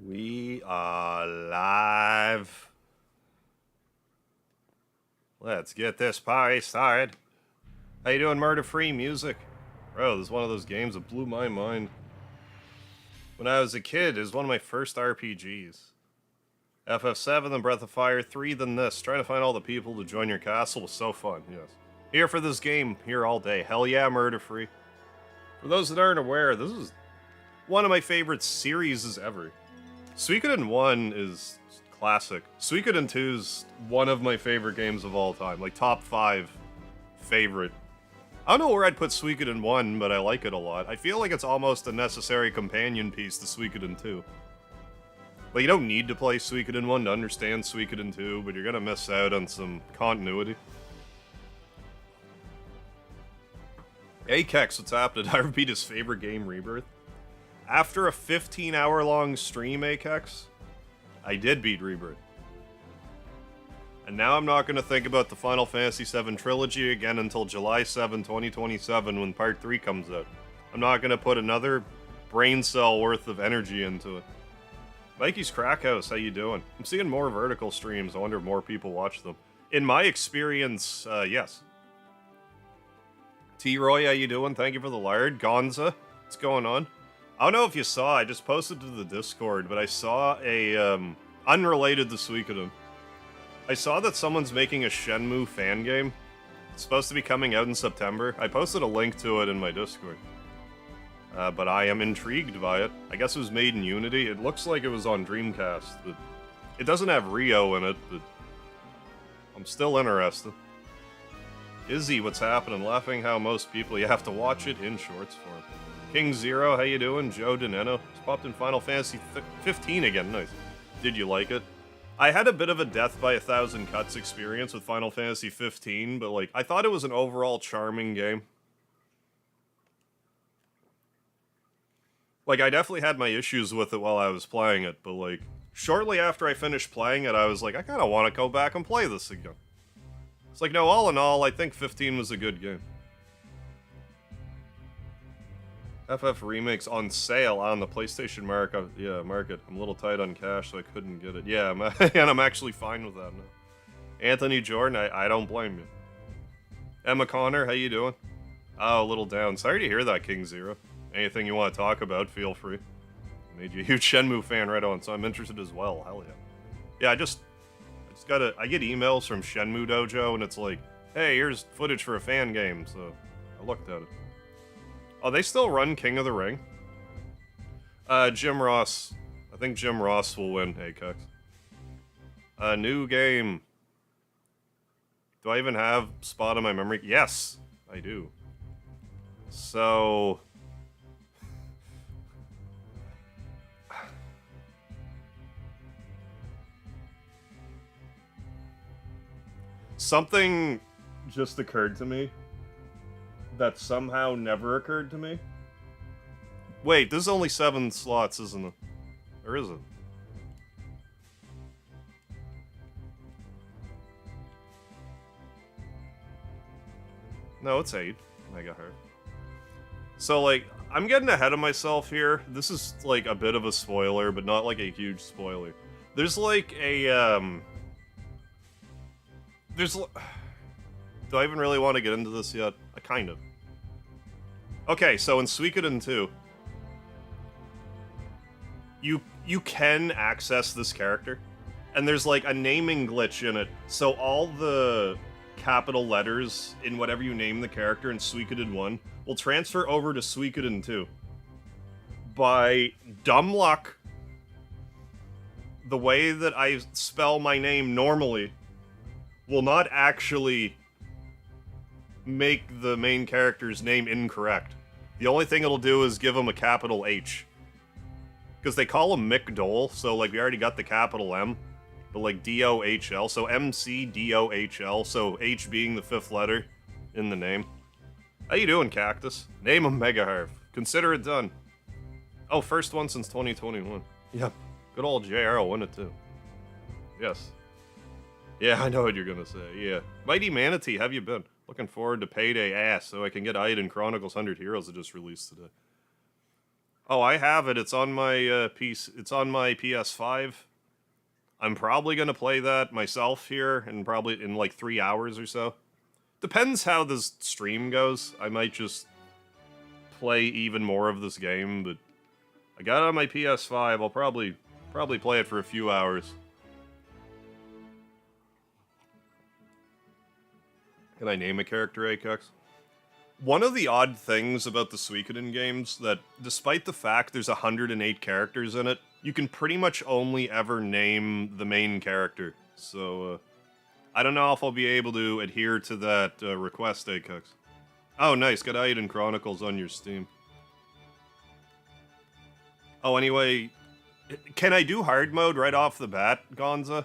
We are live. Let's get this party started. How you doing, Murder-Free Music? Bro, this is one of those games that blew my mind. When I was a kid, it was one of my first RPGs. FF7, then Breath of Fire, 3, then this. Trying to find all the people to join your castle was so fun, yes. Here for this game, here all day. Hell yeah, Murder-Free. For those that aren't aware, this is one of my favorite series ever. Suikoden 1 is classic. Suikoden 2 is one of my favorite games of all time. Like, top 5 favorite. I don't know where I'd put Suikoden 1, but I like it a lot. I feel like it's almost a necessary companion piece to Suikoden 2. Like, you don't need to play Suikoden 1 to understand Suikoden 2, but you're gonna miss out on some continuity. Akex, what's happening? I repeat his favorite game, Rebirth. After a 15-hour-long stream, Akex, I did beat Rebirth. And now I'm not going to think about the Final Fantasy VII Trilogy again until July 7, 2027, when Part 3 comes out. I'm not going to put another brain cell worth of energy into it. Mikey's Crack House, how you doing? I'm seeing more vertical streams. I wonder if more people watch them. In my experience, yes. T-Roy, how you doing? Thank you for the lard. Gonza, what's going on? I don't know if you saw, I just posted to the Discord, but I saw a, unrelated to Suikoden. I saw that someone's making a Shenmue fan game. It's supposed to be coming out in September. I posted a link to it in my Discord. But I am intrigued by it. I guess it was made in Unity. It looks like it was on Dreamcast, but it doesn't have Rio in it, but I'm still interested. Izzy, what's happening? Laughing how most people, you have to watch it in shorts form. King Zero, how you doing? Joe Deneno, just popped in Final Fantasy 15 again. Nice. Did you like it? I had a bit of a death by 1,000 cuts experience with Final Fantasy 15, but like I thought it was an overall charming game. Like I definitely had my issues with it while I was playing it, but like shortly after I finished playing it, I was like, I kind of want to go back and play this again. It's like, no, all in all, I think 15 was a good game. FF Remakes on sale on the PlayStation market. Yeah, market. I'm a little tight on cash, so I couldn't get it. Yeah, and I'm actually fine with that now. Anthony Jordan, I don't blame you. Emma Connor, how you doing? Oh, a little down. Sorry to hear that, King Zero. Anything you want to talk about, feel free. Made you a huge Shenmue fan right on, so I'm interested as well. Hell yeah. Yeah, I just I get emails from Shenmue Dojo, and it's like, hey, here's footage for a fan game, so I looked at it. Oh, they still run King of the Ring? Jim Ross. I think Jim Ross will win, Akex. New game. Do I even have Spot in my memory? Yes, I do. So... something just occurred to me that somehow never occurred to me. Wait, this is only 7 slots, isn't it? Or is it? No, it's 8 megahertz. So, like, I'm getting ahead of myself here. This is, like, a bit of a spoiler, but not, like, a huge spoiler. There's, like, a, do I even really want to get into this yet? I kind of. Okay, so in Suikoden 2, you can access this character, and there's like a naming glitch in it, so all the capital letters in whatever you name the character in Suikoden 1 will transfer over to Suikoden 2. By dumb luck, the way that I spell my name normally will not actually make the main character's name incorrect. The only thing it'll do is give him a capital H. Because they call him Mick Dole, so like we already got the capital M, but like D-O-H-L, so M-C-D-O-H-L, so H being the 5th letter in the name. How you doing, Cactus? Name him Megaharv. Consider it done. Oh, first one since 2021. Yep. Good old JR will win it too. Yes. Yeah, I know what you're gonna say, yeah. Mighty Manatee, have you been? Looking forward to Payday ass so I can get Eiyuden Chronicles 100 Heroes that just released today. Oh, I have it. It's on my piece. It's on my PS5. I'm probably gonna play that myself here, and probably in like 3 hours or so. Depends how this stream goes. I might just play even more of this game, but I got it on my PS5. I'll probably play it for a few hours. Can I name a character, Acox? One of the odd things about the Suikoden games that, despite the fact there's 108 characters in it, you can pretty much only ever name the main character. So, I don't know if I'll be able to adhere to that request, Acox. Oh, nice. Got Eiyuden Chronicles on your Steam. Oh, anyway, can I do hard mode right off the bat, Gonza?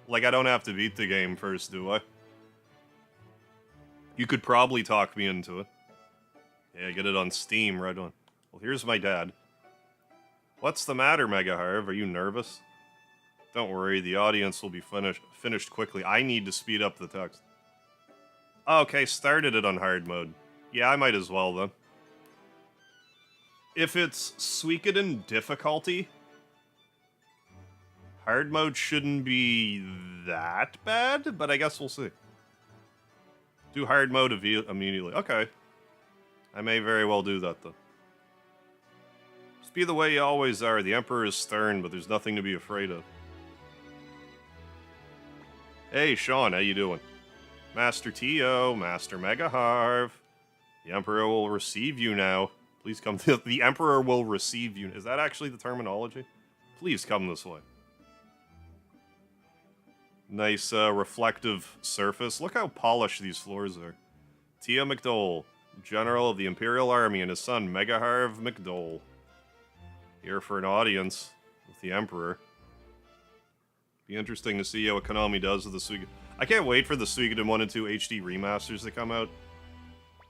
Like, I don't have to beat the game first, do I? You could probably talk me into it. Yeah, get it on Steam, right on. Well, here's my dad. What's the matter, Mega Harv? Are you nervous? Don't worry, the audience will be finished quickly. I need to speed up the text. Okay, started it on hard mode. Yeah, I might as well, then. If it's Suikoden difficulty, hard mode shouldn't be that bad, but I guess we'll see. Do hard mode immediately. Okay. I may very well do that, though. Just be the way you always are. The Emperor is stern, but there's nothing to be afraid of. Hey, Sean, how you doing? Master Tio, Master Mega Harv. The Emperor will receive you now. Please come. The Emperor will receive you. Is that actually the terminology? Please come this way. Nice reflective surface. Look how polished these floors are. Tia McDole, General of the Imperial Army, and his son, Mega Harv McDole. Here for an audience with the Emperor. Be interesting to see how Konami does with the Suikoden. I can't wait for the Suikoden 1 and 2 HD remasters to come out.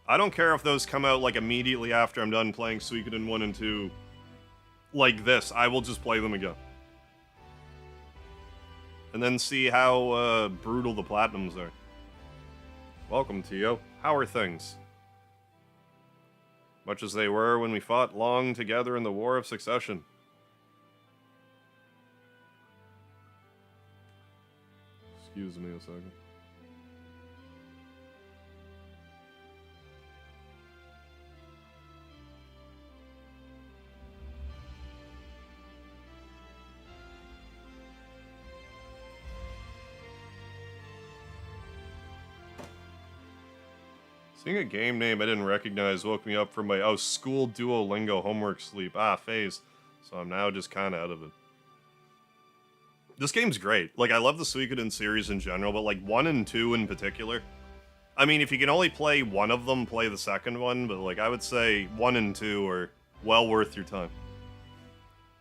I don't care if those come out like immediately after I'm done playing Suikoden 1 and 2 like this. I will just play them again. And then see how brutal the Platinums are. Welcome, Tio. How are things? Much as they were when we fought long together in the War of Succession. Excuse me a second. Seeing a game name I didn't recognize woke me up from my, school Duolingo homework sleep. Phase. So I'm now just kind of out of it. This game's great. Like, I love the Suikoden series in general, but, like, 1 and 2 in particular. I mean, if you can only play one of them, play the second one, but, like, I would say 1 and 2 are well worth your time.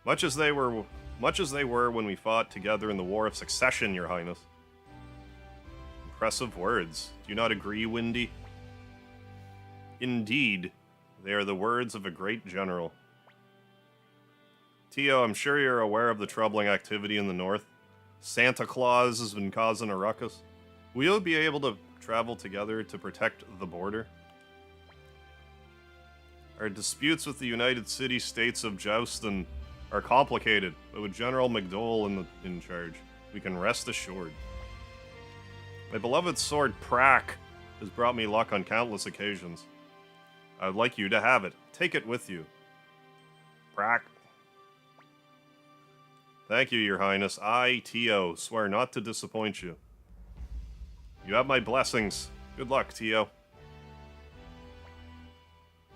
Much as they were when we fought together in the War of Succession, Your Highness. Impressive words. Do you not agree, Windy? Indeed, they are the words of a great general. Tio, I'm sure you're aware of the troubling activity in the north. Santa Claus has been causing a ruckus. Will you be able to travel together to protect the border? Our disputes with the United City States of Joustin are complicated, but with General McDole in charge, we can rest assured. My beloved sword, Prak, has brought me luck on countless occasions. I would like you to have it. Take it with you. Prak. Thank you, Your Highness. I, Tio, swear not to disappoint you. You have my blessings. Good luck, Tio.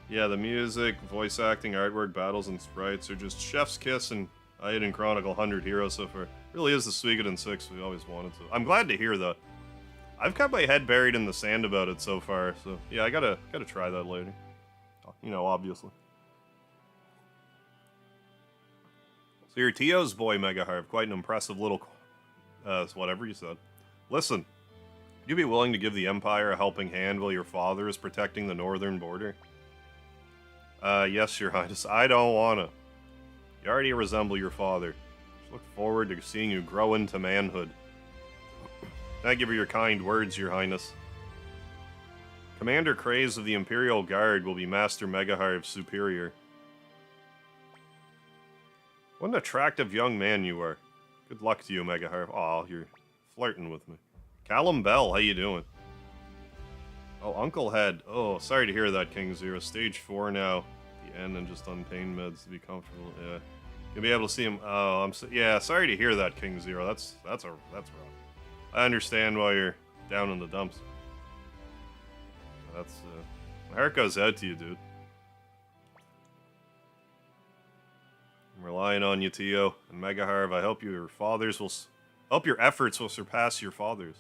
Yeah, the music, voice acting, artwork, battles, and sprites are just chef's kiss and Eiyuden Chronicle 100 heroes so far. It really is the Suikoden 6 we always wanted to. I'm glad to hear that. I've got my head buried in the sand about it so far, so yeah, I gotta try that later. You know, obviously. So you're Tio's boy, Mega Harv. Quite an impressive little... whatever you said. Listen, would you be willing to give the Empire a helping hand while your father is protecting the northern border? Yes, Your Highness. I don't wanna. You already resemble your father. Just look forward to seeing you grow into manhood. Thank you for your kind words, Your Highness. Commander Craze of the Imperial Guard will be Master Mega Harv's superior. What an attractive young man you are. Good luck to you, Mega Harv. Aw, you're flirting with me. Callum Bell, how you doing? Oh, Uncle Head. Oh, sorry to hear that, King Zero. Stage 4 now. The end and just on pain meds to be comfortable. Yeah. You'll be able to see him. Oh, yeah, sorry to hear that, King Zero. That's rough. I understand why you're down in the dumps. That's, my heart goes out to you, dude. I'm relying on you, Tio, and Mega Harv. I hope your efforts will surpass your father's.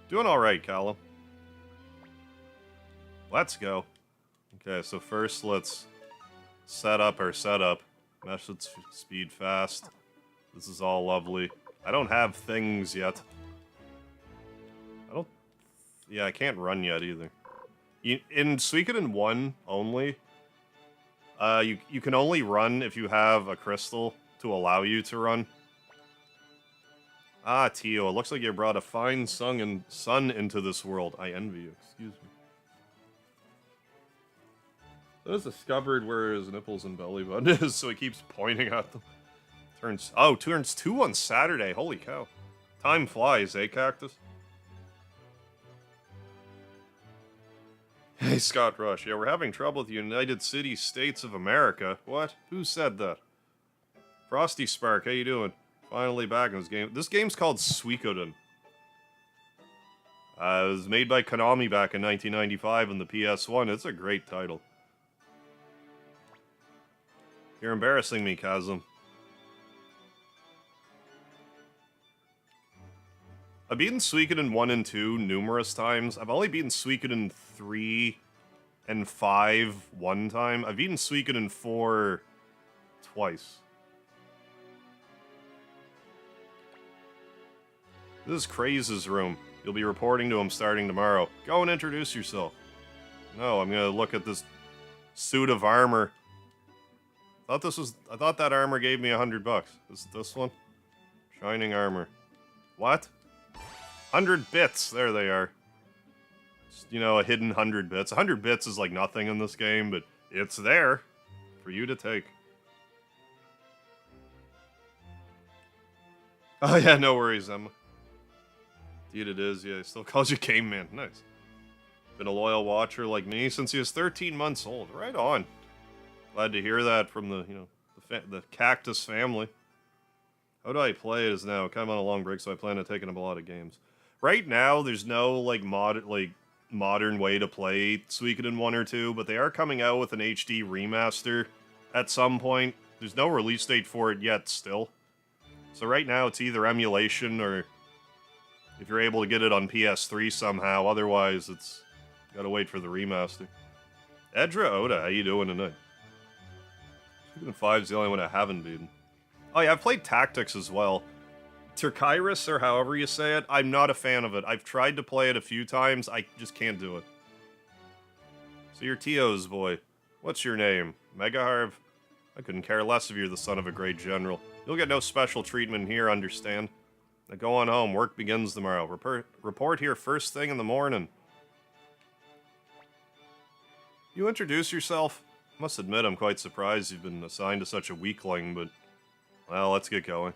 Doing all right, Callum. Let's go. Okay, so first let's set up our setup. Message speed fast. This is all lovely. I don't have things yet. Yeah, I can't run yet either. In Suikoden 1 only, you can only run if you have a crystal to allow you to run. Ah, Tio, it looks like you brought a fine son into this world. I envy you. Excuse me. There's a scabbard where his nipples and belly button is, so he keeps pointing at them. Turns 2 on Saturday. Holy cow. Time flies, eh, Cactus? Hey, Scott Rush. Yeah, we're having trouble with the United States of America. What? Who said that? Frosty Spark, how you doing? Finally back in this game. This game's called Suikoden. It was made by Konami back in 1995 on the PS1. It's a great title. You're embarrassing me, Kazum. I've beaten Suikoden 1 and 2 numerous times. I've only beaten Suikoden 3 and 5 one time. I've beaten Suikoden 4 twice. This is Craze's room. You'll be reporting to him starting tomorrow. Go and introduce yourself. No, I'm gonna look at this suit of armor. I thought that armor gave me $100. Is it this one? Shining armor. What? 100 bits. There they are. Just, you know, a hidden 100 bits. 100 bits is like nothing in this game, but it's there for you to take. Oh yeah, no worries, Emma. Indeed it is. Yeah, he still calls you Game Man. Nice. Been a loyal watcher like me since he was 13 months old. Right on. Glad to hear that from the, the Cactus family. How do I play it is now kind of on a long break, so I plan on taking up a lot of games. Right now, there's no modern way to play Suikoden 1 or 2, but they are coming out with an HD remaster at some point. There's no release date for it yet still. So right now, it's either emulation or if you're able to get it on PS3 somehow. Otherwise, it's gotta wait for the remaster. Edra Oda, how you doing tonight? Suikoden 5's the only one I haven't beaten. Oh yeah, I've played Tactics as well. Turkairis, or however you say it, I'm not a fan of it. I've tried to play it a few times, I just can't do it. So you're Tio's boy. What's your name? Megaharv? I couldn't care less if you're the son of a great general. You'll get no special treatment here, understand? Now go on home, work begins tomorrow. Report here first thing in the morning. You introduce yourself? Must admit I'm quite surprised you've been assigned to such a weakling, but... well, let's get going.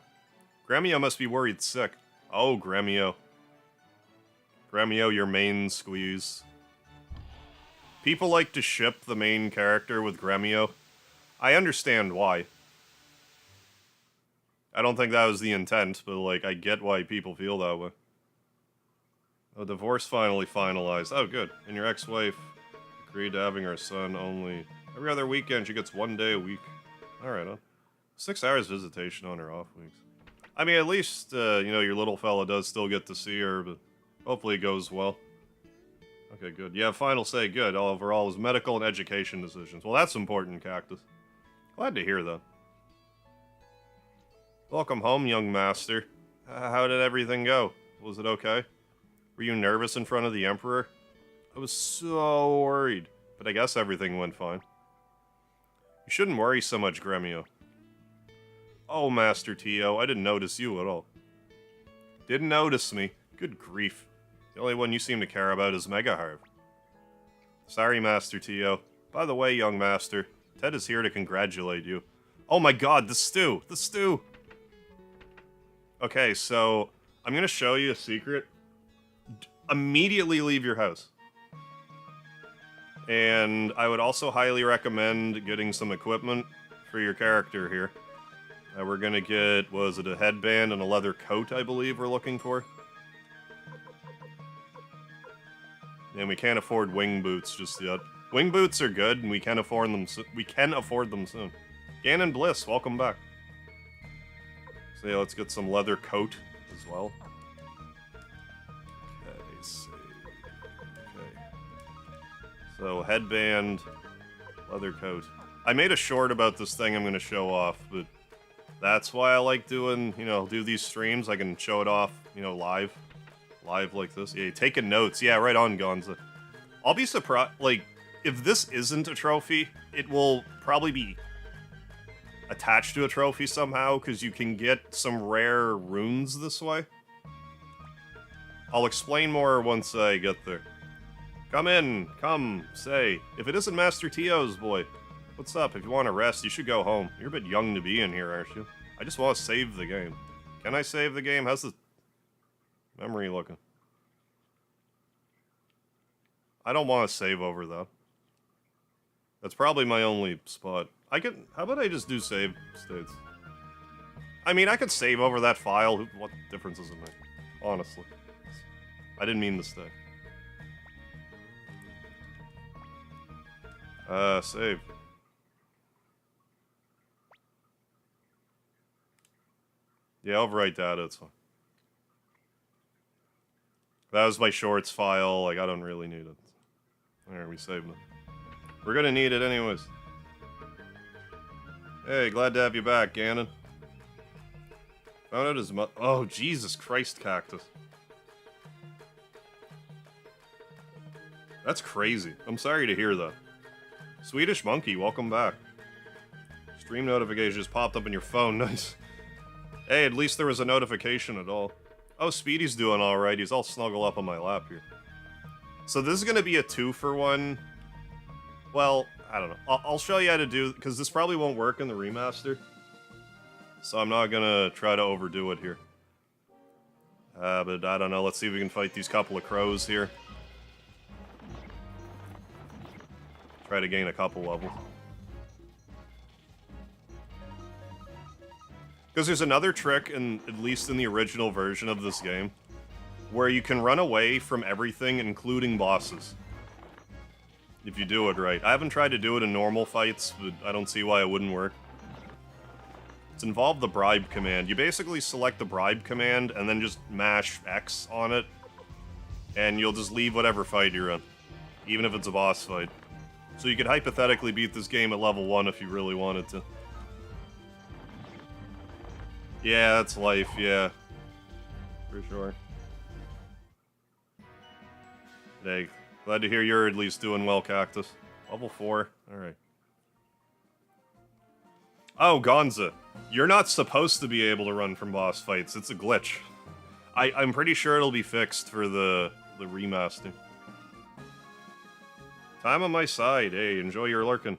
Gremio must be worried sick. Oh, Gremio. Gremio, your main squeeze. People like to ship the main character with Gremio. I understand why. I don't think that was the intent, but, like, I get why people feel that way. A divorce finally finalized. Oh, good. And your ex-wife agreed to having her son only... every other weekend, she gets 1 day a week. Alright, huh? 6 hours visitation on her off weeks. I mean, at least, your little fella does still get to see her, but hopefully it goes well. Okay, good. Yeah, final say good. Overall is medical and education decisions. Well, that's important, Cactus. Glad to hear that. Welcome home, young master. How did everything go? Was it okay? Were you nervous in front of the Emperor? I was so worried, but I guess everything went fine. You shouldn't worry so much, Gremio. Oh, Master Tio, I didn't notice you at all. Didn't notice me? Good grief. The only one you seem to care about is Megaharv. Sorry, Master Tio. By the way, young master, Ted is here to congratulate you. Oh my god, the stew! The stew! Okay, so I'm gonna show you a secret. Immediately leave your house. And I would also highly recommend getting some equipment for your character here. We're gonna get, was it a headband and a leather coat, I believe we're looking for? And we can't afford wing boots just yet. Wing boots are good, and we can afford them. We can afford them soon. Ganon Bliss, welcome back. So yeah, let's get some leather coat as well. Okay, save. Okay. So headband, leather coat. I made a short about this thing I'm going to show off, but that's why I like doing, you know, do these streams. I can show it off, you know, live like this. Yeah, taking notes. Yeah, right on, Gonza. I'll be surprised, like, if this isn't a trophy, it will probably be attached to a trophy somehow, because you can get some rare runes this way. I'll explain more once I get there. Come in, come, say. If it isn't Master Tio's boy, what's up? If you want to rest, you should go home. You're a bit young to be in here, aren't you? I just want to save the game. Can I save the game? How's the memory looking? I don't want to save over, though. That's probably my only spot. I could... How about I just do save states? I mean, I could save over that file. What difference does it make? Honestly. I didn't mean to stay. Save. Yeah, overwrite data, it's fine. That was my shorts file, like, I don't really need it. There, we saved it. We're gonna need it anyways. Hey, glad to have you back, Ganon. Found out his oh, Jesus Christ, Cactus. That's crazy. I'm sorry to hear that. Swedish Monkey, welcome back. Stream notification just popped up in your phone, nice. Hey, at least there was a notification at all. Oh, Speedy's doing alright, he's all snuggle up on my lap here. So this is gonna be a 2-for-1. Well, I don't know. I'll show you how to do, because this probably won't work in the remaster. So I'm not gonna try to overdo it here. But I don't know, let's see if we can fight these couple of crows here. Try to gain a couple levels. Because there's another trick, at least in the original version of this game, where you can run away from everything, including bosses. If you do it right. I haven't tried to do it in normal fights, but I don't see why it wouldn't work. It's involved the bribe command. You basically select the bribe command, and then just mash X on it, and you'll just leave whatever fight you're in, even if it's a boss fight. So you could hypothetically beat this game at level 1 if you really wanted to. Yeah, that's life, yeah. For sure. Hey, glad to hear you're at least doing well, Cactus. Level 4, alright. Oh, Gonza. You're not supposed to be able to run from boss fights, it's a glitch. I'm pretty sure it'll be fixed for the remaster. Time on my side, hey, enjoy your lurking.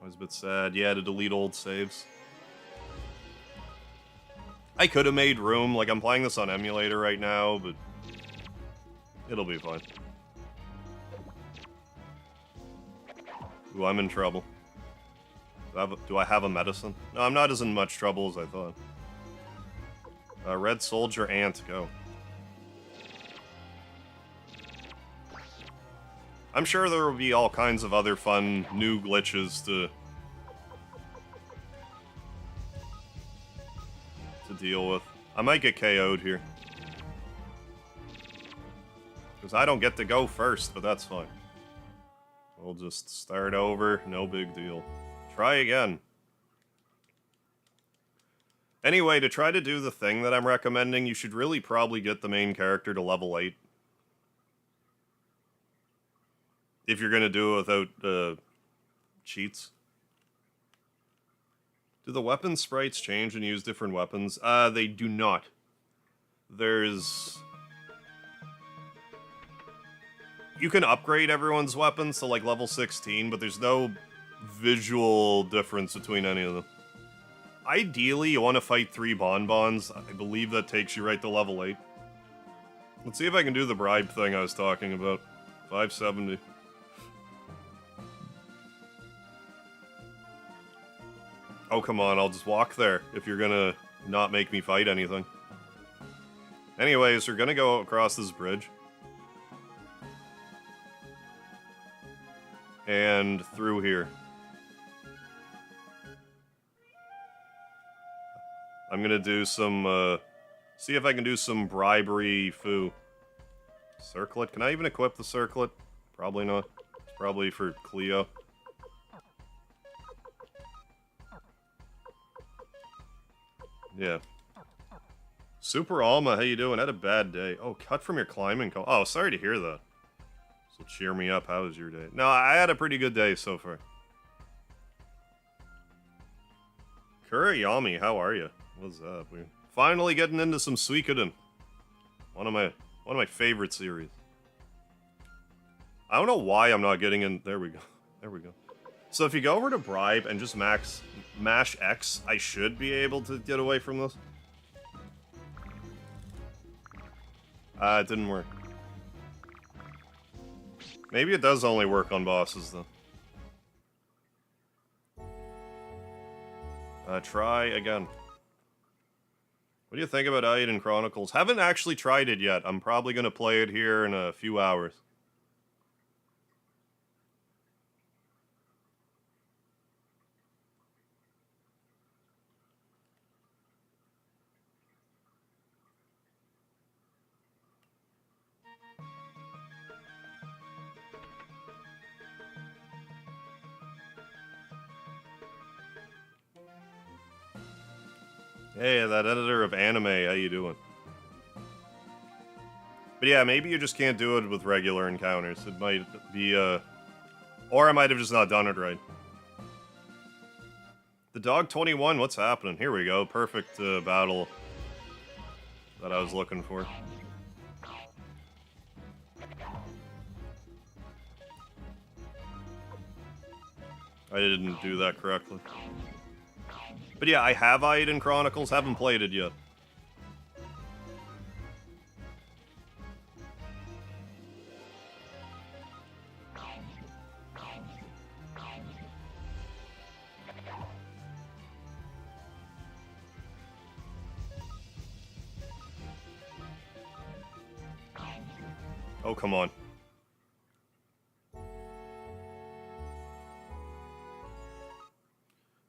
Always a bit sad, yeah, to delete old saves. I could have made room, like I'm playing this on emulator right now, but it'll be fine. Ooh, I'm in trouble. Do I have a medicine? No, I'm not as in much trouble as I thought. Red Soldier Ant, go. I'm sure there will be all kinds of other fun new glitches to deal with. I might get KO'd here. Because I don't get to go first, but that's fine. We'll just start over, no big deal. Try again. Anyway, to try to do the thing that I'm recommending, you should really probably get the main character to level 8. If you're gonna do it without, cheats. Do the weapon sprites change and use different weapons? They do not. There's... You can upgrade everyone's weapons to, like, level 16, but there's no visual difference between any of them. Ideally, you want to fight 3 bonbons. I believe that takes you right to level 8. Let's see if I can do the bribe thing I was talking about. 570. Oh, come on, I'll just walk there if you're gonna not make me fight anything. Anyways, we're gonna go across this bridge. And through here. I'm gonna do some, see if I can do some bribery foo. Circlet? Can I even equip the circlet? Probably not. It's probably for Cleo. Yeah. Super Alma, how you doing? Had a bad day. Oh, cut from your climbing call. Oh, sorry to hear that. So cheer me up. How was your day? No, I had a pretty good day so far. Kuriyami, how are you? What's up? We're finally getting into some Suikoden. One of my favorite series. I don't know why I'm not getting in. There we go. There we go. So if you go over to bribe and just mash X, I should be able to get away from this. It didn't work. Maybe it does only work on bosses, though. Try again. What do you think about Eiyuden Chronicles? Haven't actually tried it yet. I'm probably going to play it here in a few hours. Hey, that editor of anime, how you doing? But yeah, maybe you just can't do it with regular encounters. It might be, or I might have just not done it right. The Dog 21, what's happening? Here we go, perfect battle that I was looking for. I didn't do that correctly. But yeah, I have Eiyuden Chronicles, haven't played it yet. Oh, come on.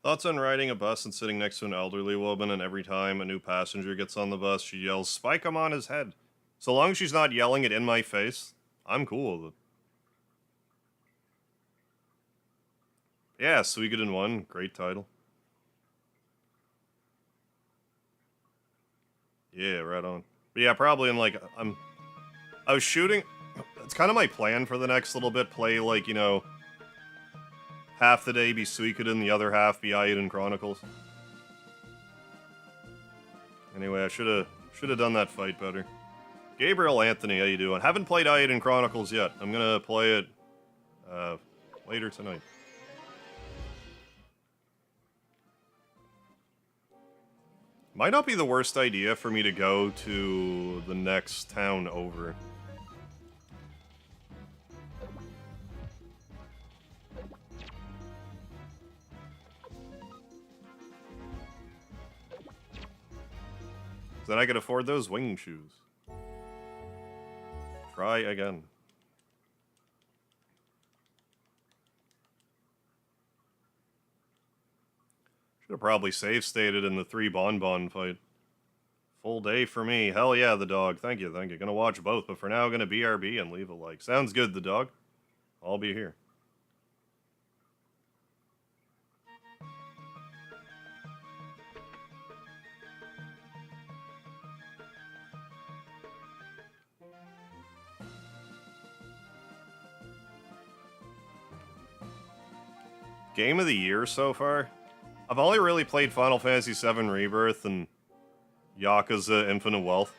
Thoughts on riding a bus and sitting next to an elderly woman, and every time a new passenger gets on the bus, she yells, "Spike him on his head." So long as she's not yelling it in my face, I'm cool with it. Yeah, Suikoden 1, great title. Yeah, right on. But yeah, probably in like, I was shooting, it's kind of my plan for the next little bit, play like, you know, half the day be Suikoden, the other half be Eiyuden Chronicles. Anyway, I should have done that fight better. Gabriel Anthony, how you doing? Haven't played Eiyuden Chronicles yet. I'm gonna play it later tonight. Might not be the worst idea for me to go to the next town over. Then I could afford those wing shoes. Try again. Should have probably save stated in the 3 bonbon fight. Full day for me. Hell yeah, the dog. Thank you, thank you. Gonna watch both, but for now, gonna BRB and leave a like. Sounds good, the dog. I'll be here. Game of the year so far? I've only really played Final Fantasy VII Rebirth and Yakuza Infinite Wealth.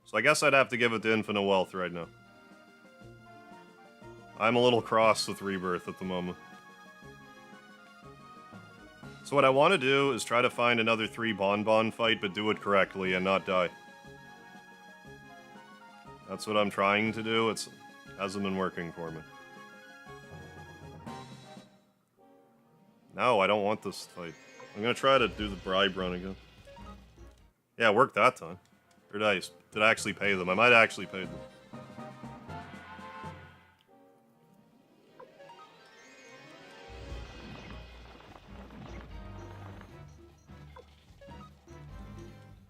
So I guess I'd have to give it to Infinite Wealth right now. I'm a little cross with Rebirth at the moment. So what I want to do is try to find another 3 Bonbon fight, but do it correctly and not die. That's what I'm trying to do. It hasn't been working for me. No, I don't want this fight. I'm gonna try to do the bribe run again. Yeah, it worked that time. Or did I actually pay them? I might actually pay them.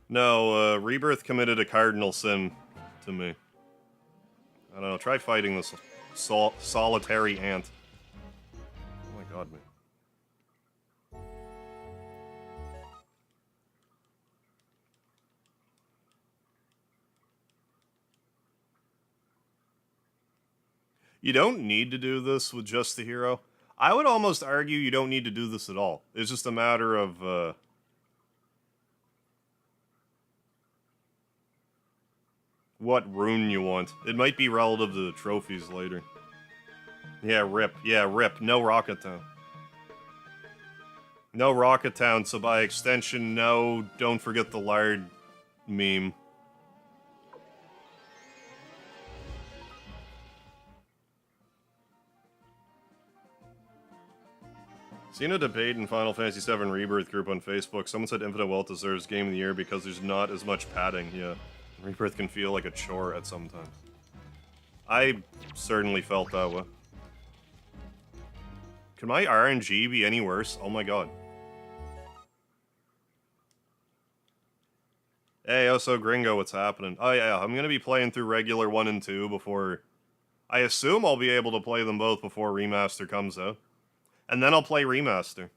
No, Rebirth committed a cardinal sin to me. I don't know, try fighting this solitary ant. Oh my god, man. You don't need to do this with just the hero. I would almost argue you don't need to do this at all. It's just a matter of, what rune you want. It might be relative to the trophies later. Yeah, rip. Yeah, rip. No Rocket Town. No Rocket Town, so by extension, no don't forget the lard meme. Seen a debate in Final Fantasy VII Rebirth group on Facebook. Someone said Infinite Wealth deserves Game of the Year because there's not as much padding. Yeah, Rebirth can feel like a chore at some times. I certainly felt that way. Can my RNG be any worse? Oh my god. Hey, also Gringo, what's happening? Oh yeah, I'm gonna be playing through regular 1 and 2 before... I assume I'll be able to play them both before Remaster comes out. And then I'll play Remaster.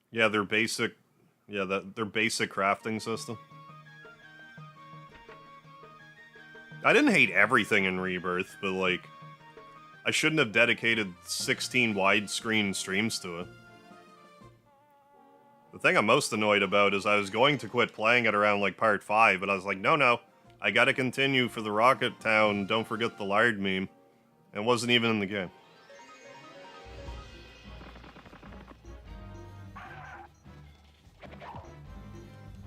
Yeah, their basic... Yeah, their basic crafting system. I didn't hate everything in Rebirth, but like... I shouldn't have dedicated 16 widescreen streams to it. The thing I'm most annoyed about is I was going to quit playing it around like part 5, but I was like, no, I gotta continue for the Rocket Town, don't forget the lard meme. It wasn't even in the game.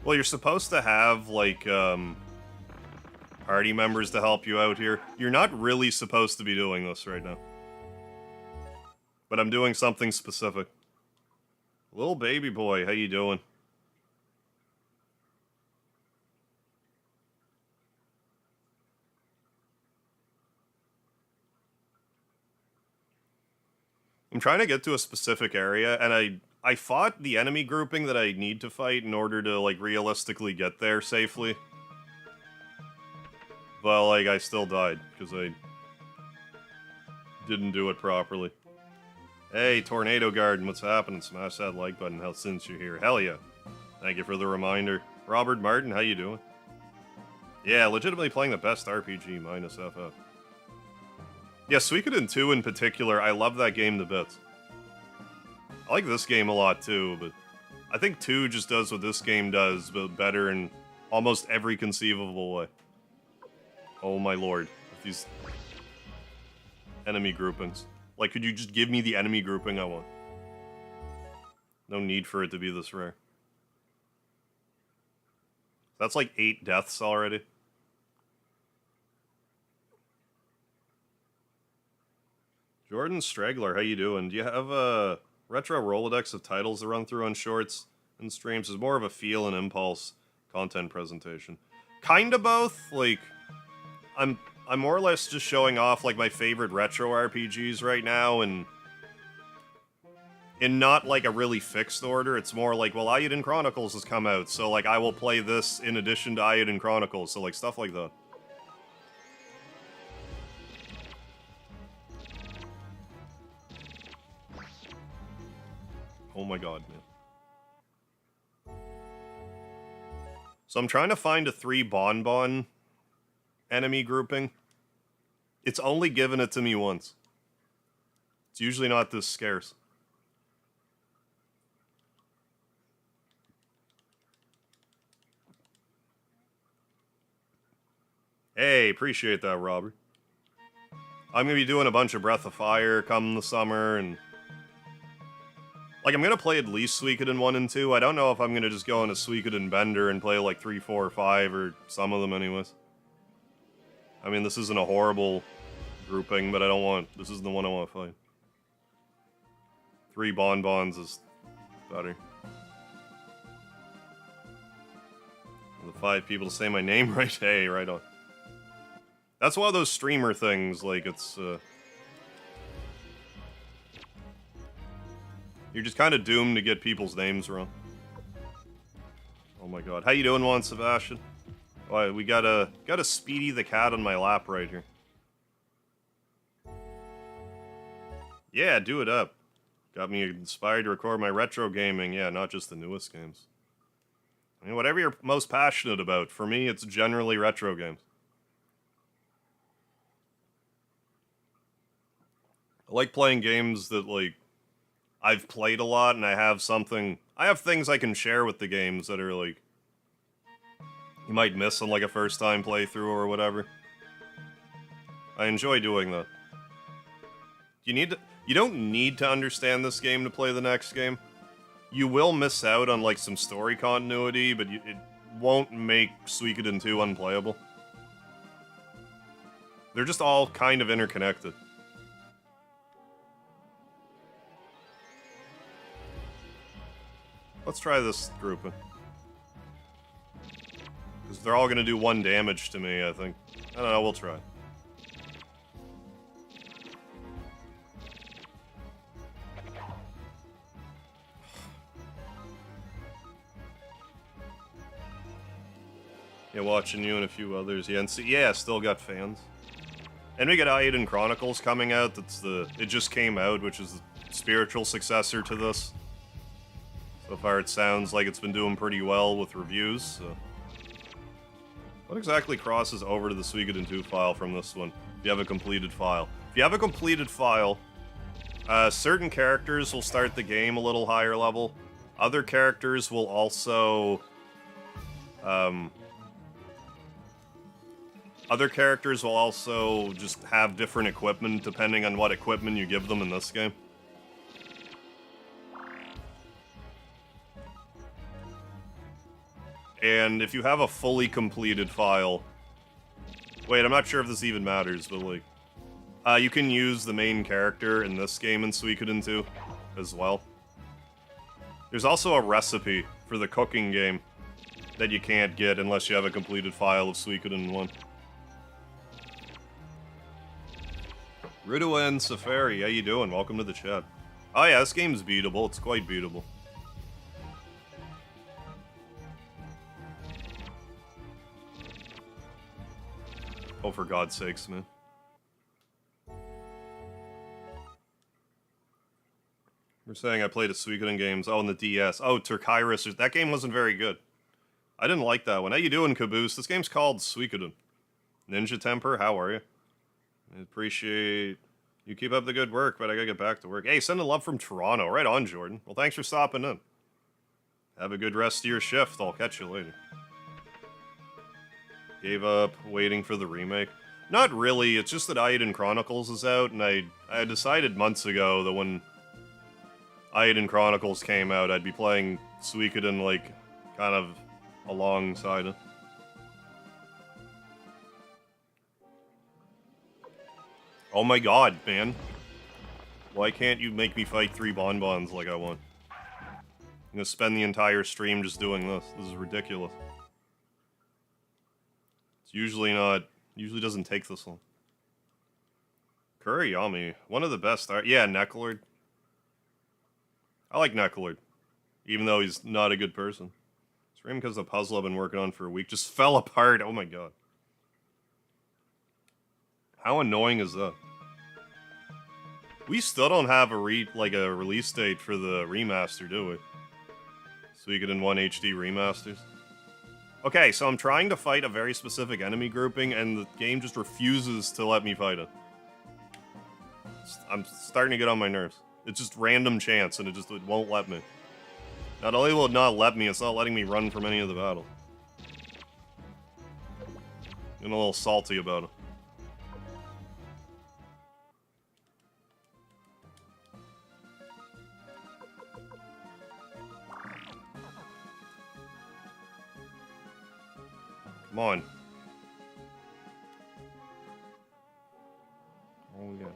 Well, you're supposed to have, like, party members to help you out here. You're not really supposed to be doing this right now. But I'm doing something specific. Little baby boy, how you doing? I'm trying to get to a specific area, and I fought the enemy grouping that I need to fight in order to, like, realistically get there safely. But, like, I still died, because I didn't do it properly. Hey, Tornado Garden, what's happening? Smash that like button since you're here. Hell yeah. Thank you for the reminder. Robert Martin, how you doing? Yeah, legitimately playing the best RPG minus FF. Yeah, Suikoden 2 in particular, I love that game to bits. I like this game a lot too, but I think 2 just does what this game does, but better in almost every conceivable way. Oh my lord, with these enemy groupings. Like, could you just give me the enemy grouping I want? No need for it to be this rare. That's like 8 deaths already. Jordan Stragler, how you doing? Do you have a retro Rolodex of titles to run through on shorts and streams? Is more of a feel and impulse content presentation. Kinda both. Like, I'm more or less just showing off like my favorite retro RPGs right now, and in not like a really fixed order. It's more like, well, Eiyuden Chronicles has come out, so like I will play this in addition to Eiyuden Chronicles, so like stuff like that. Oh my god, man. So I'm trying to find a 3 Bonbon enemy grouping. It's only given it to me once. It's usually not this scarce. Hey, appreciate that, Robert. I'm gonna be doing a bunch of Breath of Fire come the summer, and Like, I'm gonna play at least Suikoden 1 and 2. I don't know if I'm gonna just go into Suikoden Bender and play like 3, 4, or 5, or some of them anyways. I mean, this isn't a horrible grouping, but this isn't the one I want to fight. 3 bonbons is better. And the 5 people to say my name right, hey, right on. That's one of those streamer things, like, it's, you're just kind of doomed to get people's names wrong. Oh my god. How you doing, Juan Sebastian? Oh, we got a Speedy the cat on my lap right here. Yeah, do it up. Got me inspired to record my retro gaming. Yeah, not just the newest games. I mean, whatever you're most passionate about. For me, it's generally retro games. I like playing games that, like, I've played a lot and I have things I can share with the games that are, like, you might miss on, like, a first-time playthrough or whatever. I enjoy doing that. You don't need to understand this game to play the next game. You will miss out on, like, some story continuity, but it won't make Suikoden 2 unplayable. They're just all kind of interconnected. Let's try this grouping. Because they're all going to do 1 damage to me, I think. I don't know, we'll try. Yeah, watching you and a few others. Yeah, and still got fans. And we got Eiyuden Chronicles coming out. It just came out, which is the spiritual successor to this. So far, it sounds like it's been doing pretty well with reviews. So. What exactly crosses over to the Suikoden 2 file from this one? If you have a completed file. If you have a completed file, certain characters will start the game a little higher level. Other characters will also... Other characters will also just have different equipment depending on what equipment you give them in this game. And if you have a fully completed file... Wait, I'm not sure if this even matters, but like... you can use the main character in this game in Suikoden 2 as well. There's also a recipe for the cooking game that you can't get unless you have a completed file of Suikoden 1. Ridua and Safari, how you doing? Welcome to the chat. Oh yeah, this game's beatable. It's quite beatable. Oh, for God's sakes, man. We're saying I played a Suikoden games. Oh, on the DS. Oh, Turkairis. That game wasn't very good. I didn't like that one. How you doing, Caboose? This game's called Suikoden. Ninja Temper, how are you? I appreciate you keep up the good work, but I gotta get back to work. Hey, sending love from Toronto. Right on, Jordan. Well, thanks for stopping in. Have a good rest of your shift. I'll catch you later. Gave up waiting for the remake. Not really. It's just that Eiyuden Chronicles is out, and I decided months ago that when Eiyuden Chronicles came out, I'd be playing Suikoden, like, kind of alongside it. Oh my god, man. Why can't you make me fight 3 bonbons like I want? I'm gonna spend the entire stream just doing this. This is ridiculous. It's usually doesn't take this long. Kuriyami, one of the best yeah, Necklord. I like Necklord, even though he's not a good person. Stream because the puzzle I've been working on for a week just fell apart. Oh my god. How annoying is that? We still don't have a release date for the remaster, do we? Suikoden 1 HD remasters. Okay, so I'm trying to fight a very specific enemy grouping, and the game just refuses to let me fight it. I'm starting to get on my nerves. It's just random chance, and it won't let me. Not only will it not let me, it's not letting me run from any of the battle. I'm a little salty about it. Come on. Oh, we got.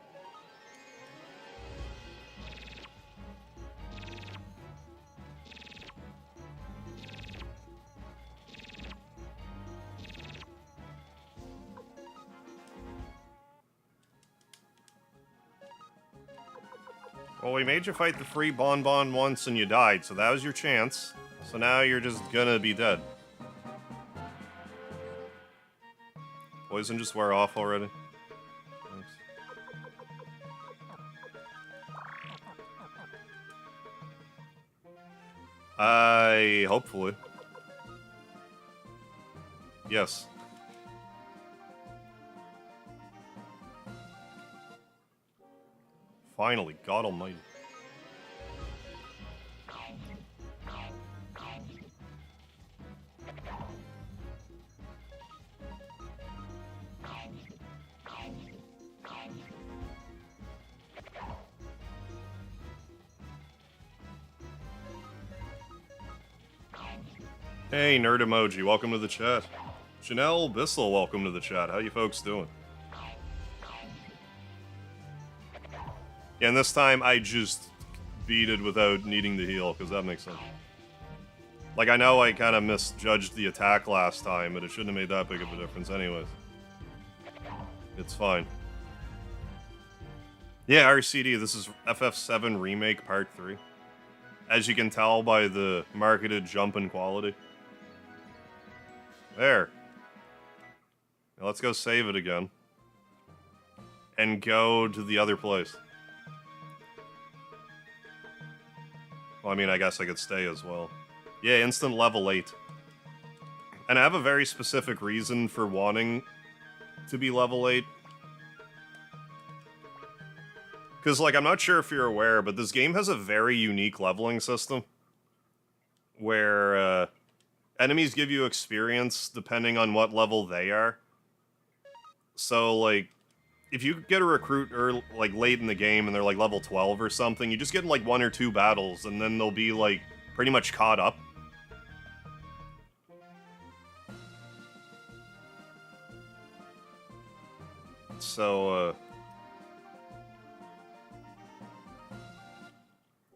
Well, we made you fight the free bonbon once and you died, so that was your chance. So now you're just gonna be dead. Poison just wear off already. Thanks. Hopefully. Yes. Finally, God almighty. Hey, Nerd Emoji, welcome to the chat. Janelle Bissell, welcome to the chat. How you folks doing? Yeah, and this time I just beat it without needing to heal, because that makes sense. Like, I know I kind of misjudged the attack last time, but it shouldn't have made that big of a difference anyways. It's fine. Yeah, RCD, this is FF7 Remake Part 3. As you can tell by the marketed jump in quality. There. Now let's go save it again. And go to the other place. Well, I mean, I guess I could stay as well. Yeah, instant level 8. And I have a very specific reason for wanting to be level 8. Because, like, I'm not sure if you're aware, but this game has a very unique leveling system. Where, enemies give you experience depending on what level they are. So, like, if you get a recruit like late in the game and they're like level 12 or something, you just get in like 1 or 2 battles and then they'll be like pretty much caught up. So,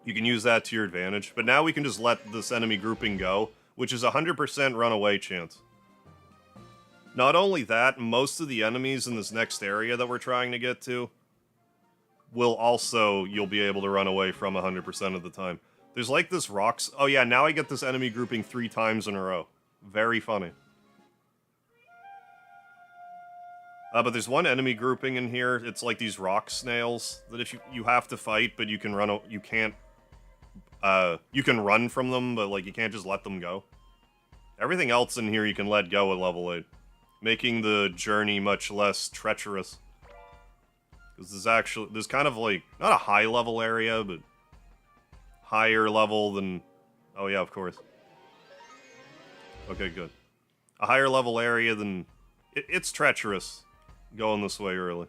you can use that to your advantage. But now we can just let this enemy grouping go, which is a 100% runaway chance. Not only that, most of the enemies in this next area that we're trying to get to will also, you'll be able to run away from 100% of the time. There's like this rocks. Oh yeah, now I get this enemy grouping 3 times in a row. Very funny. But there's one enemy grouping in here. It's like these rock snails that if you have to fight, but you can run. You can't. You can run from them, but like you can't just let them go. Everything else in here you can let go at level 8, making the journey much less treacherous. Because there's kind of like not a high level area, but higher level than. Oh yeah, of course. Okay, good. A higher level area than. It's treacherous. Going this way early.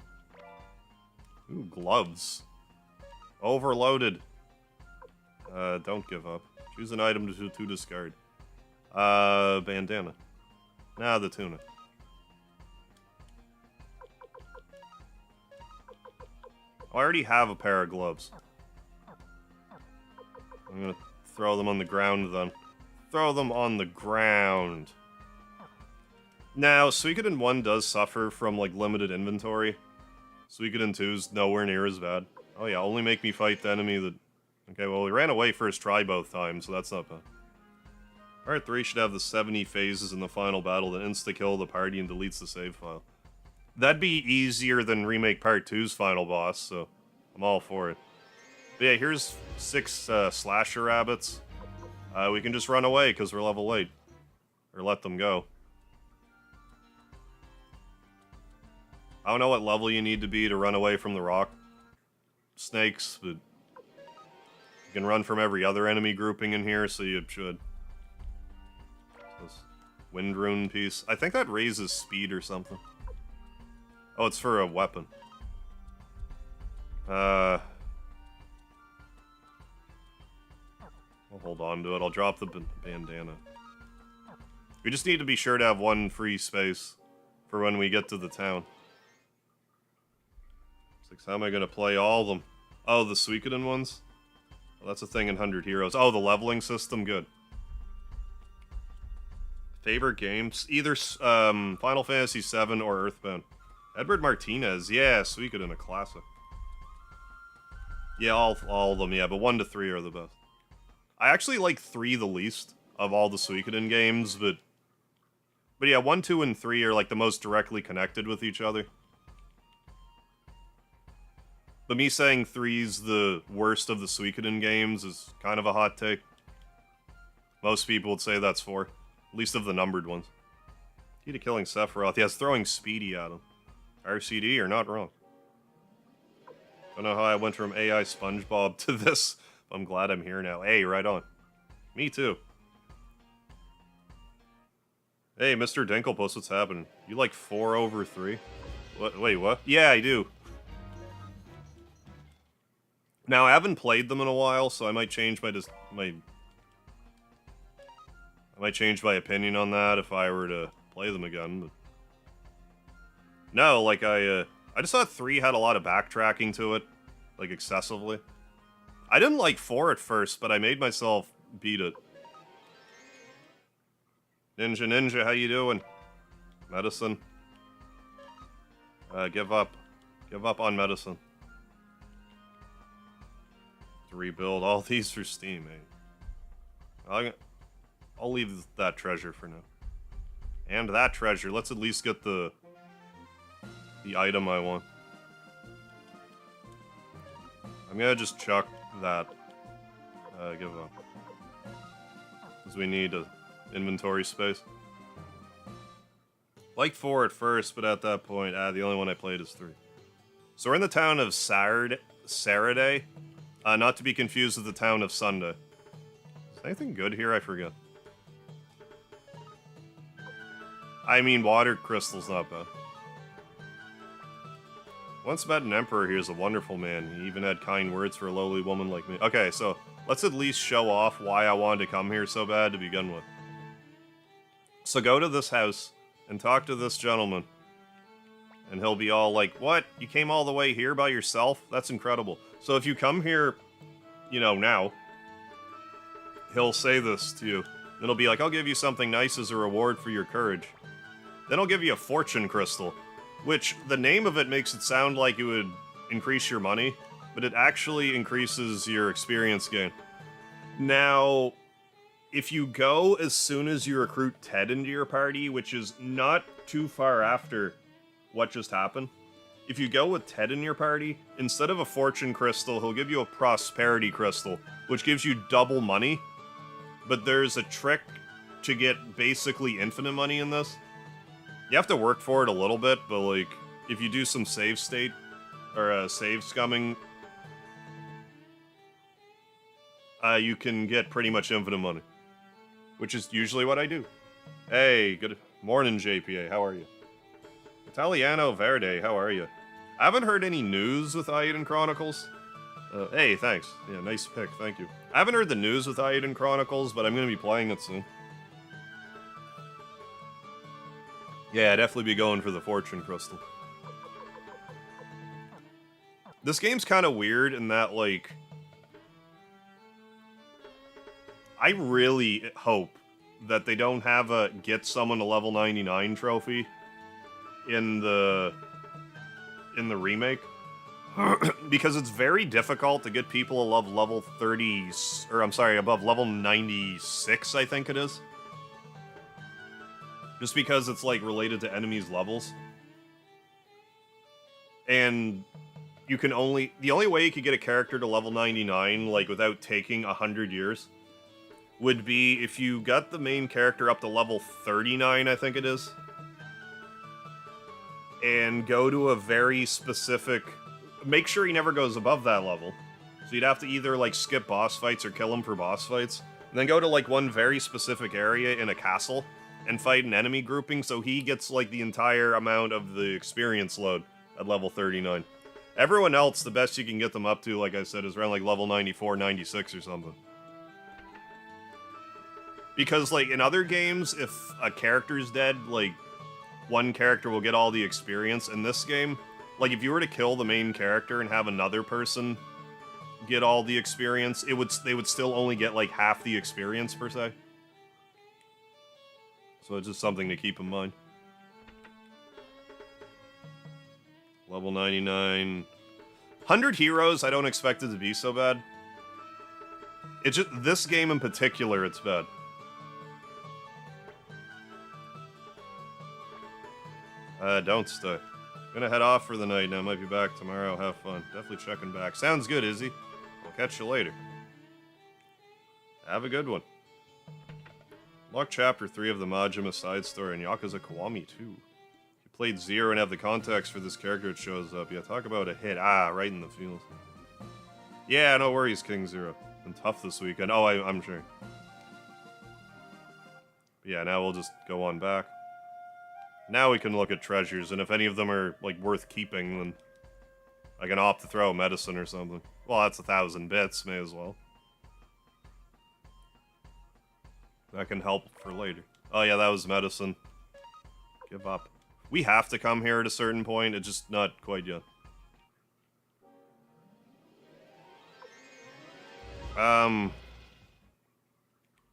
Ooh, gloves. Overloaded. Don't give up. Choose an item to discard. Bandana. Nah, the tuna. I already have a pair of gloves. I'm gonna throw them on the ground then. Throw them on the ground. Now, Suikoden 1 does suffer from, like, limited inventory. Suikoden 2's nowhere near as bad. Oh yeah, only make me fight the enemy that... Okay, well, we ran away first try both times, so that's not bad. Part 3 should have the 70 phases in the final battle that insta-kill the party and deletes the save file. That'd be easier than Remake Part 2's final boss, so I'm all for it. But yeah, here's 6 slasher rabbits. We can just run away because we're level 8. Or let them go. I don't know what level you need to be to run away from the rock snakes, but you can run from every other enemy grouping in here, so you should. This wind rune piece. I think that raises speed or something. Oh, it's for a weapon. I'll hold on to it. I'll drop the bandana. We just need to be sure to have one free space for when we get to the town. It's like, how am I going to play all of them? Oh, the Suikoden ones? Well, that's a thing in 100 Heroes. Oh, the leveling system? Good. Favorite games? Either Final Fantasy VII or Earthbound. Edward Martinez. Yeah, Suikoden, a classic. Yeah, all of them, yeah, but 1 to 3 are the best. I actually like 3 the least of all the Suikoden games, but yeah, 1, 2, and 3 are like the most directly connected with each other. But me saying 3's the worst of the Suikoden games is kind of a hot take. Most people would say that's 4. At least of the numbered ones. Key to killing Sephiroth. Yeah, it's throwing Speedy at him. RCD, you're not wrong. Don't know how I went from AI SpongeBob to this. I'm glad I'm here now. Hey, right on. Me too. Hey, Mr. Dinklepuss, what's happening? You like 4 over 3? What? Wait, what? Yeah, I do. Now, I haven't played them in a while, so I might change I might change my opinion on that if I were to play them again, but... No, like, I just thought 3 had a lot of backtracking to it, like, excessively. I didn't like 4 at first, but I made myself beat it. Ninja, how you doing? Medicine. Give up. Give up on medicine. To rebuild all these for Steam, eh? I'll leave that treasure for now. And that treasure. Let's at least get the item I want. I'm gonna just chuck that. Give up. Because we need a inventory space. Like 4 at first, but at that point, the only one I played is 3. So we're in the town of Saraday. Not to be confused with the town of Sunday. Is anything good here? I forget. I mean, water crystal's not bad. Once met an emperor, he was a wonderful man. He even had kind words for a lowly woman like me. Okay, so let's at least show off why I wanted to come here so bad to begin with. So go to this house and talk to this gentleman. And he'll be all like, what? You came all the way here by yourself? That's incredible. So if you come here, you know, now, he'll say this to you. Then he'll be like, I'll give you something nice as a reward for your courage. Then I'll give you a fortune crystal, which the name of it makes it sound like it would increase your money, but it actually increases your experience gain. Now, if you go as soon as you recruit Ted into your party, which is not too far after what just happened, if you go with Ted in your party, instead of a fortune crystal, he'll give you a prosperity crystal, which gives you double money, but there's a trick to get basically infinite money in this. You have to work for it a little bit, but like, if you do some save state, or save-scumming, you can get pretty much infinite money. Which is usually what I do. Hey, good morning, JPA, how are you? Italiano Verde, how are you? I haven't heard any news with Eiyuden Chronicles. Hey, thanks. Yeah, nice pick, thank you. I haven't heard the news with Eiyuden Chronicles, but I'm going to be playing it soon. Yeah, I'd definitely be going for the Fortune Crystal. This game's kind of weird in that, like... I really hope that they don't have a get someone to level 99 trophy in the remake. Because it's very difficult to get people above level 30... Or, I'm sorry, above level 96, I think it is. Just because it's, like, related to enemies' levels. And you can only... The only way you could get a character to level 99, like, without taking 100 years, would be if you got the main character up to level 39, I think it is. And go to a very specific... Make sure he never goes above that level. So you'd have to either, like, skip boss fights or kill him for boss fights. And then go to, like, one very specific area in a castle and fight an enemy grouping, so he gets, like, the entire amount of the experience load at level 39. Everyone else, the best you can get them up to, like I said, is around, like, level 94, 96 or something. Because, like, in other games, if a character's dead, like, one character will get all the experience. In this game, like, if you were to kill the main character and have another person get all the experience, they would still only get, like, half the experience, per se. So it's just something to keep in mind. Level 99. 100 heroes, I don't expect it to be so bad. It's just, this game in particular, it's bad. Don't stay. Gonna head off for the night now. Might be back tomorrow. Have fun. Definitely checking back. Sounds good, Izzy. I'll catch you later. Have a good one. Unlock Chapter 3 of the Majima side story in Yakuza Kiwami 2. If you played Zero and have the context for this character, it shows up. Yeah, talk about a hit. Ah, right in the feels. Yeah, no worries, King Zero. Been tough this weekend. Oh, I'm sure. But yeah, now we'll just go on back. Now we can look at treasures, and if any of them are, like, worth keeping, then I can opt to throw medicine or something. Well, that's 1,000 bits, may as well. That can help for later. Oh yeah, that was medicine. Give up. We have to come here at a certain point, it's just not quite yet.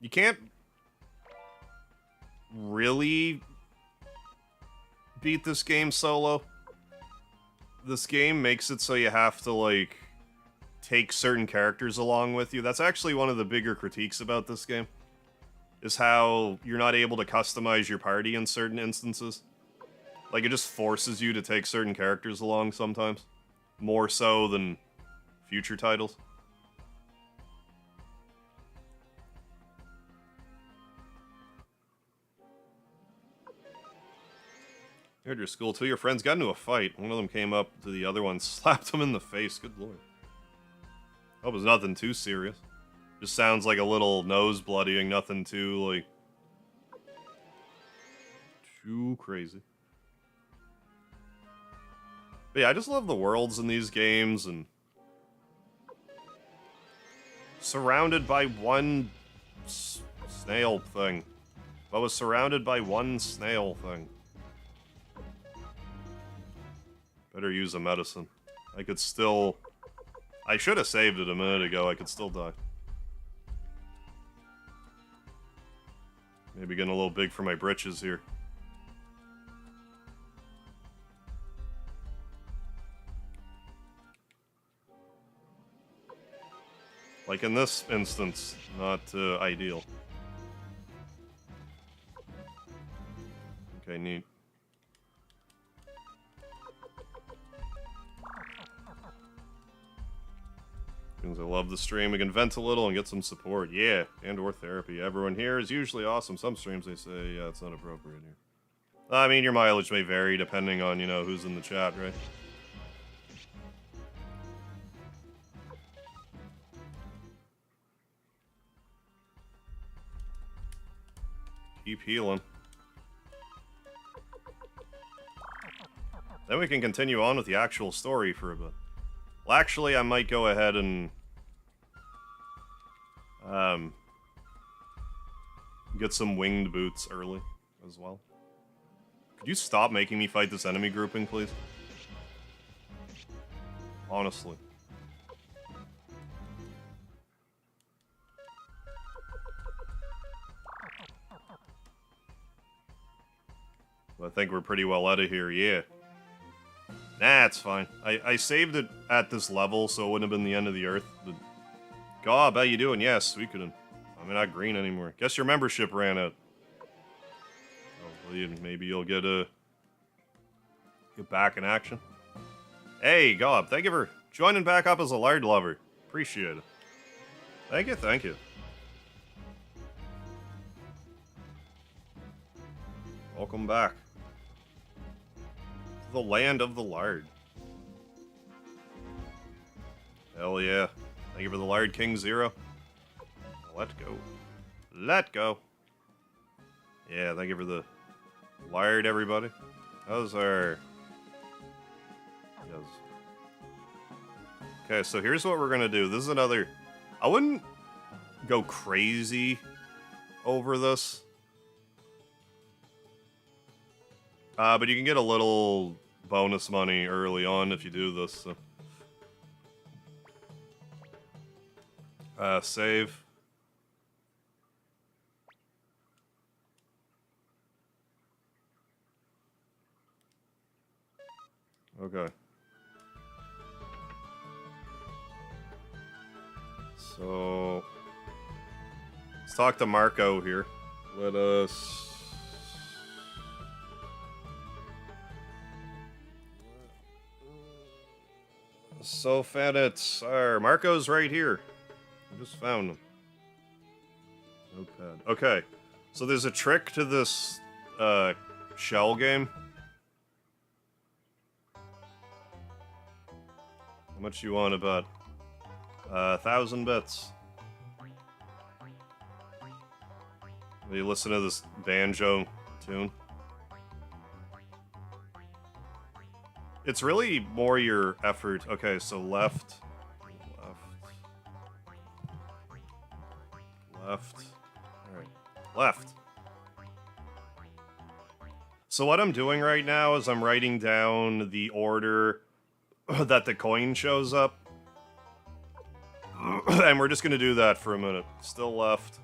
You can't really beat this game solo. This game makes it so you have to, like, take certain characters along with you. That's actually one of the bigger critiques about this game, is how you're not able to customize your party in certain instances. Like, it just forces you to take certain characters along sometimes. More so than future titles. You're at your school, two of your friends got into a fight. One of them came up to the other one, slapped him in the face. Good lord. Hope it's nothing too serious. Just sounds like a little nose bloodying, nothing too, like, too crazy. But yeah, I just love the worlds in these games, and surrounded by one snail thing. I was surrounded by one snail thing. Better use a medicine. I could still... I should have saved it a minute ago. I could still die. Maybe getting a little big for my britches here. Like in this instance, not ideal. Okay, neat. I love the stream. We can vent a little and get some support. Yeah, and/or therapy. Everyone here is usually awesome. Some streams they say, yeah, it's not appropriate here. I mean, your mileage may vary depending on, you know, who's in the chat, right? Keep healing. Then we can continue on with the actual story for a bit. Well, actually, I might go ahead and get some winged boots early as well. Could you stop making me fight this enemy grouping, please? Honestly. I think we're pretty well out of here, yeah. Nah, it's fine. I saved it at this level, so it wouldn't have been the end of the earth. But Gob, how you doing? Yes, Suikoden. I'm not green anymore. Guess your membership ran out. Oh, maybe you'll get back in action. Hey, Gob, thank you for joining back up as a lard lover. Appreciate it. Thank you, thank you. Welcome back. The land of the lard. Hell yeah. Thank you for the lard, King Zero. Let go. Let go. Yeah, thank you for the lard, everybody. How's our... Yes. Okay, so here's what we're gonna do. This is another... I wouldn't go crazy over this. But you can get a little bonus money early on if you do this. So. Save. Okay. So let's talk to Marco here. Let us. So Fadits, Marco's right here. I just found him. Notepad. Okay, so there's a trick to this shell game. How much you want to bet? 1,000 bits. Will you listen to this banjo tune? It's really more your effort. Okay, so left. Alright. Left. So what I'm doing right now is I'm writing down the order that the coin shows up. And we're just gonna do that for a minute. Still left.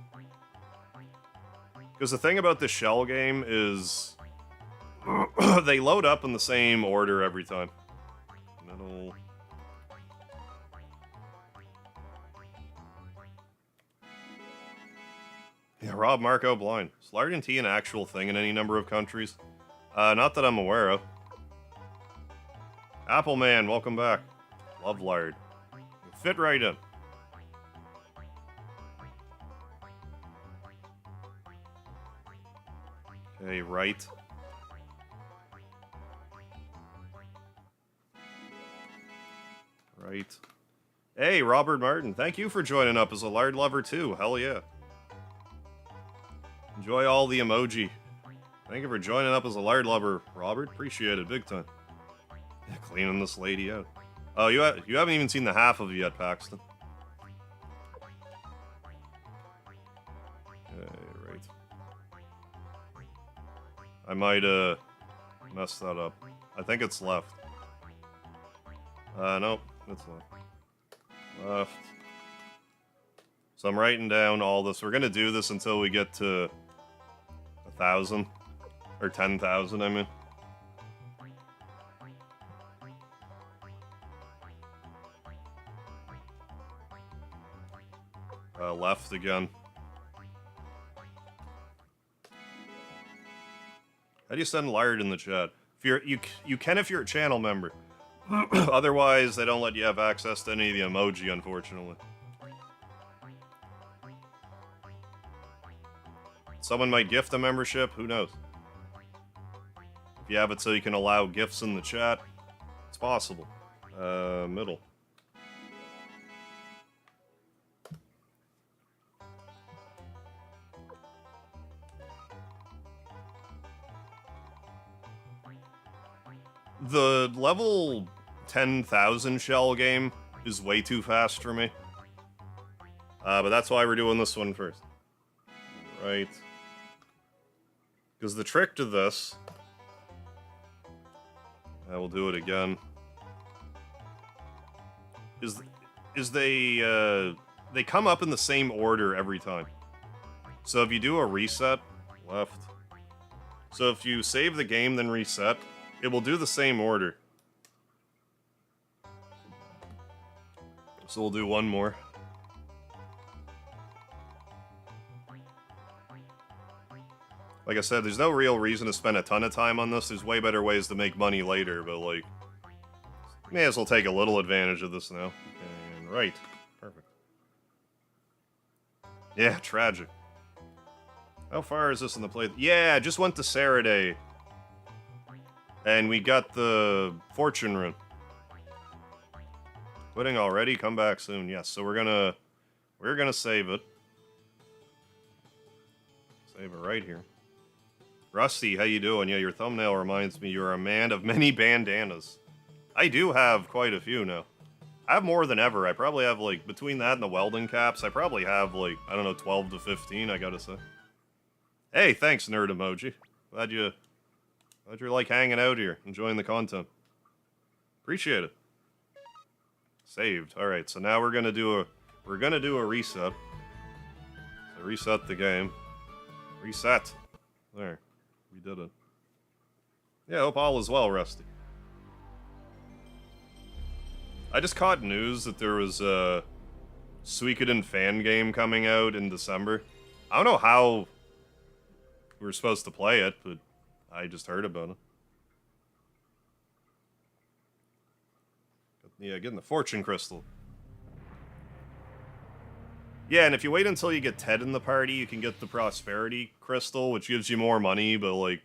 Because the thing about the shell game is they load up in the same order every time. Middle. Yeah, Rob Marco blind. Is lard and tea an actual thing in any number of countries? Not that I'm aware of. Appleman, welcome back. Love lard. You fit right in. Okay, right. Right. Hey, Robert Martin, thank you for joining up as a lard lover too. Hell yeah. Enjoy all the emoji. Thank you for joining up as a lard lover, Robert. Appreciate it, big time. Yeah, cleaning this lady out. Oh, you haven't even seen the half of it yet, Paxton. Okay, right. I might mess that up. I think it's left. Nope, it's left. Left. So I'm writing down all this. We're gonna do this until we get to 1,000 or 10,000. I mean. Left again. How do you send lard in the chat? If you're you can if you're a channel member. Otherwise, they don't let you have access to any of the emoji, unfortunately. Someone might gift a membership, who knows? If you have it so you can allow gifts in the chat, it's possible. Middle. The level 10,000 shell game is way too fast for me. But that's why we're doing this one first. Right. Because the trick to this... I will do it again. Is they come up in the same order every time. So if you do a reset... Left. So if you save the game, then reset... It will do the same order. So we'll do one more. Like I said, there's no real reason to spend a ton of time on this. There's way better ways to make money later, but like... May as well take a little advantage of this now. And right. Perfect. Yeah, tragic. How far is this in the play? Yeah, I just went to Saturday. And we got the fortune rune. Quitting already? Come back soon. Yes, so we're gonna save it. Save it right here. Rusty, how you doing? Yeah, your thumbnail reminds me you're a man of many bandanas. I do have quite a few now. I have more than ever. I probably have, like, between that and the welding caps, I probably have, like, I don't know, 12 to 15, I gotta say. Hey, thanks, Nerd Emoji. Glad you're like hanging out here, enjoying the content. Appreciate it. Saved. All right, so now we're gonna do a reset. So reset the game. Reset. There, we did it. Yeah, hope all is well, Rusty. I just caught news that there was a Suikoden fan game coming out in December. I don't know how we were supposed to play it, but I just heard about it. Yeah, getting the fortune crystal. Yeah, and if you wait until you get Ted in the party, you can get the prosperity crystal, which gives you more money, but like,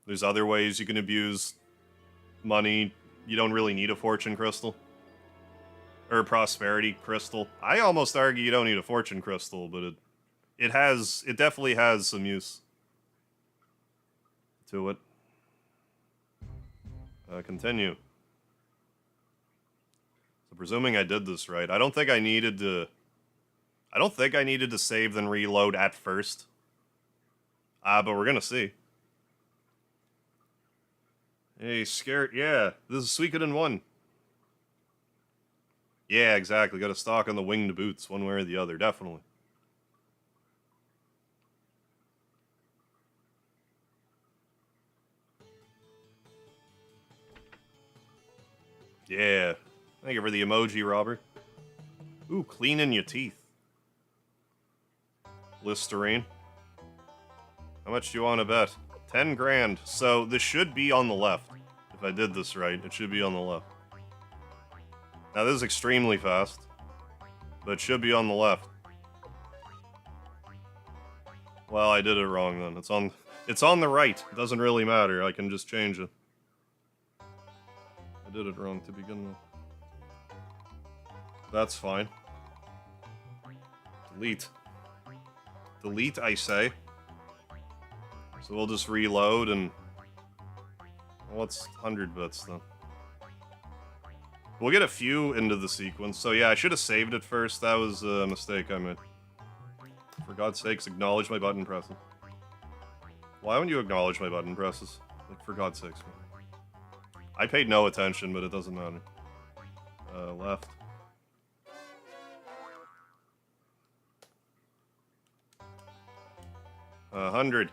there's other ways you can abuse money. You don't really need a fortune crystal. Or a prosperity crystal. I almost argue you don't need a fortune crystal, but it definitely has some use to it. Continue. So presuming I did this right, I don't think I needed to save then reload at first. But we're gonna see. Hey, scared. Yeah, this is Suikoden 1. Yeah, exactly. Got to stock on the winged boots, one way or the other, definitely. Yeah. Thank you for the emoji, Robert. Ooh, cleaning your teeth. Listerine. How much do you want to bet? 10 grand. So this should be on the left. If I did this right, it should be on the left. Now this is extremely fast, but it should be on the left. Well, I did it wrong then. It's on the right. It doesn't really matter. I can just change it. I did it wrong to begin with. That's fine. Delete. Delete, I say. So we'll just reload and... What's 100 bits then? We'll get a few into the sequence. So yeah, I should have saved it first. That was a mistake I made. For God's sakes, acknowledge my button presses. Why wouldn't you acknowledge my button presses? Like, for God's sakes, man. I paid no attention, but it doesn't matter. Left. Uh, 100.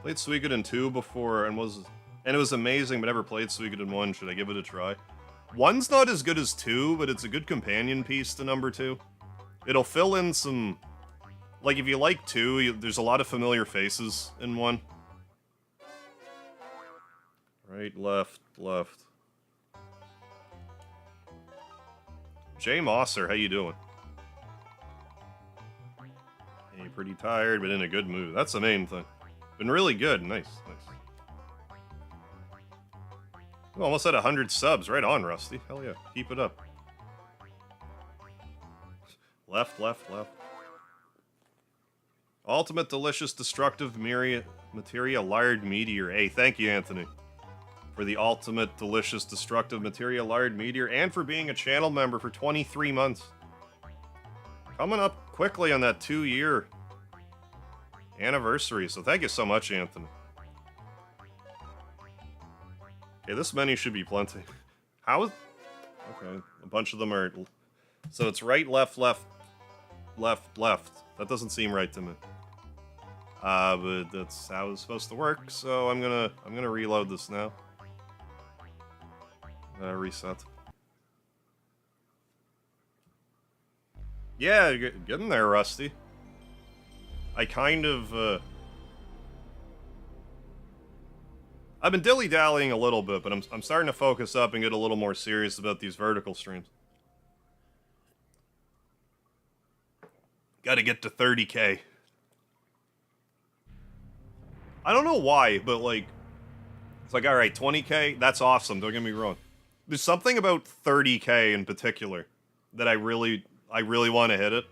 Played Suikoden 2 before and it was amazing, but never played Suikoden 1. Should I give it a try? 1's not as good as 2, but it's a good companion piece to number 2. It'll fill in some... Like, if you like 2, there's a lot of familiar faces in 1. Right, left, left. Jay Mosser, how you doing? Hey, pretty tired, but in a good mood. That's the main thing. Been really good. Nice, nice. Ooh, almost at 100 subs. Right on, Rusty. Hell yeah. Keep it up. Left, left, left. Ultimate Delicious Destructive Materia Lard Meteor. Hey, thank you, Anthony, for the Ultimate Delicious Destructive Materia Lard Meteor and for being a channel member for 23 months. Coming up quickly on that 2-year anniversary, so thank you so much, Anthony. Okay, this menu should be plenty. How is... Okay, a bunch of them are... So it's right, left, left, left, left. That doesn't seem right to me. But that's how it's supposed to work, so I'm gonna reload this now. Reset. Yeah, getting there, Rusty. I kind of, I've been dilly-dallying a little bit, but I'm starting to focus up and get a little more serious about these vertical streams. Gotta get to 30k. I don't know why, but like, it's like, alright, 20k, that's awesome, don't get me wrong. There's something about 30k in particular that I really want to hit it.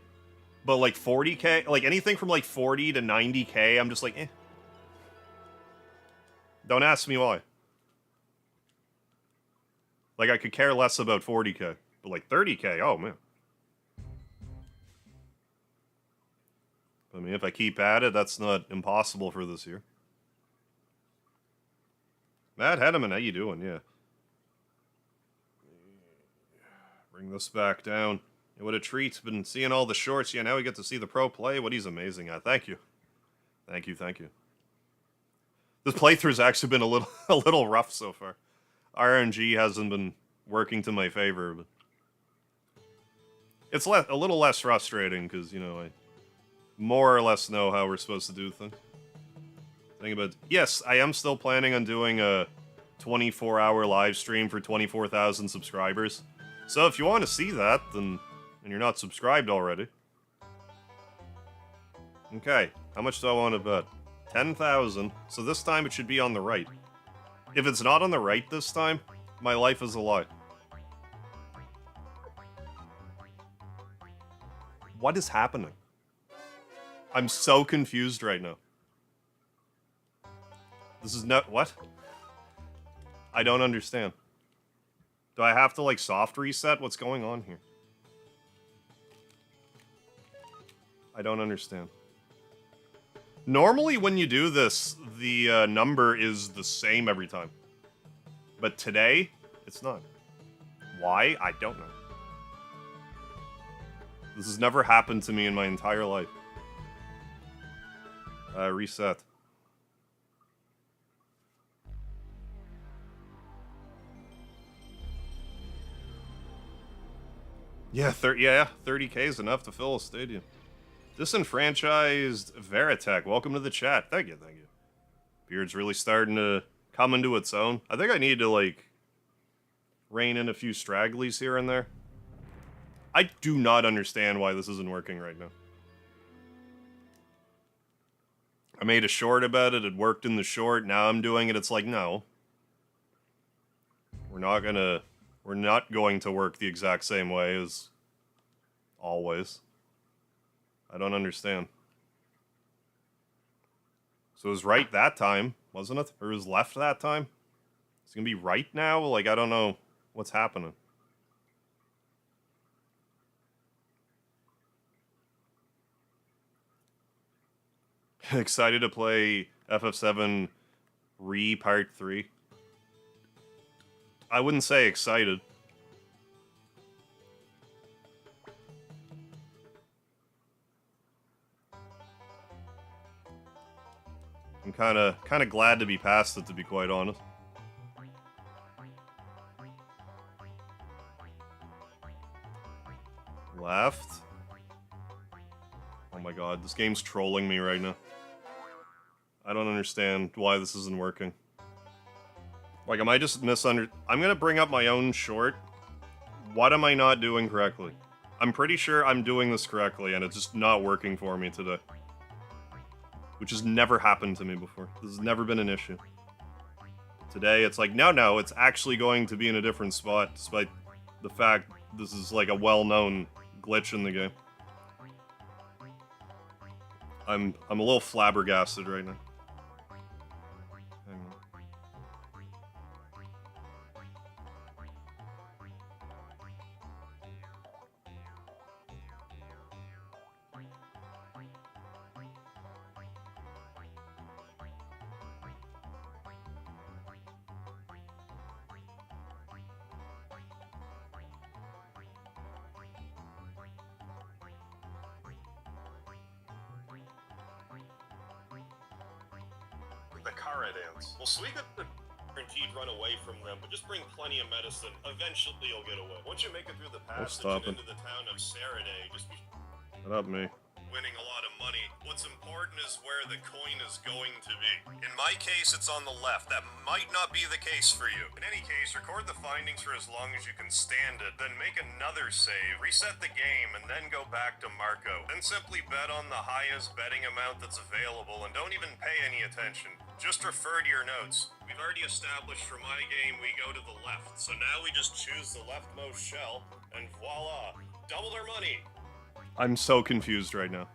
But like 40k, like anything from like 40 to 90k, I'm just like, eh. Don't ask me why. Like, I could care less about 40k. But like 30k, oh man. I mean, if I keep at it, that's not impossible for this year. Matt Henneman, how you doing? Yeah. Bring this back down. What a treat. Been seeing all the shorts. Yeah, now we get to see the pro play. What he's amazing at. Thank you. Thank you, thank you. This playthrough's actually been a little rough so far. RNG hasn't been working to my favor, but it's a little less frustrating because, you know, I more or less know how we're supposed to do things. Yes, I am still planning on doing a 24-hour live stream for 24,000 subscribers. So if you want to see that, then and you're not subscribed already. Okay, how much do I want to bet? 10,000. So this time it should be on the right. If it's not on the right this time, my life is a lie. What is happening? I'm so confused right now. This is not... What? I don't understand. Do I have to, like, soft reset? What's going on here? I don't understand. Normally, when you do this, the number is the same every time. But today, it's not. Why? I don't know. This has never happened to me in my entire life. Reset. Yeah, 30K is enough to fill a stadium. Disenfranchised Veritech, welcome to the chat. Thank you, thank you. Beard's really starting to come into its own. I think I need to, like, rein in a few stragglies here and there. I do not understand why this isn't working right now. I made a short about it, it worked in the short, now I'm doing it, it's like, no. We're not going to work the exact same way as always. I don't understand. So it was right that time, wasn't it? Or it was left that time? It's gonna be right now? Like, I don't know what's happening. Excited to play FF7 Part 3. I wouldn't say excited. I'm kind of glad to be past it, to be quite honest. Left. Oh my god, this game's trolling me right now. I don't understand why this isn't working. Like, am I just I'm gonna bring up my own short. What am I not doing correctly? I'm pretty sure I'm doing this correctly, and it's just not working for me today. Which has never happened to me before. This has never been an issue. Today, it's like, no, it's actually going to be in a different spot, despite the fact this is like a well-known glitch in the game. I'm a little flabbergasted right now. Hang on. Well, Suikoden guaranteed run away from them, but just bring plenty of medicine. Eventually you'll get away. Once you make it through the passage and into the town of Saraday, just be... Shut up, me. Winning a lot of money. What's important is where the coin is going to be. In my case, it's on the left. That might not be the case for you. In any case, record the findings for as long as you can stand it, then make another save, reset the game, and then go back to Marco. Then simply bet on the highest betting amount that's available, and don't even pay any attention. Just refer to your notes. We've already established for my game we go to the left, so now we just choose the leftmost shell, and voila, double our money. I'm so confused right now.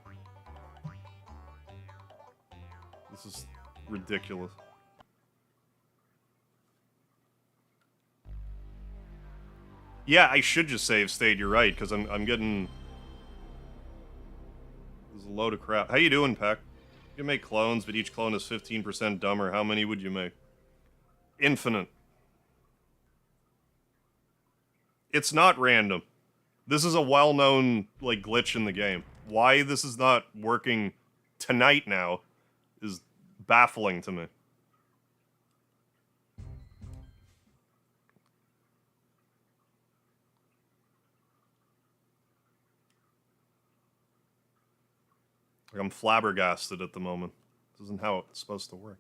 This is ridiculous. Yeah, I should just save state, you're right, because I'm getting... This is a load of crap. How you doing, Peck? You can make clones, but each clone is 15% dumber. How many would you make? Infinite. It's not random. This is a well-known, like, glitch in the game. Why this is not working tonight now is baffling to me. Like, I'm flabbergasted at the moment. This isn't how it's supposed to work.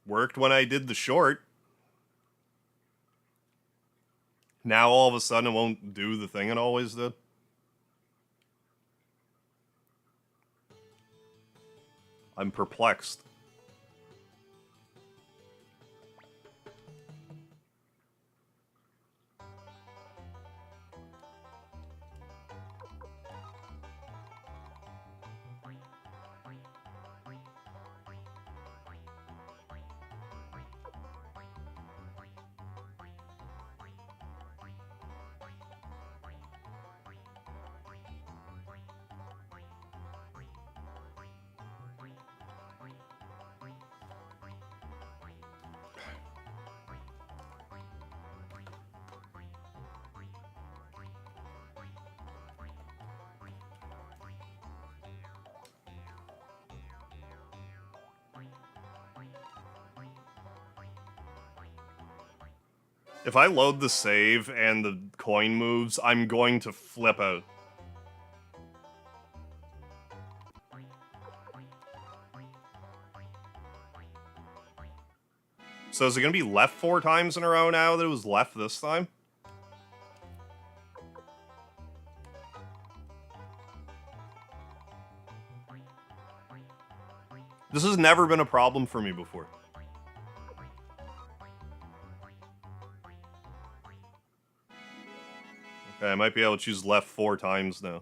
Worked when I did the short. Now all of a sudden it won't do the thing it always did. I'm perplexed. If I load the save and the coin moves, I'm going to flip out. So is it going to be left 4 times in a row now that it was left this time? This has never been a problem for me before. Okay, I might be able to choose left 4 times now.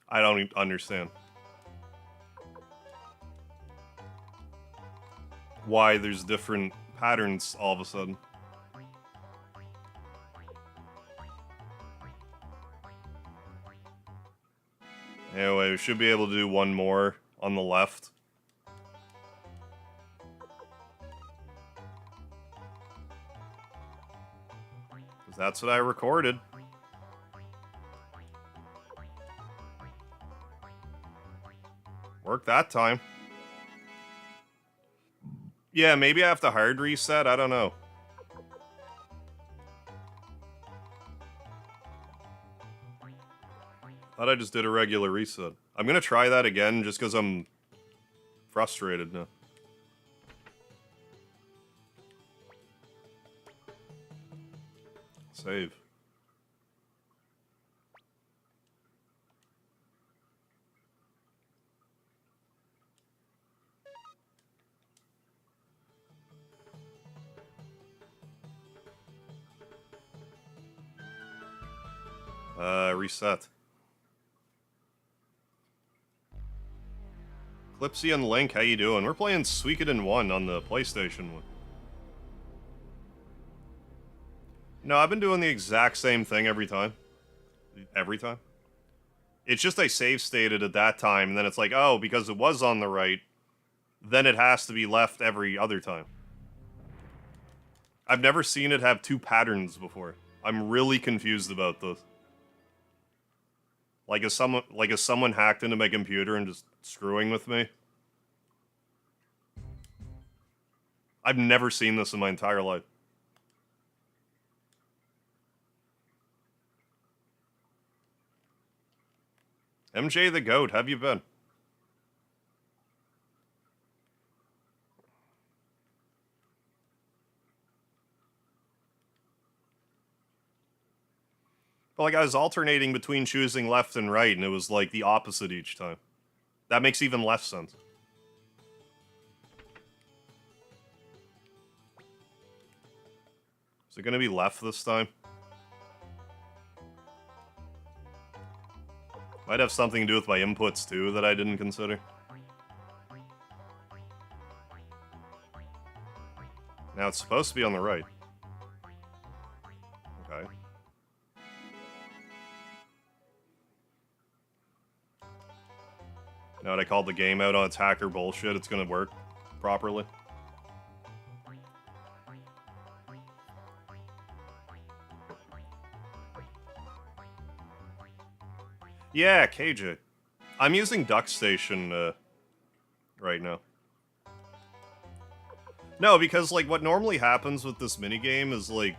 I don't even understand why there's different patterns all of a sudden. Anyway, we should be able to do one more on the left. Because that's what I recorded. Worked that time. Yeah, maybe I have to hard reset, I don't know. Thought I just did a regular reset. I'm gonna try that again just because I'm frustrated now. Save. Reset. Clipsy and Link, how you doing? We're playing Suikoden 1 on the PlayStation 1. No, I've been doing the exact same thing every time. Every time. It's just I save stated at that time, and then it's like, oh, because it was on the right, then it has to be left every other time. I've never seen it have 2 patterns before. I'm really confused about this. Like, is someone hacked into my computer and just screwing with me? I've never seen this in my entire life. MJ the Goat, how have you been? But like, I was alternating between choosing left and right, and it was like the opposite each time. That makes even less sense. Is it gonna be left this time? Might have something to do with my inputs too that I didn't consider. Now it's supposed to be on the right. Okay. Now that I called the game out on its hacker bullshit, it's gonna work properly. Yeah, KJ. I'm using DuckStation right now. No, because, like, what normally happens with this minigame is, like,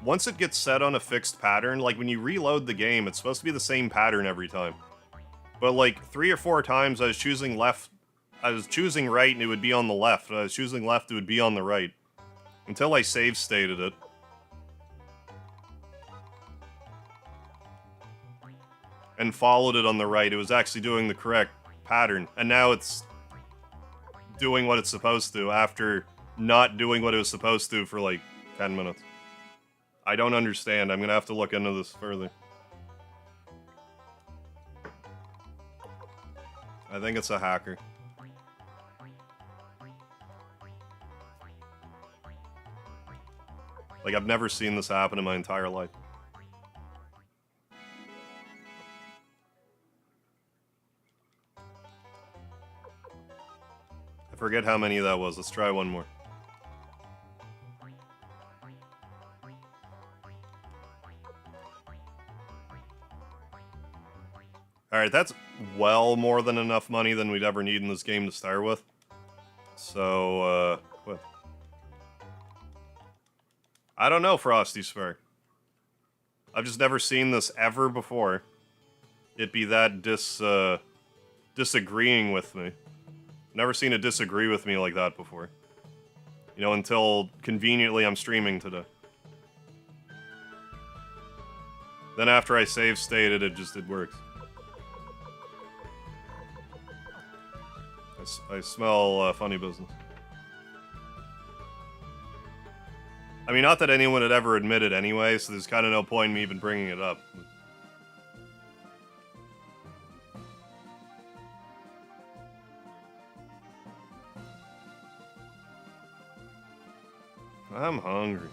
once it gets set on a fixed pattern, like, when you reload the game, it's supposed to be the same pattern every time. But, like, 3 or 4 times I was choosing left, I was choosing right and it would be on the left, I was choosing left, it would be on the right. Until I save stated it. And followed it on the right, it was actually doing the correct pattern. And now it's doing what it's supposed to after not doing what it was supposed to for like 10 minutes. I don't understand. I'm gonna have to look into this further. I think it's a hacker. Like, I've never seen this happen in my entire life. I forget how many that was. Let's try one more. Alright, that's well more than enough money than we'd ever need in this game to start with. So, what? I don't know, Frosty Spur. I've just never seen this ever before. It be that disagreeing with me. Never seen it disagree with me like that before. You know, until conveniently I'm streaming today. Then after I save stated, it works. I smell funny business. I mean, not that anyone had ever admitted anyway, so there's kind of no point in me even bringing it up. I'm hungry.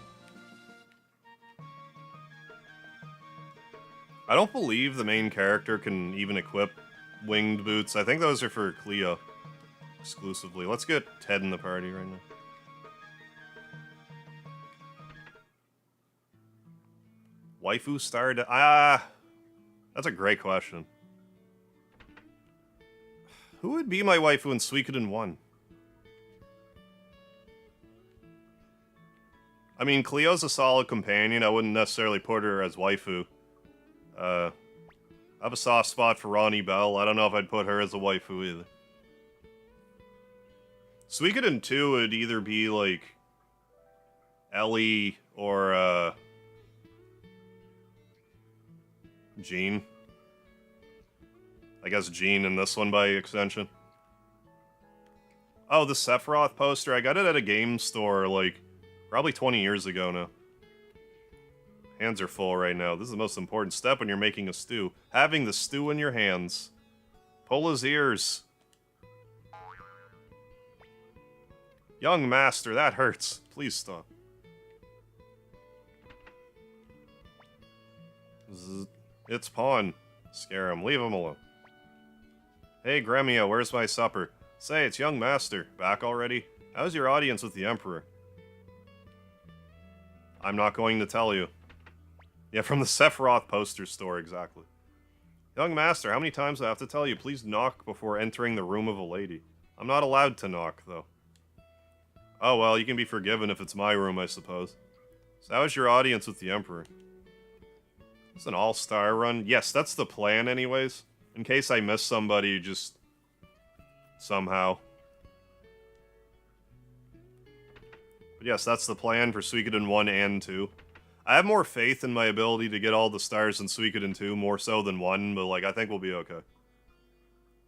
I don't believe the main character can even equip winged boots. I think those are for Cleo exclusively. Let's get Ted in the party right now. Waifu star? That's a great question. Who would be my waifu in Suikoden 1? I mean, Cleo's a solid companion. I wouldn't necessarily put her as waifu. I have a soft spot for Ronnie Bell. I don't know if I'd put her as a waifu either. Suikoden 2 would either be, like, Ellie or, Jean. I guess Jean in this one by extension. Oh, the Sephiroth poster. I got it at a game store, like, probably 20 years ago now. Hands are full right now. This is the most important step when you're making a stew. Having the stew in your hands. Pull his ears. Young master, that hurts. Please stop. It's Pawn. Scare him. Leave him alone. Hey, Gremio, where's my supper? Say, it's young master. Back already? How's your audience with the Emperor? I'm not going to tell you. Yeah, from the Sephiroth poster store, exactly. Young master, how many times do I have to tell you? Please knock before entering the room of a lady. I'm not allowed to knock, though. Oh, well, you can be forgiven if it's my room, I suppose. So how is your audience with the Emperor? It's an all-star run. Yes, that's the plan anyways. In case I miss somebody, just... somehow. But yes, that's the plan for Suikoden 1 and 2. I have more faith in my ability to get all the stars in Suikoden 2, more so than 1, but, like, I think we'll be okay.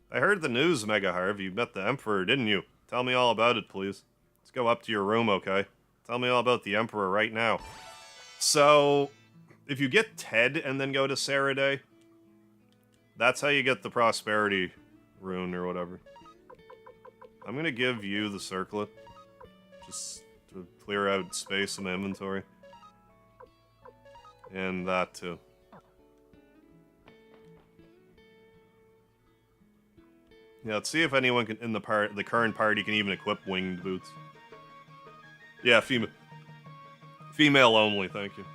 I heard the news, Mega Harv. You met the Emperor, didn't you? Tell me all about it, please. Let's go up to your room, okay? Tell me all about the Emperor right now. So, if you get Ted and then go to Saraday, that's how you get the prosperity rune or whatever. I'm gonna give you the circlet, just to clear out space in my inventory. And that too. Yeah, let's see if anyone can, in the current party can even equip winged boots. Yeah, female only, thank you.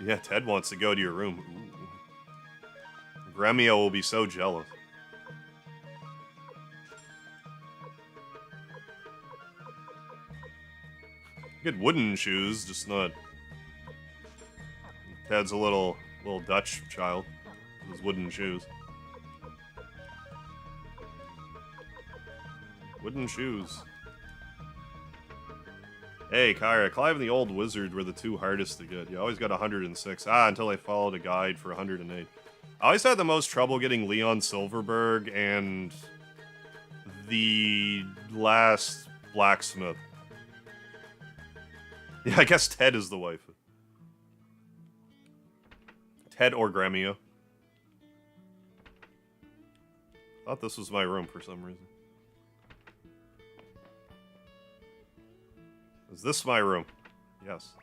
Yeah, Ted wants to go to your room. Ooh. Gremio will be so jealous. Good wooden shoes, just not... Ted's a little Dutch child with his wooden shoes. Wooden shoes. Hey, Kyra, Clive and the Old Wizard were the two hardest to get. You always got 106. Until I followed a guide for 108. I always had the most trouble getting Leon Silverberg and the last blacksmith. Yeah, I guess Ted is the wife. Ted or Gremio. Thought this was my room for some reason. Is this my room? Yes.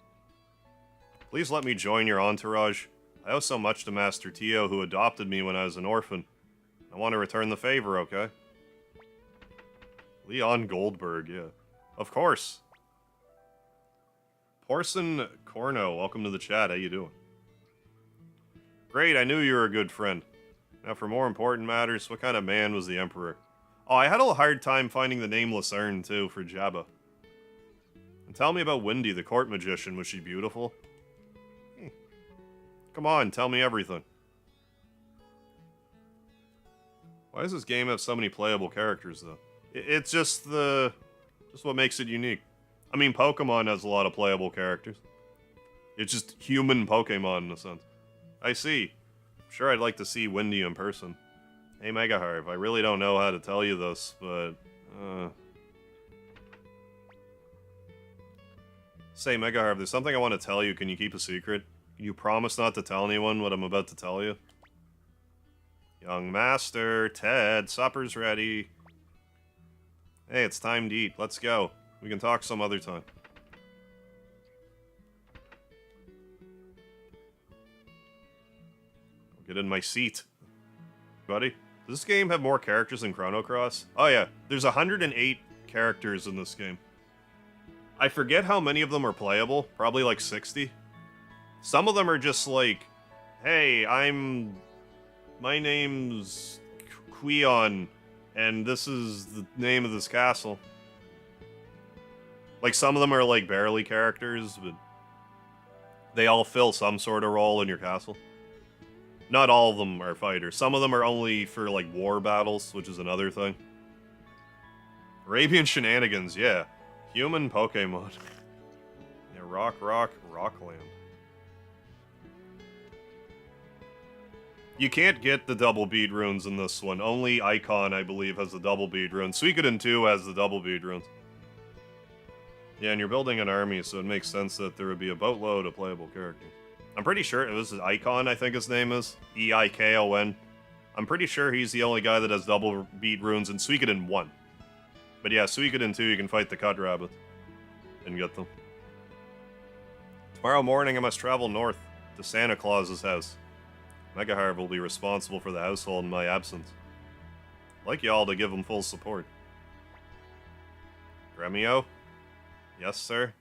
Please let me join your entourage. I owe so much to Master Tio, who adopted me when I was an orphan. I want to return the favor, okay? Leon Goldberg, yeah. Of course. Porson Corno, welcome to the chat. How you doing? Great, I knew you were a good friend. Now for more important matters, what kind of man was the Emperor? Oh, I had a hard time finding the nameless urn, too, for Jabba. And tell me about Wendy, the court magician. Was she beautiful? Come on, tell me everything. Why does this game have so many playable characters, though? It's just what makes it unique. I mean, Pokemon has a lot of playable characters. It's just human Pokemon, in a sense. I see. I'm sure I'd like to see Wendy in person. Hey, Megaharv, I really don't know how to tell you this, but... Say, Megaharv, there's something I want to tell you. Can you keep a secret? Can you promise not to tell anyone what I'm about to tell you? Young Master, Ted, supper's ready. Hey, it's time to eat. Let's go. We can talk some other time. I'll get in my seat. Buddy, does this game have more characters than Chrono Cross? Oh yeah, there's 108 characters in this game. I forget how many of them are playable, probably like 60. Some of them are just like, hey, my name's Quion, and this is the name of this castle. Like, some of them are like barely characters, but they all fill some sort of role in your castle. Not all of them are fighters. Some of them are only for, like, war battles, which is another thing. Arabian shenanigans, yeah. Human Pokemon. Yeah, Rockland. You can't get the double bead runes in this one. Only Icon, I believe, has the double bead runes. Suikoden 2 has the double bead runes. Yeah, and you're building an army, so it makes sense that there would be a boatload of playable characters. I'm pretty sure, this is Icon, I think his name is. E-I-K-O-N. I'm pretty sure he's the only guy that has double bead runes in Suikoden 1. But yeah, Suikoden 2, you can fight the cut rabbit and get them. Tomorrow morning, I must travel north to Santa Claus's house. Megaharv will be responsible for the household in my absence. I'd like y'all to give him full support. Gremio? Yes, sir?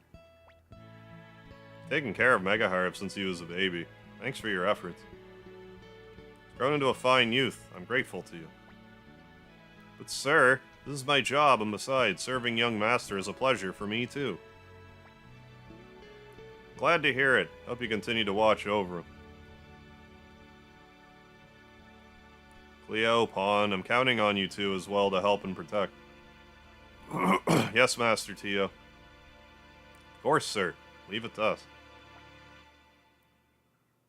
Taking care of Megaharv since he was a baby. Thanks for your efforts. He's grown into a fine youth. I'm grateful to you. But sir, this is my job, and besides, serving young master is a pleasure for me too. Glad to hear it. Hope you continue to watch over him. Cleo, Pawn, I'm counting on you two as well to help and protect. Yes, Master Tio. Of course, sir. Leave it to us.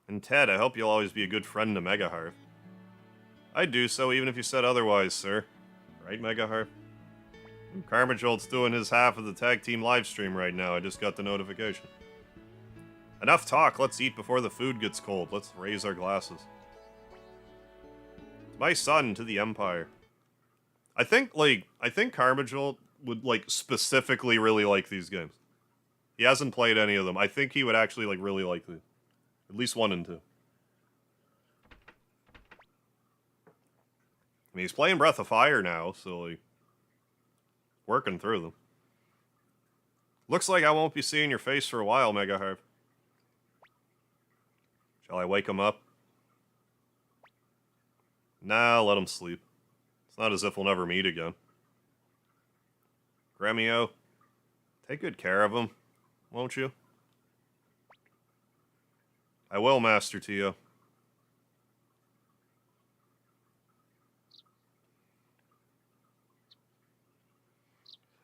And Ted, I hope you'll always be a good friend to Megaharv. I'd do so even if you said otherwise, sir. Right, Megaharv? Carmajolt's doing his half of the tag team live stream right now. I just got the notification. Enough talk, let's eat before the food gets cold. Let's raise our glasses. My son to the Empire. I think Carmagel would, like, specifically really like these games. He hasn't played any of them. I think he would actually, like, really like these. At least 1 and 2. I mean, he's playing Breath of Fire now, so, like, working through them. Looks like I won't be seeing your face for a while, Mega Harv. Shall I wake him up? Nah, let him sleep. It's not as if we'll never meet again. Gremio, take good care of him, won't you? I will, Master Tio.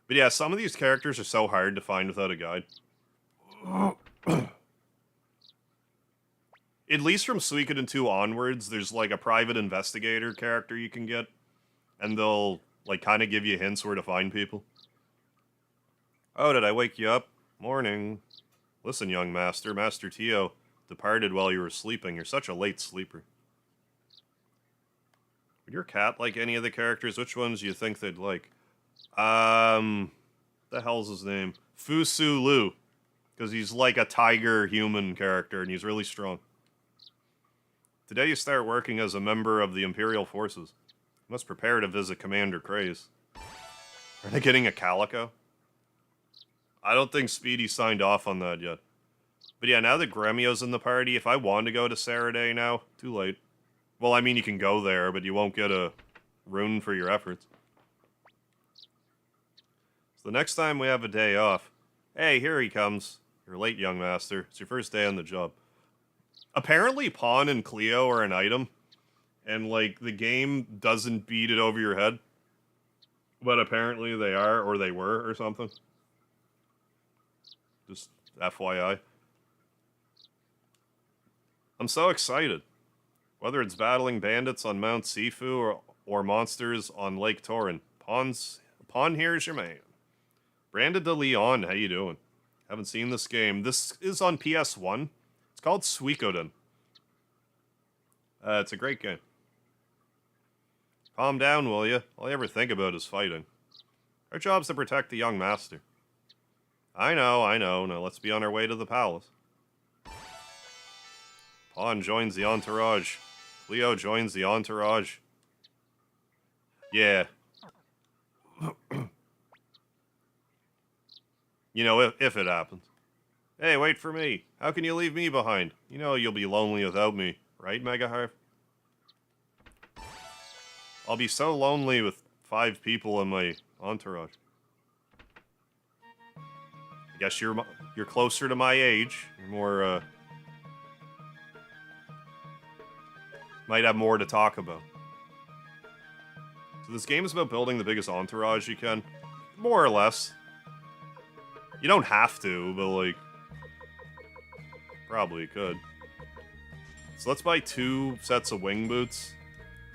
But yeah, some of these characters are so hard to find without a guide. At least from Suikoden 2 onwards, there's like a private investigator character you can get. And they'll like kind of give you hints where to find people. Oh, did I wake you up? Morning. Listen, young master, Master Tio departed while you were sleeping. You're such a late sleeper. Would your cat like any of the characters? Which ones do you think they'd like? The hell's his name? Fusu Lu. Because he's like a tiger human character and he's really strong. Today you start working as a member of the Imperial forces. You must prepare to visit Commander Craze. Are they getting a calico? I don't think Speedy signed off on that yet. But yeah, now that Gremio's in the party, if I want to go to Saraday now, too late. Well, I mean, you can go there, but you won't get a rune for your efforts. So the next time we have a day off... Hey, here he comes. You're late, young master. It's your first day on the job. Apparently, Pawn and Cleo are an item. And, like, the game doesn't beat it over your head. But apparently they are, or they were, or something. Just FYI. I'm so excited. Whether it's battling bandits on Mount Sifu or monsters on Lake Torin. Pawn here's your man. Brandon de Leon, how you doing? Haven't seen this game. This is on PS1. It's called Suikoden. It's a great game. Calm down, will you? All I ever think about is fighting. Our job's to protect the young master. I know. Now let's be on our way to the palace. Pawn joins the entourage. Leo joins the entourage. Yeah. You know, if it happens. Hey, wait for me. How can you leave me behind? You know you'll be lonely without me, right, Mega Harv? I'll be so lonely with 5 people in my entourage. I guess you're closer to my age. You're more, might have more to talk about. So this game is about building the biggest entourage you can. More or less. You don't have to, but, like, probably could. So let's buy 2 sets of wing boots.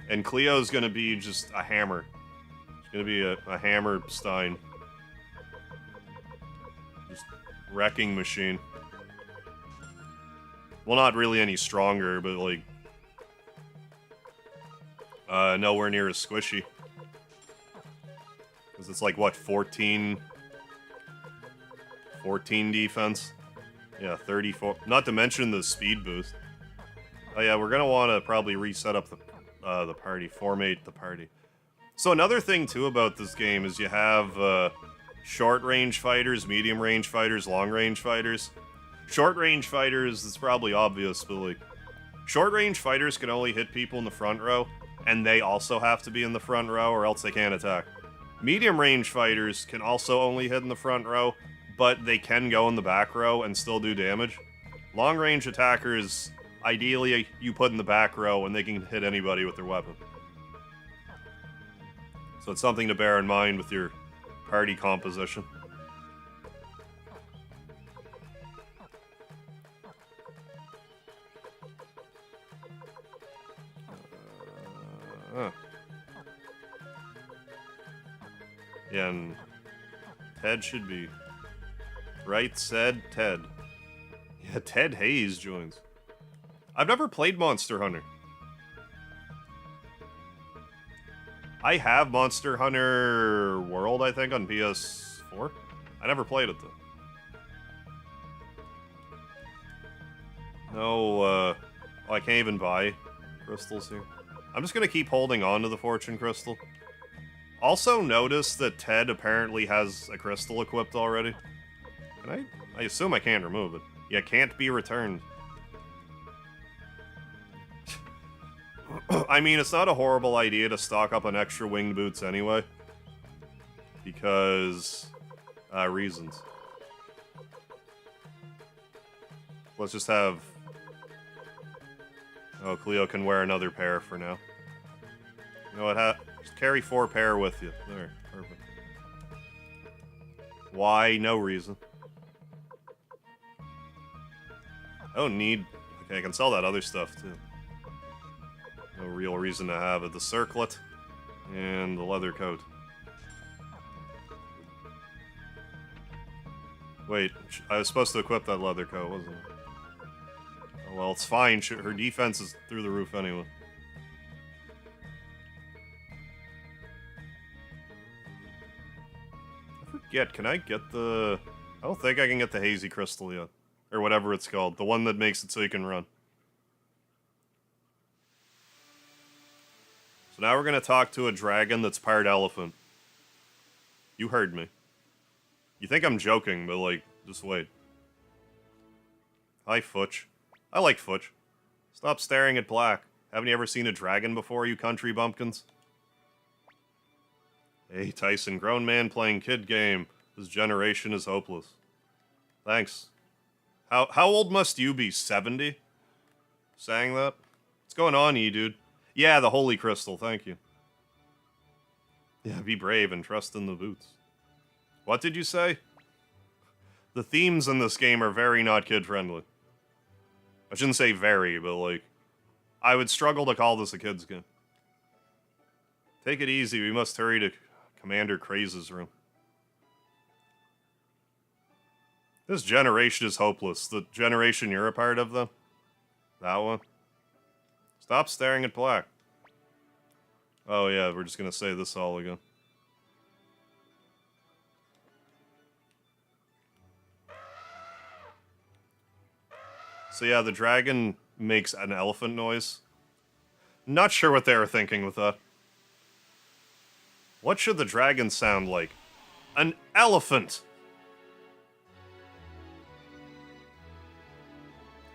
And Cleo's gonna be just a hammer. It's gonna be a hammer stein. Just wrecking machine. Well, not really any stronger, but, like, nowhere near as squishy. Because it's like, what, 14 defense? Yeah, 34. Not to mention the speed boost. Oh yeah, we're gonna want to probably reset up the party, formate the party. So another thing too about this game is you have short range fighters, medium range fighters, long range fighters. Short range fighters, it's probably obvious, but like short range fighters can only hit people in the front row, and they also have to be in the front row or else they can't attack. Medium range fighters can also only hit in the front row, but they can go in the back row and still do damage. Long range attackers, ideally you put in the back row and they can hit anybody with their weapon. So it's something to bear in mind with your party composition. Yeah, and Ted should be... Right said Ted. Yeah, Ted Hayes joins. I've never played Monster Hunter. I have Monster Hunter World, I think, on PS4. I never played it, though. No, oh, I can't even buy crystals here. I'm just gonna keep holding on to the Fortune Crystal. Also notice that Ted apparently has a crystal equipped already. Can I assume I can't remove it. Yeah, can't be returned. I mean, it's not a horrible idea to stock up on extra winged boots anyway. Because, reasons. Let's just have... Oh, Cleo can wear another pair for now. You know what, just carry 4 pair with you. There, perfect. Why? No reason. I don't need... Okay, I can sell that other stuff, too. No real reason to have it. The circlet and the leather coat. Wait, I was supposed to equip that leather coat, wasn't I? Oh, well, it's fine. Her defense is through the roof anyway. I forget, can I get the... I don't think I can get the hazy crystal yet. Or whatever it's called. The one that makes it so you can run. So now we're going to talk to a dragon that's part elephant. You heard me. You think I'm joking, but, like, just wait. Hi, Futch. I like Futch. Stop staring at black. Haven't you ever seen a dragon before, you country bumpkins? Hey, Tyson, grown man playing kid game. This generation is hopeless. Thanks. How old must you be? 70? Saying that? What's going on, you dude? Yeah, the holy crystal, thank you. Yeah, be brave and trust in the boots. What did you say? The themes in this game are very not kid-friendly. I shouldn't say very, but, like, I would struggle to call this a kid's game. Take it easy, we must hurry to Commander Craze's room. This generation is hopeless. The generation you're a part of, though? That one? Stop staring at black. Oh yeah, we're just gonna say this all again. So yeah, the dragon makes an elephant noise. Not sure what they were thinking with that. What should the dragon sound like? An elephant!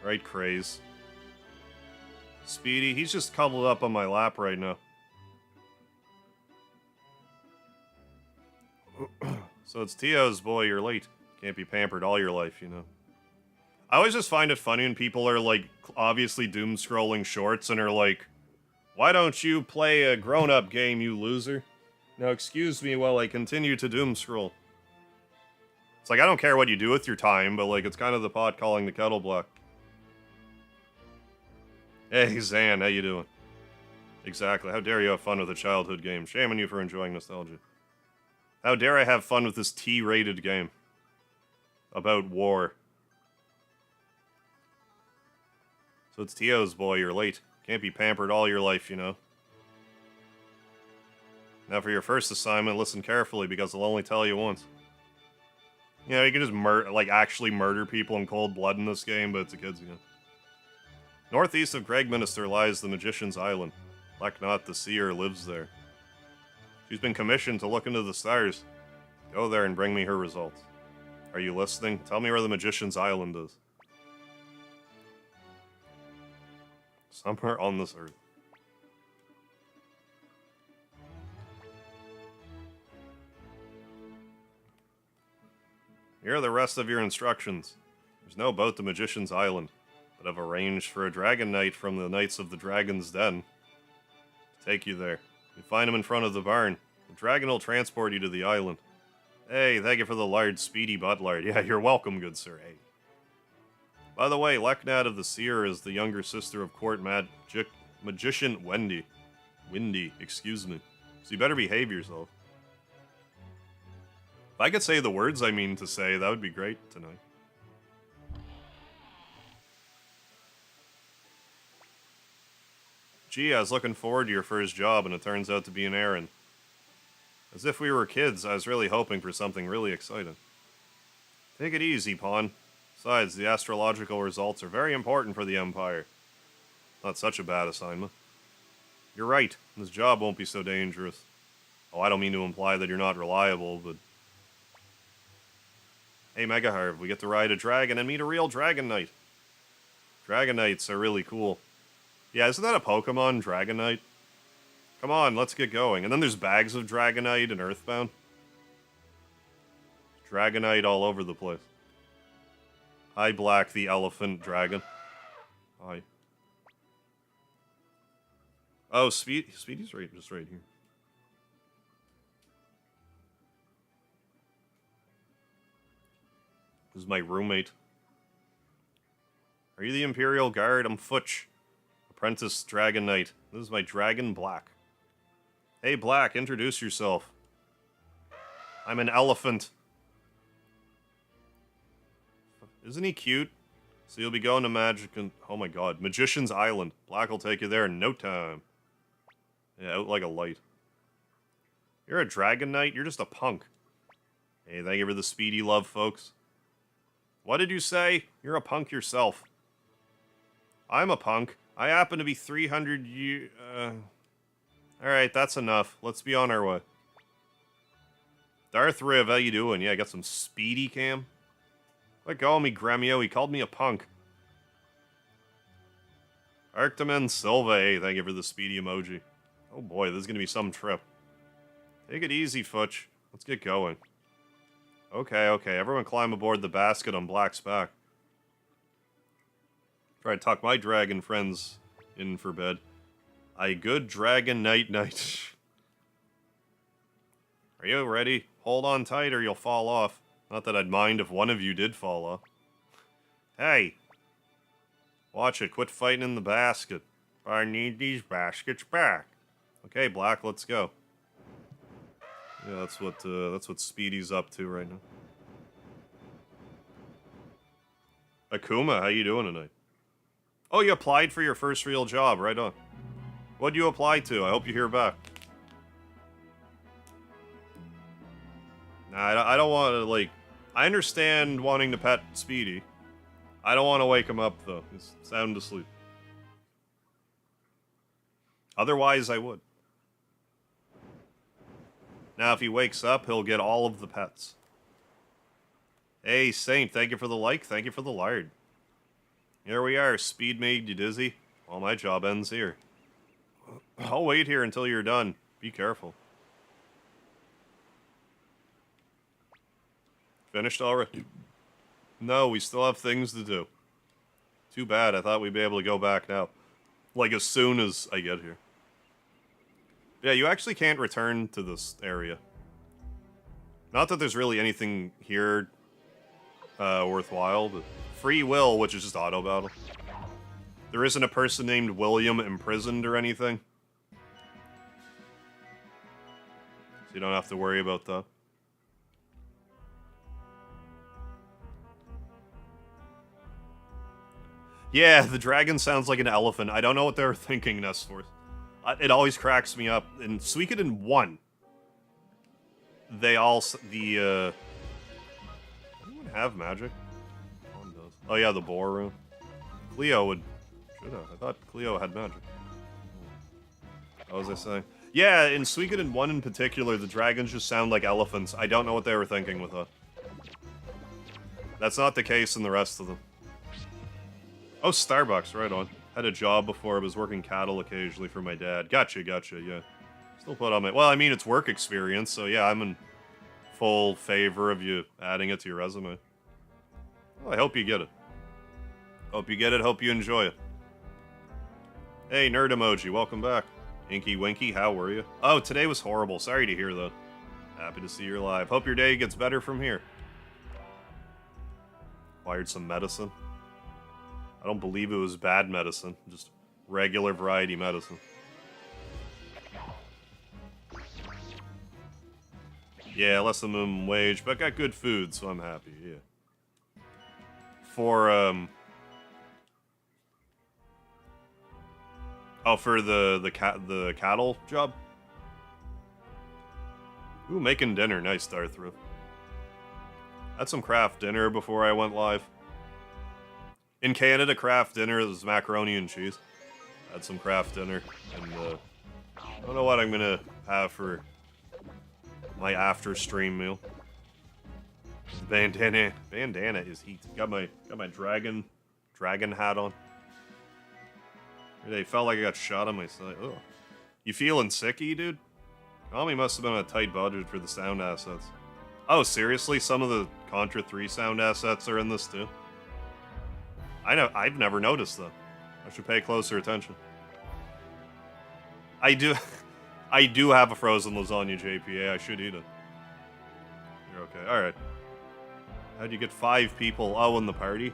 Right, Craze. Speedy, he's just cuddled up on my lap right now. So it's Tio's boy, you're late. Can't be pampered all your life, you know. I always just find it funny when people are, like, obviously doom-scrolling shorts and are like, why don't you play a grown-up game, you loser? Now excuse me while I continue to doom-scroll. It's like, I don't care what you do with your time, but, like, it's kind of the pot calling the kettle black. Hey, Zan, how you doing? Exactly. How dare you have fun with a childhood game? Shame on you for enjoying nostalgia. How dare I have fun with this T-rated game? About war. So it's Tio's boy, you're late. Can't be pampered all your life, you know. Now for your first assignment, listen carefully, because I'll only tell you once. You know, you can just actually murder people in cold blood in this game, but it's a kid's game. Northeast of Gregminister lies the Magician's Island. Lekat, the seer, lives there. She's been commissioned to look into the stars. Go there and bring me her results. Are you listening? Tell me where the Magician's Island is. Somewhere on this earth. Here are the rest of your instructions. There's no boat to Magician's Island, but I've arranged for a dragon knight from the Knights of the Dragon's Den to take you there. You find him in front of the barn. The dragon will transport you to the island. Hey, thank you for the large, speedy buttlard. Yeah, you're welcome, good sir. Hey. By the way, Lekat of the Seer is the younger sister of Court Magician Wendy. Windy, excuse me. So you better behave yourself. If I could say the words I mean to say, that would be great tonight. Gee, I was looking forward to your first job, and it turns out to be an errand. As if we were kids, I was really hoping for something really exciting. Take it easy, Pawn. Besides, the astrological results are very important for the Empire. Not such a bad assignment. You're right, this job won't be so dangerous. Oh, I don't mean to imply that you're not reliable, but... Hey, Megaharv, we get to ride a dragon and meet a real Dragon Knight. Dragon Knights are really cool. Yeah, isn't that a Pokemon, Dragonite? Come on, let's get going. And then there's bags of Dragonite and Earthbound. Dragonite all over the place. Hi, Black the Elephant Dragon. Hi. Oh, Speedy's just right here. This is my roommate. Are you the Imperial Guard? I'm Futch. Apprentice Dragon Knight. This is my Dragon Black. Hey, Black, introduce yourself. I'm an elephant. Isn't he cute? So you'll be going to oh my god, Magician's Island. Black will take you there in no time. Yeah, out like a light. You're a Dragon Knight? You're just a punk. Hey, thank you for the speedy love, folks. What did you say? You're a punk yourself. I'm a punk. I happen to be 300 years... Alright, that's enough. Let's be on our way. Darth Riv, how you doing? Yeah, I got some speedy cam. Let go of me, Gremio. He called me a punk. Arctaman Silva, hey, thank you for the speedy emoji. Oh boy, this is going to be some trip. Take it easy, Futch. Let's get going. Okay, everyone climb aboard the basket on Black's back. Try to tuck my dragon friends in for bed. I good dragon night. Are you ready? Hold on tight or you'll fall off. Not that I'd mind if one of you did fall off. Hey! Watch it, quit fighting in the basket. I need these baskets back. Okay, Black, let's go. Yeah, that's what Speedy's up to right now. Akuma, how you doing tonight? Oh, you applied for your first real job, right on. What'd you apply to? I hope you hear back. Nah, I don't want to, like... I understand wanting to pet Speedy. I don't want to wake him up, though. He's sound asleep. Otherwise, I would. Now, if he wakes up, he'll get all of the pets. Hey, Saint, thank you for the like. Thank you for the lard. Here we are. Speed made you dizzy. Well, my job ends here. I'll wait here until you're done. Be careful. Finished already? No, we still have things to do. Too bad. I thought we'd be able to go back now. Like, as soon as I get here. Yeah, you actually can't return to this area. Not that there's really anything here worthwhile, but free will, which is just auto battle. There isn't a person named William imprisoned or anything. So you don't have to worry about that. Yeah, the dragon sounds like an elephant. I don't know what they were thinking, Nestforth. It always cracks me up. In Suikoden 1, they all... Does anyone have magic? One does. Oh yeah, the boar room. Cleo would... Should have. I thought Cleo had magic. What was I saying? Yeah, in Suikoden 1 in particular, the dragons just sound like elephants. I don't know what they were thinking with that. That's not the case in the rest of them. Oh, Starbucks, right on. Had a job before, I was working cattle occasionally for my dad. Gotcha, yeah. Still put on my... Well, I mean, it's work experience, so yeah, I'm in full favor of you adding it to your resume. Well, I hope you get it. Hope you get it, hope you enjoy it. Hey, Nerd Emoji, welcome back. Inky Winky, how were you? Oh, today was horrible. Sorry to hear that. Happy to see you're alive. Hope your day gets better from here. Acquired some medicine. I don't believe it was bad medicine, just regular variety medicine. Yeah, less than minimum wage, but got good food, so I'm happy, yeah. For, Oh, Oh, for the cattle job? Ooh, making dinner. Nice, Darthruth. Had some craft dinner before I went live. In Canada, craft dinner is macaroni and cheese. Had some craft dinner, and I don't know what I'm gonna have for my after stream meal. Bandana is heat. Got my dragon hat on. It felt like I got shot on my side. Oh, you feeling sicky, dude? Tommy must have been on a tight budget for the sound assets. Oh, seriously? Some of the Contra 3 sound assets are in this too? I've never noticed them. I should pay closer attention. I do have a frozen lasagna, JPA. I should eat it. You're okay. Alright. How'd you get 5 people? Oh, in the party?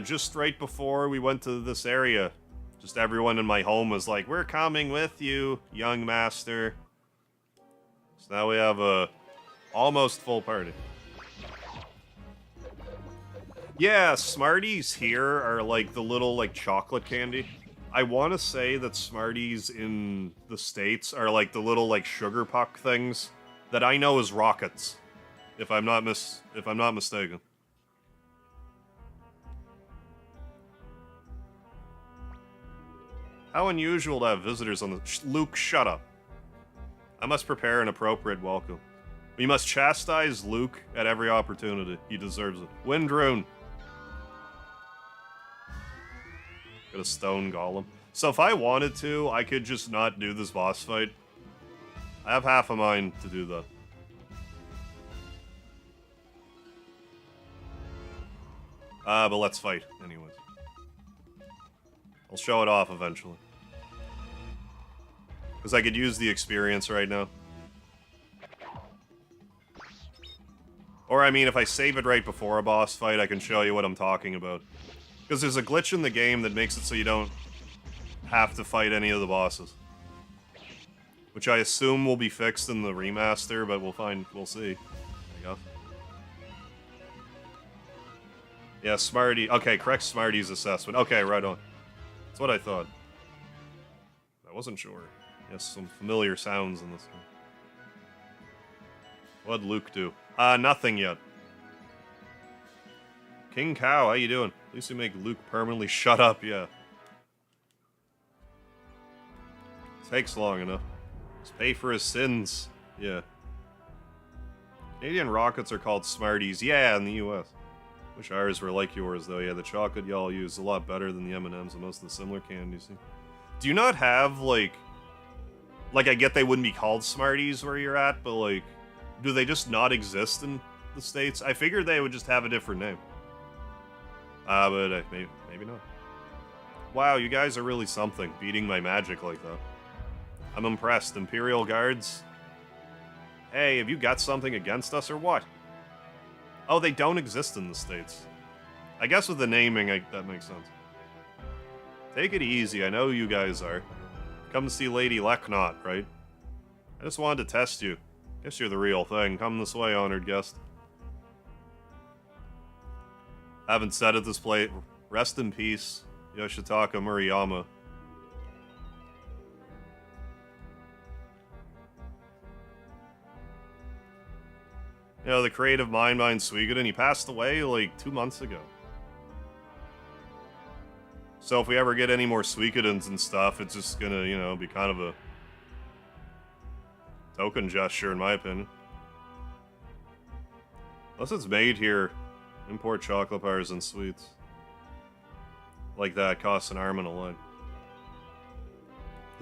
Just right before we went to this area. Just everyone in my home was like, we're coming with you, young master. So now we have a almost full party. Yeah, Smarties here are like the little like chocolate candy. I want to say that Smarties in the States are like the little like sugar puck things that I know as rockets, if I'm not mistaken. How unusual to have visitors on the... Luke, shut up. I must prepare an appropriate welcome. We must chastise Luke at every opportunity. He deserves it. Windrune. Got a stone golem. So if I wanted to, I could just not do this boss fight. I have half a mind to do that. But let's fight, anyways. I'll show it off eventually. Because I could use the experience right now. Or, I mean, if I save it right before a boss fight, I can show you what I'm talking about. Because there's a glitch in the game that makes it so you don't have to fight any of the bosses. Which I assume will be fixed in the remaster, but we'll see. There you go. Yeah, Smarty. Okay, correct Smarty's assessment. Okay, right on. That's what I thought. I wasn't sure. Yes, some familiar sounds in this one. What'd Luke do? Nothing yet. King Cow, how you doing? At least we make Luke permanently shut up, yeah. Takes long enough. Just pay for his sins. Yeah. Canadian rockets are called Smarties. Yeah, in the US. Wish ours were like yours, though. Yeah, the chocolate y'all use is a lot better than the M&Ms and most of the similar candies. Do you not have, like... Like, I get they wouldn't be called Smarties where you're at, but, like... Do they just not exist in the States? I figured they would just have a different name. But maybe not. Wow, you guys are really something, beating my magic like that. I'm impressed. Imperial guards? Hey, have you got something against us or what? Oh, they don't exist in the States. I guess with the naming, that makes sense. Take it easy, I know who you guys are. Come to see Lady Lekat, right? I just wanted to test you. Guess you're the real thing. Come this way, honored guest. Haven't said at this plate. Rest in peace, Yoshitaka Murayama. You know, the creative mind behind Suikoden, he passed away like 2 months ago. So if we ever get any more Suikodens and stuff, it's just gonna, you know, be kind of a token gesture, in my opinion. Unless it's made here, import chocolate bars and sweets. Like that costs an arm and a leg.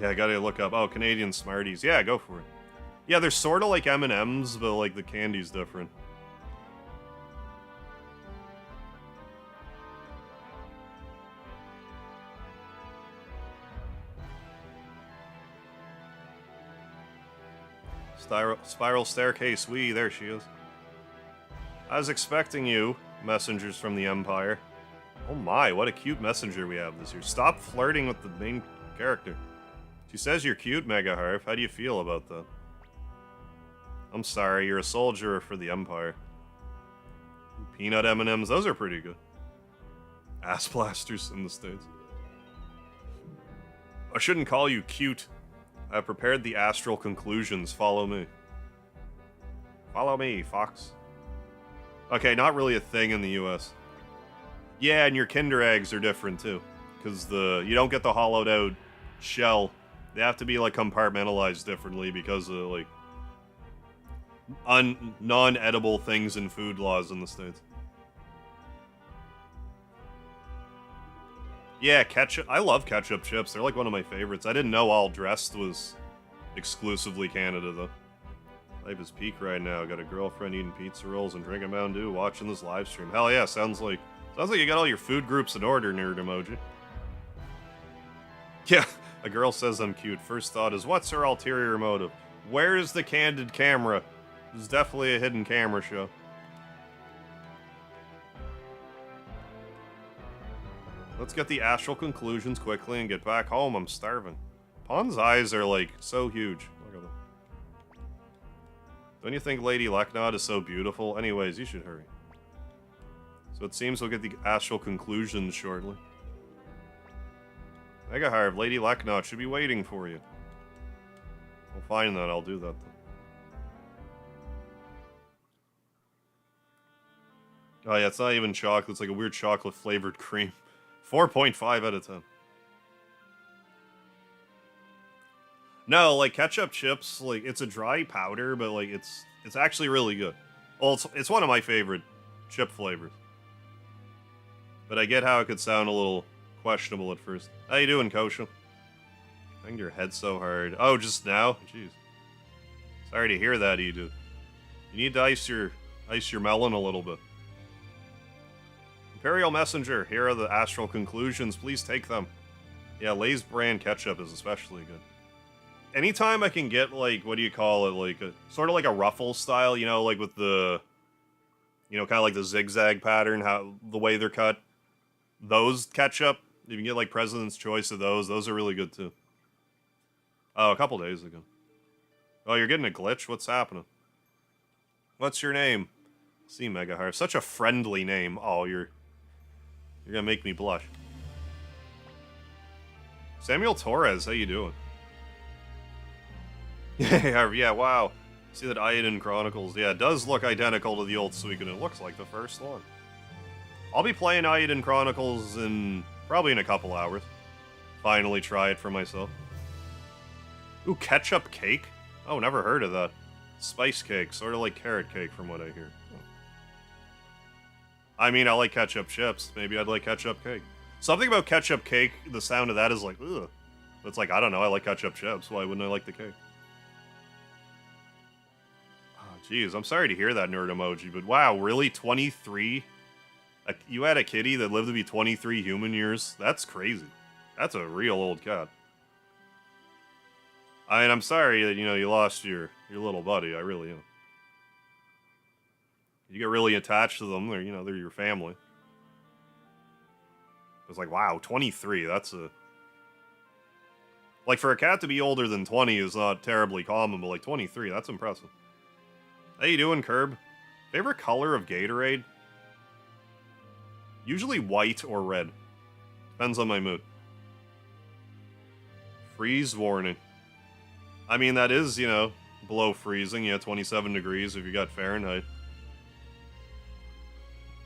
Yeah, I gotta look up. Oh, Canadian Smarties. Yeah, go for it. Yeah, they're sort of like M&Ms, but like the candy's different. Spiral staircase, there she is. I was expecting you, messengers from the Empire. Oh my, what a cute messenger we have this year. Stop flirting with the main character. She says you're cute, Mega Harf. How do you feel about that? I'm sorry, you're a soldier for the Empire. Peanut M&Ms, those are pretty good. Ass blasters in the States. I shouldn't call you cute. I have prepared the astral conclusions. Follow me. Follow me, Fox. Okay, not really a thing in the US. Yeah, and your Kinder eggs are different too. Because you don't get the hollowed out shell. They have to be like compartmentalized differently because of like non-edible things in food laws in the States. Yeah, ketchup. I love ketchup chips. They're like one of my favorites. I didn't know All Dressed was exclusively Canada, though. Life is peak right now. Got a girlfriend eating pizza rolls and drinking Mountain Dew, watching this live stream. Hell yeah, sounds like you got all your food groups in order, nerd emoji. Yeah, a girl says I'm cute. First thought is, what's her ulterior motive? Where is the candid camera? This is definitely a hidden camera show. Let's get the astral conclusions quickly and get back home. I'm starving. Pawn's eyes are, like, so huge. Look at them. Don't you think Lady Lekat is so beautiful? Anyways, you should hurry. So it seems we'll get the astral conclusions shortly. Mega Harv, Lady Lekat should be waiting for you. I'll find that. I'll do that, then. Oh, yeah, it's not even chocolate. It's like a weird chocolate-flavored cream. 4.5 out of 10. No, like, ketchup chips, like, it's a dry powder, but, like, it's actually really good. Well, it's one of my favorite chip flavors. But I get how it could sound a little questionable at first. How you doing, Kosha? Banged your head so hard. Oh, just now? Jeez. Sorry to hear that, Edu. You need to ice your melon a little bit. Imperial Messenger, here are the astral conclusions. Please take them. Yeah, Lay's brand ketchup is especially good. Anytime I can get, like, what do you call it? Like, sort of like a ruffle style, you know, like with the, you know, kind of like the zigzag pattern, how the way they're cut. Those ketchup, you can get, like, President's Choice of those. Those are really good, too. Oh, a couple days ago. Oh, you're getting a glitch? What's happening? What's your name? See, Megahar. Such a friendly name. Oh, you're gonna make me blush. Samuel Torres, how you doing? Yeah, wow. See that Eiyuden Chronicles? Yeah, it does look identical to the old Suikoden. It looks like the first one. I'll be playing Eiyuden Chronicles probably in a couple hours. Finally try it for myself. Ooh, ketchup cake? Oh, never heard of that. Spice cake, sort of like carrot cake from what I hear. I mean, I like ketchup chips. Maybe I'd like ketchup cake. Something about ketchup cake, the sound of that is like, ugh. But it's like, I don't know, I like ketchup chips. Why wouldn't I like the cake? Oh, jeez, I'm sorry to hear that, nerd emoji, but wow, really? 23? You had a kitty that lived to be 23 human years? That's crazy. That's a real old cat. I mean, I'm sorry that, you know, you lost your little buddy. I really am. You get really attached to them. They're your family. It's like, wow, 23, that's a... Like, for a cat to be older than 20 is not terribly common, but like 23, that's impressive. How you doing, Curb? Favorite color of Gatorade? Usually white or red. Depends on my mood. Freeze warning. I mean, that is, you know, below freezing. Yeah, 27 degrees if you got Fahrenheit.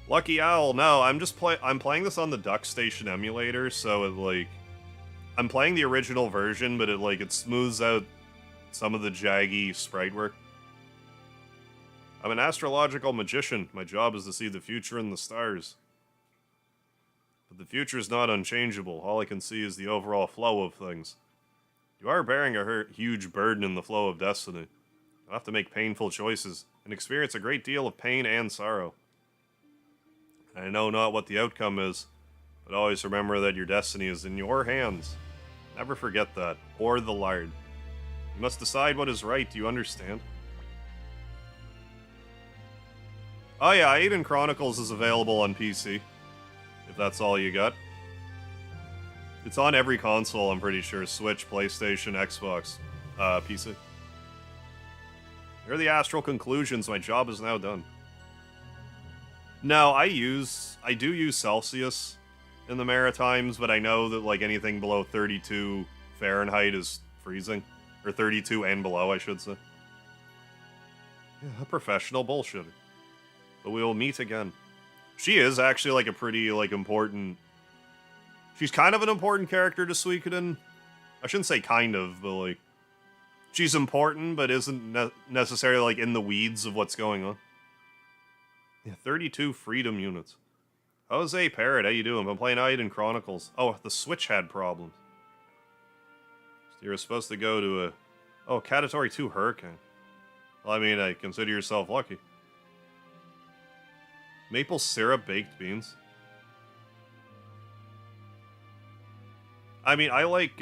Lucky Owl, no, I'm playing this on the Duck Station emulator, so it, like, I'm playing the original version, but it smooths out some of the jaggy sprite work. I'm an astrological magician. My job is to see the future in the stars. But the future is not unchangeable. All I can see is the overall flow of things. You are bearing a huge burden in the flow of destiny. You'll have to make painful choices and experience a great deal of pain and sorrow. I know not what the outcome is, but always remember that your destiny is in your hands. Never forget that, or the lard. You must decide what is right, do you understand? Oh yeah, Eiyuden Chronicles is available on PC, if that's all you got. It's on every console, I'm pretty sure. Switch, PlayStation, Xbox, PC. Here are the astral conclusions, my job is now done. No, I do use Celsius in the Maritimes, but I know that, like, anything below 32 Fahrenheit is freezing. Or 32 and below, I should say. Yeah, a professional bullshitter. But we will meet again. She is actually, like, a pretty, like, important... She's kind of an important character to Suikoden. I shouldn't say kind of, but, like... She's important, but isn't necessarily, like, in the weeds of what's going on. Yeah, 32 freedom units. Jose Parrot, how you doing? I'm playing Eiyuden Chronicles. Oh, the Switch had problems. So you're supposed to go to a... Oh, Category 2 Hurricane. Well, I mean, I consider yourself lucky. Maple syrup baked beans. I mean, I like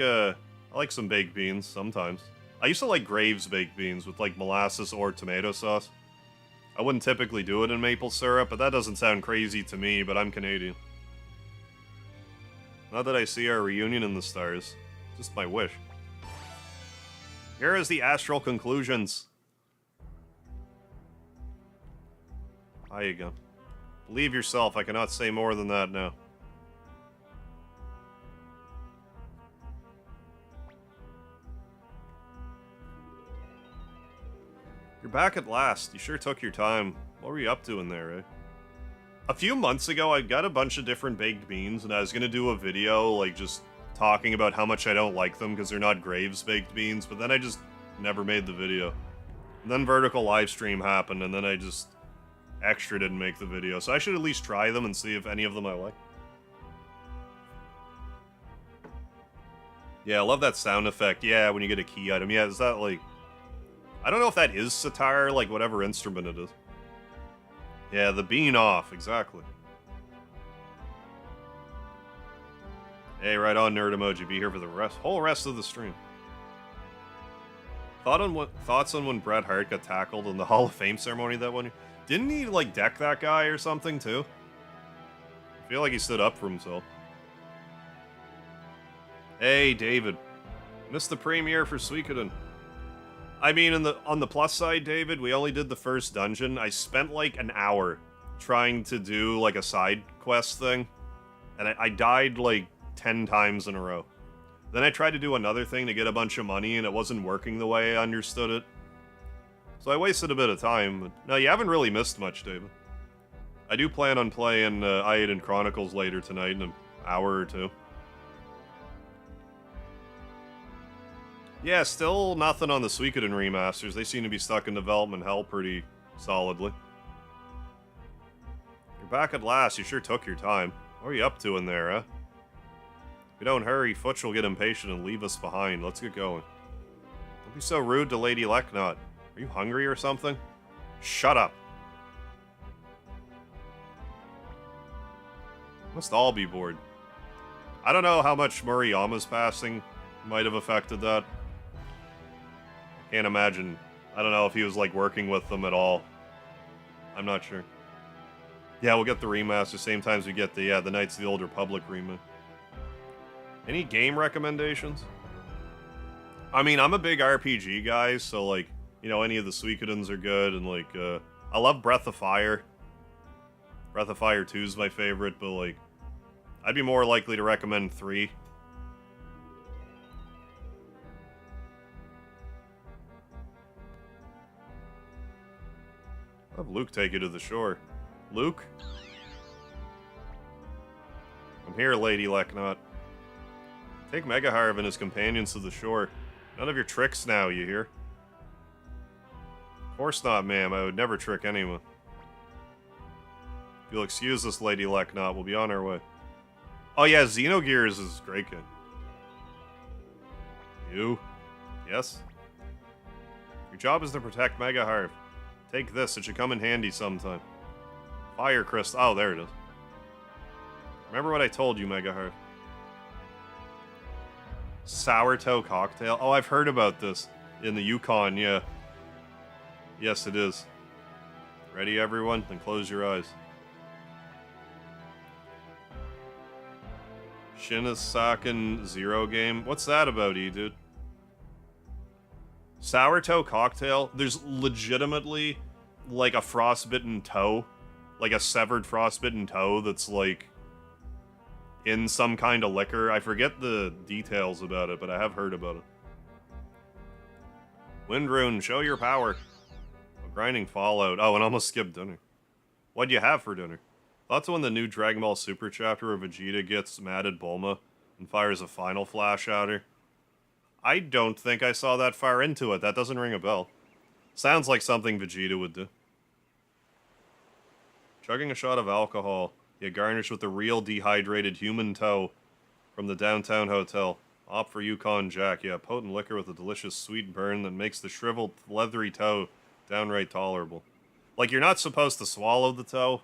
some baked beans sometimes. I used to like Graves baked beans with like molasses or tomato sauce. I wouldn't typically do it in maple syrup, but that doesn't sound crazy to me, but I'm Canadian. Not that I see our reunion in the stars. Just my wish. Here is the astral conclusions. Hi again. Believe yourself, I cannot say more than that now. You're back at last. You sure took your time. What were you up to in there, eh? A few months ago, I got a bunch of different baked beans, and I was gonna do a video, like, just talking about how much I don't like them because they're not Graves baked beans, but then I just never made the video. And then vertical livestream happened, and then I just extra didn't make the video, so I should at least try them and see if any of them I like. Yeah, I love that sound effect. Yeah, when you get a key item. Yeah, is that like... I don't know if that is sitar, like whatever instrument it is. Yeah, the bean off, exactly. Hey, right on, Nerd Emoji. Be here for the whole rest of the stream. Thoughts on when Bret Hart got tackled in the Hall of Fame ceremony that one year? Didn't he, like, deck that guy or something, too? I feel like he stood up for himself. Hey, David. Missed the premiere for Suikoden. I mean, on the plus side, David, we only did the first dungeon. I spent, like, an hour trying to do, like, a side quest thing. And I died, like, 10 times in a row. Then I tried to do another thing to get a bunch of money, and it wasn't working the way I understood it. So I wasted a bit of time, but no, you haven't really missed much, David. I do plan on playing Eiyuden Chronicles later tonight in an hour or two. Yeah, still nothing on the Suikoden remasters. They seem to be stuck in development hell pretty solidly. You're back at last. You sure took your time. What are you up to in there, huh? If we don't hurry, Futch will get impatient and leave us behind. Let's get going. Don't be so rude to Lady Lekat. Are you hungry or something? Shut up. Must all be bored. I don't know how much Murayama's passing might have affected that. Can't imagine. I don't know if he was, like, working with them at all. I'm not sure. Yeah, we'll get the remaster same time as we get the Knights of the Old Republic remake. Any game recommendations? I mean, I'm a big RPG guy, so, like, you know, any of the Suikodens are good, and, like, I love Breath of Fire. Breath of Fire 2 is my favorite, but, like, I'd be more likely to recommend 3. I'll have Luke take you to the shore. Luke? I'm here, Lady Lekat. Take Megaharv and his companions to the shore. None of your tricks now, you hear? Of course not, ma'am. I would never trick anyone. If you'll excuse us, Lady Lekat, we'll be on our way. Oh yeah, Xenogears is a great game. You? Yes? Your job is to protect Megaharv. Take this, it should come in handy sometime. Fire Crystal. Oh, there it is. Remember what I told you, Megaharv. Sourdough cocktail. Oh, I've heard about this. In the Yukon, yeah. Yes, it is. Ready, everyone? Then close your eyes. Shinasaken Zero game? What's that about, dude? Sourdough cocktail? There's legitimately, like, a frostbitten toe. Like, a severed frostbitten toe that's, like, in some kind of liquor. I forget the details about it, but I have heard about it. Windrune, show your power. Grinding Fallout. Oh, and almost skipped dinner. What'd you have for dinner? That's when the new Dragon Ball Super chapter where Vegeta gets mad at Bulma and fires a final flash at her. I don't think I saw that far into it. That doesn't ring a bell. Sounds like something Vegeta would do. Chugging a shot of alcohol. Yeah, garnished with the real dehydrated human toe from the downtown hotel. Opt for Yukon Jack. Yeah, potent liquor with a delicious sweet burn that makes the shriveled, leathery toe downright tolerable. Like, you're not supposed to swallow the toe,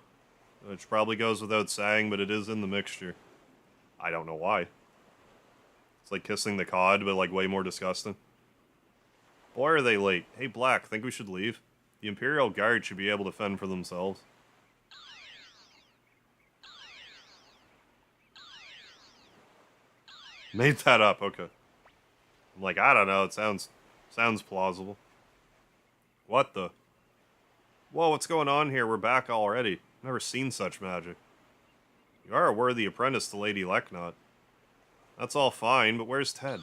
which probably goes without saying, but it is in the mixture. I don't know why. It's like kissing the cod, but like way more disgusting. Boy, are they late. Hey, Black, think we should leave? The Imperial Guard should be able to fend for themselves. Made that up, okay. I'm like, I don't know, it sounds plausible. What the? Whoa, what's going on here? We're back already. Never seen such magic. You are a worthy apprentice to Lady Lekat. That's all fine, but where's Ted?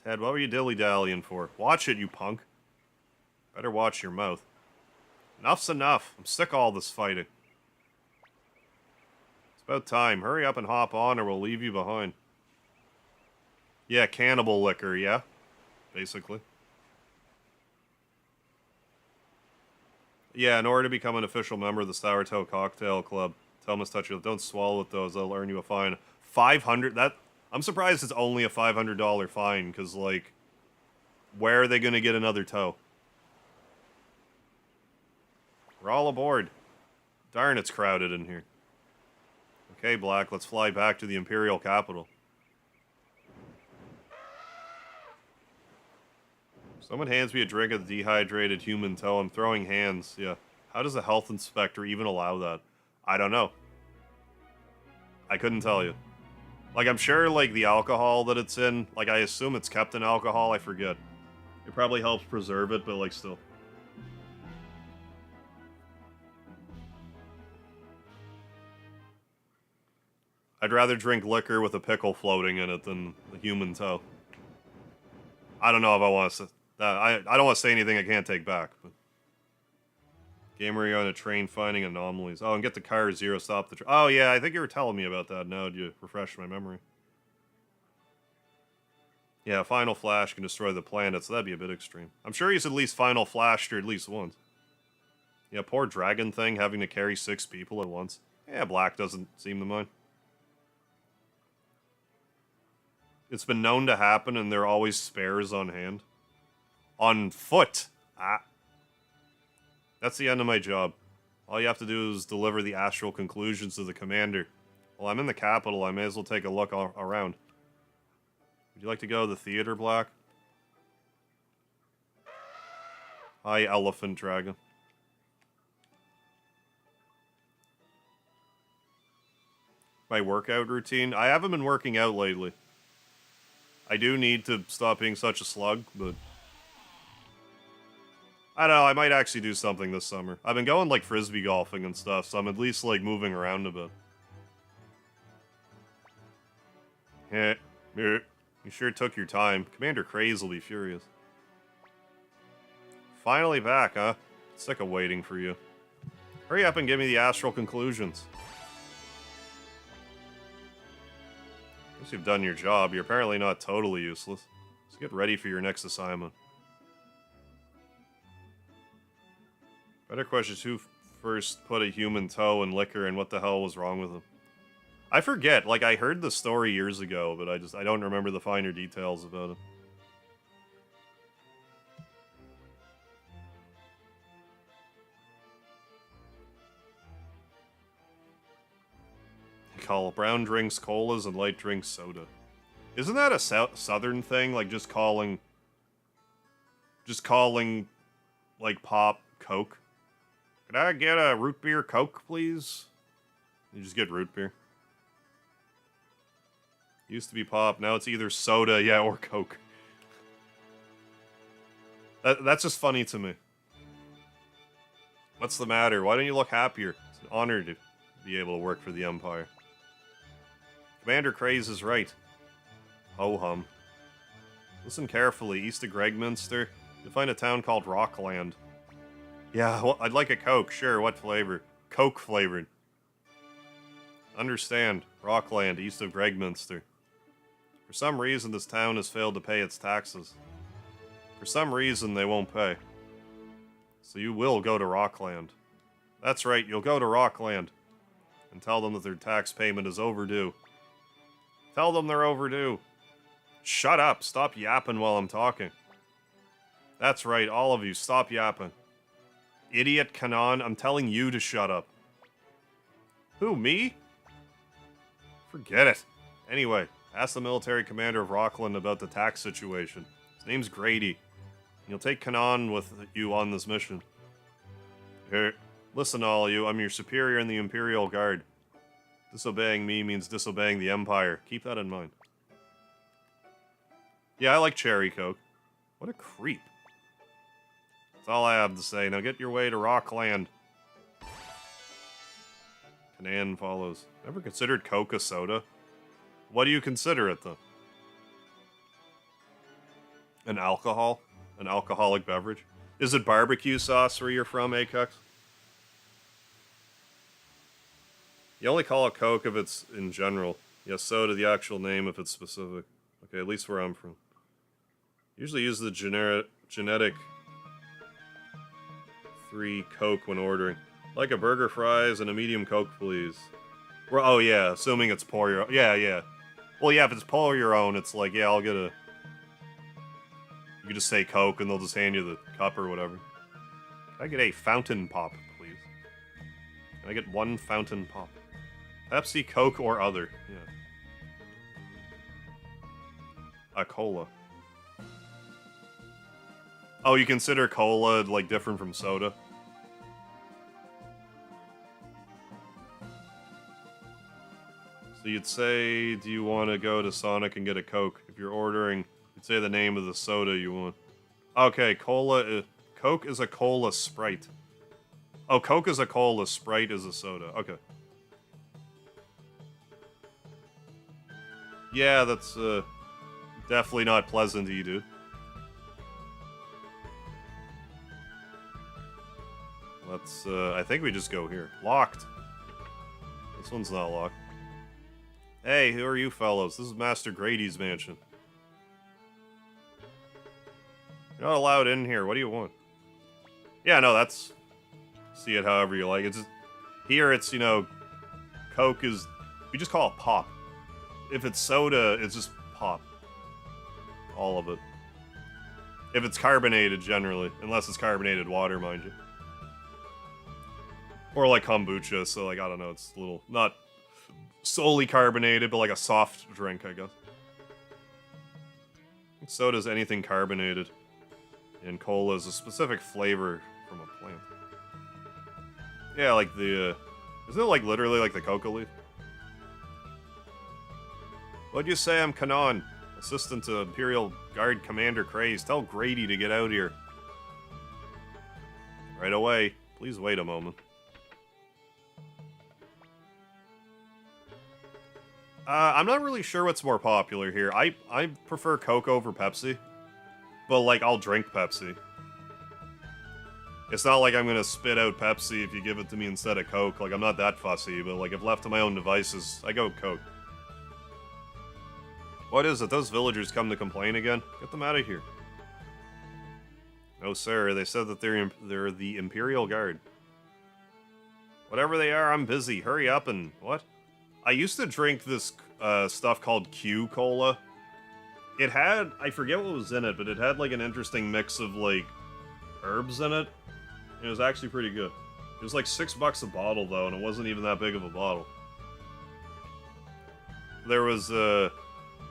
Ted, what were you dilly-dallying for? Watch it, you punk. Better watch your mouth. Enough's enough. I'm sick of all this fighting. It's about time. Hurry up and hop on or we'll leave you behind. Yeah, cannibal liquor, yeah? Basically. Yeah, in order to become an official member of the Sour Toe Cocktail Club, tell Miss Touchy, don't swallow it, those. They'll earn you a fine. 500? That... I'm surprised it's only a $500 fine, because, like, where are they going to get another toe? We're all aboard. Darn, it's crowded in here. Okay, Black, let's fly back to the Imperial capital. Someone hands me a drink of dehydrated human toe. I'm throwing hands, yeah. How does a health inspector even allow that? I don't know. I couldn't tell you. Like, I'm sure, like, the alcohol that it's in, like, I assume it's kept in alcohol, I forget. It probably helps preserve it, but, like, still. I'd rather drink liquor with a pickle floating in it than the human toe. I don't know if I want to... I don't want to say anything I can't take back, but... Game where you're on a train finding anomalies. Oh, and get the car zero, stop the train. Oh, yeah, I think you were telling me about that now. You refresh my memory. Yeah, Final Flash can destroy the planet, so that'd be a bit extreme. I'm sure he's at least Final Flashed her at least once. Yeah, poor dragon thing having to carry 6 people at once. Yeah, Black doesn't seem to mind. It's been known to happen, and there are always spares on hand. On foot! Ah. That's the end of my job. All you have to do is deliver the astral conclusions to the commander. Well, I'm in the capital, I may as well take a look around. Would you like to go to the theater, Black? Hi, Elephant Dragon. My workout routine? I haven't been working out lately. I do need to stop being such a slug, but... I don't know, I might actually do something this summer. I've been going, like, frisbee golfing and stuff, so I'm at least, like, moving around a bit. Heh. You sure took your time. Commander Craze will be furious. Finally back, huh? Sick of waiting for you. Hurry up and give me the astral conclusions. Guess you've done your job. You're apparently not totally useless. So get ready for your next assignment. Better question is who first put a human toe in liquor and what the hell was wrong with him? I forget. Like, I heard the story years ago, but I don't remember the finer details about it. They call brown drinks colas and light drinks soda. Isn't that a southern thing? Like, just calling, like, pop Coke? Could I get a root beer Coke, please? You just get root beer. Used to be pop, now it's either soda, yeah, or Coke. That's just funny to me. What's the matter? Why don't you look happier? It's an honor to be able to work for the Empire. Commander Craze is right. Ho-hum. Listen carefully. East of Gregminster, you'll find a town called Rockland. Yeah, well, I'd like a Coke. Sure, what flavor? Coke flavored. Understand. Rockland, east of Gregminster. For some reason, this town has failed to pay its taxes. For some reason, they won't pay. So you will go to Rockland. That's right, you'll go to Rockland. And tell them that their tax payment is overdue. Tell them they're overdue. Shut up, stop yapping while I'm talking. That's right, all of you, stop yapping. Idiot Kanan, I'm telling you to shut up. Who, me? Forget it. Anyway, ask the military commander of Rockland about the tax situation. His name's Grady. And you'll take Kanan with you on this mission. Here, listen all of you, I'm your superior in the Imperial Guard. Disobeying me means disobeying the Empire. Keep that in mind. Yeah, I like Cherry Coke. What a creep. That's all I have to say. Now get your way to Rockland. Kanan follows. Ever considered Coke a soda? What do you consider it, though? An alcohol? An alcoholic beverage? Is it barbecue sauce where you're from, Acox? You only call it Coke if it's in general. Yes, soda, the actual name if it's specific. Okay, at least where I'm from. Usually use the genetic 3 Coke when ordering. Like a burger, fries, and a medium Coke, please. Oh, yeah, assuming it's pour your own. Yeah, yeah. Well, yeah, if it's pour your own, it's like, yeah, I'll get a... You can just say Coke, and they'll just hand you the cup or whatever. Can I get a fountain pop, please? Can I get one fountain pop? Pepsi, Coke, or other. Yeah. A cola. Oh, you consider cola, like, different from soda? So you'd say, do you want to go to Sonic and get a Coke? If you're ordering, you'd say the name of the soda you want. Okay, cola, Coke is a cola Sprite. Oh, Coke is a cola, Sprite is a soda. Okay. Yeah, that's, definitely not pleasant to eat, dude. Let's, I think we just go here. Locked. This one's not locked. Hey, who are you fellows? This is Master Grady's mansion. You're not allowed in here. What do you want? Yeah, no, that's... See it however you like. It's just, here it's, you know, Coke is... We just call it pop. If it's soda, it's just pop. All of it. If it's carbonated, generally. Unless it's carbonated water, mind you. Or like kombucha, so like, I don't know, it's a little... Not solely carbonated, but like a soft drink, I guess. So does anything carbonated. And cola is a specific flavor from a plant. Yeah, like the, isn't it like literally like the coca leaf? What'd you say? I'm Kanan, assistant to Imperial Guard Commander Craze. Tell Grady to get out here. Right away. Please wait a moment. I'm not really sure what's more popular here. I prefer Coke over Pepsi. But, like, I'll drink Pepsi. It's not like I'm gonna spit out Pepsi if you give it to me instead of Coke. Like, I'm not that fussy, but, like, if left to my own devices, I go with Coke. What is it? Those villagers come to complain again? Get them out of here. No, sir. They said that they're the Imperial Guard. Whatever they are, I'm busy. Hurry up and... What? I used to drink this stuff called Q Cola. It had... I forget what was in it, but it had, like, an interesting mix of, like, herbs in it. It was actually pretty good. It was, like, $6 a bottle, though, and it wasn't even that big of a bottle. There was,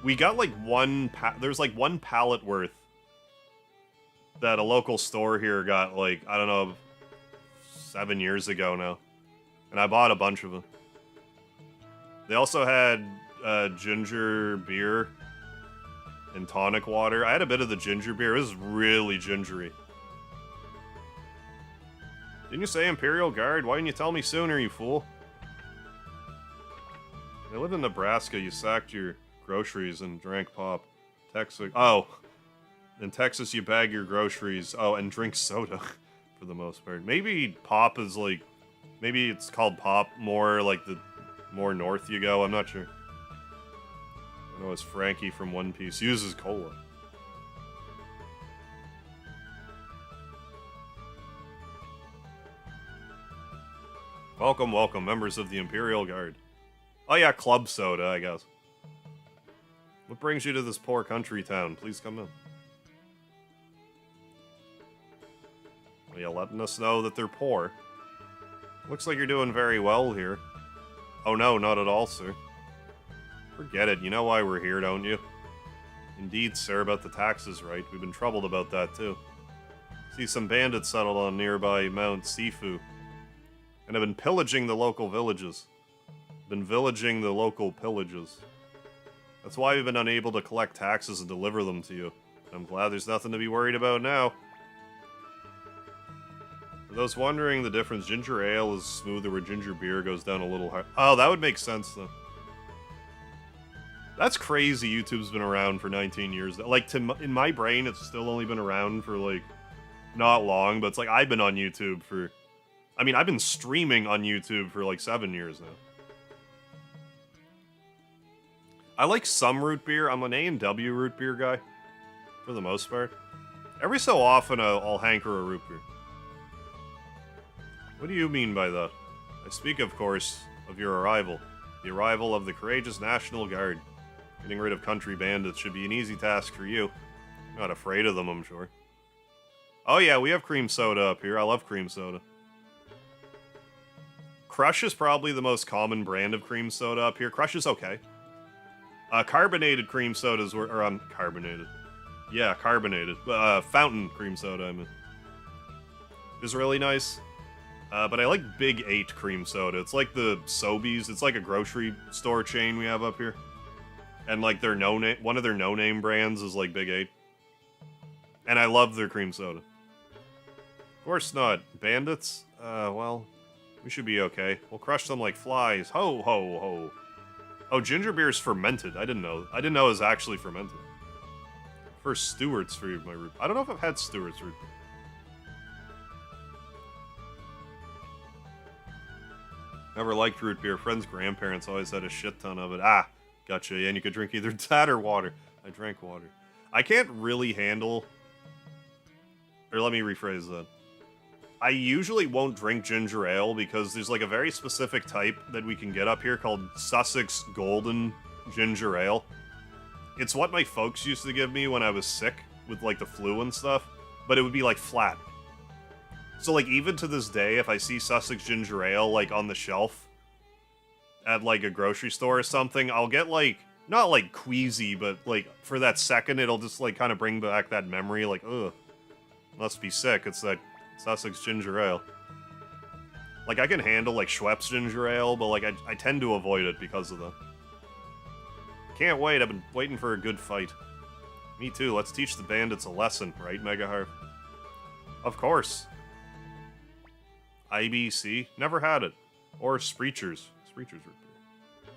we got, like, there's, like, one pallet worth that a local store here got, like, I don't know, 7 years ago now. And I bought a bunch of them. They also had ginger beer and tonic water. I had a bit of the ginger beer. It was really gingery. Didn't you say Imperial Guard? Why didn't you tell me sooner, you fool? I lived in Nebraska. You sacked your groceries and drank pop. Texas. Oh. In Texas, you bag your groceries. Oh, and drink soda for the most part. Maybe pop is like... Maybe it's called pop more like the more north you go. I'm not sure. I know it's Frankie from One Piece. Uses cola. Welcome, welcome, members of the Imperial Guard. Oh yeah, club soda, I guess. What brings you to this poor country town? Please come in. Are you letting us know that they're poor? Looks like you're doing very well here. Oh no, not at all, sir. Forget it, you know why we're here, don't you? Indeed, sir, about the taxes, right? We've been troubled about that, too. See, some bandits settled on nearby Mount Sifu, and have been pillaging the local villages. Been villaging the local pillages. That's why we've been unable to collect taxes and deliver them to you. I'm glad there's nothing to be worried about now. For those wondering the difference, ginger ale is smoother where ginger beer goes down a little hard. Oh, that would make sense, though. That's crazy YouTube's been around for 19 years. Like, in my brain, it's still only been around for, like, not long, but it's like, I've been on YouTube for... I mean, I've been streaming on YouTube for, like, 7 years now. I like some root beer. I'm an A&W root beer guy, for the most part. Every so often, I'll hanker a root beer. What do you mean by that? I speak, of course, of your arrival. The arrival of the courageous National Guard. Getting rid of country bandits should be an easy task for you. You're not afraid of them, I'm sure. Oh yeah, we have cream soda up here. I love cream soda. Crush is probably the most common brand of cream soda up here. Crush is okay. Carbonated cream sodas were... Or, carbonated. Yeah, carbonated. Fountain cream soda, I mean. Is really nice. But I like Big 8 cream soda. It's like the Sobeys. It's like a grocery store chain we have up here. And like their one of their no-name brands is like Big 8. And I love their cream soda. Of course not. Bandits? Well, we should be okay. We'll crush them like flies. Ho, ho, ho. Oh, ginger beer is fermented. I didn't know. I didn't know it was actually fermented. First Stewart's for my root. I don't know if I've had Stewart's root beer. Never liked root beer. Friends' grandparents always had a shit ton of it. Ah, gotcha. Yeah, and you could drink either that or water. I drank water. I can't really handle... Or let me rephrase that. I usually won't drink ginger ale because there's like a very specific type that we can get up here called Sussex Golden Ginger Ale. It's what my folks used to give me when I was sick with like the flu and stuff, but it would be like flat. So like even to this day, if I see Sussex Ginger Ale like on the shelf at like a grocery store or something, I'll get like, not like queasy, but like for that second it'll just like kind of bring back that memory like, ugh, must be sick. It's that Sussex Ginger Ale. Like, I can handle, like, Schweppes Ginger Ale, but, like, I tend to avoid it because of that. Can't wait. I've been waiting for a good fight. Me too. Let's teach the bandits a lesson, right, Megaharp? Of course. IBC? Never had it. Or Spreechers. Spreechers root beer.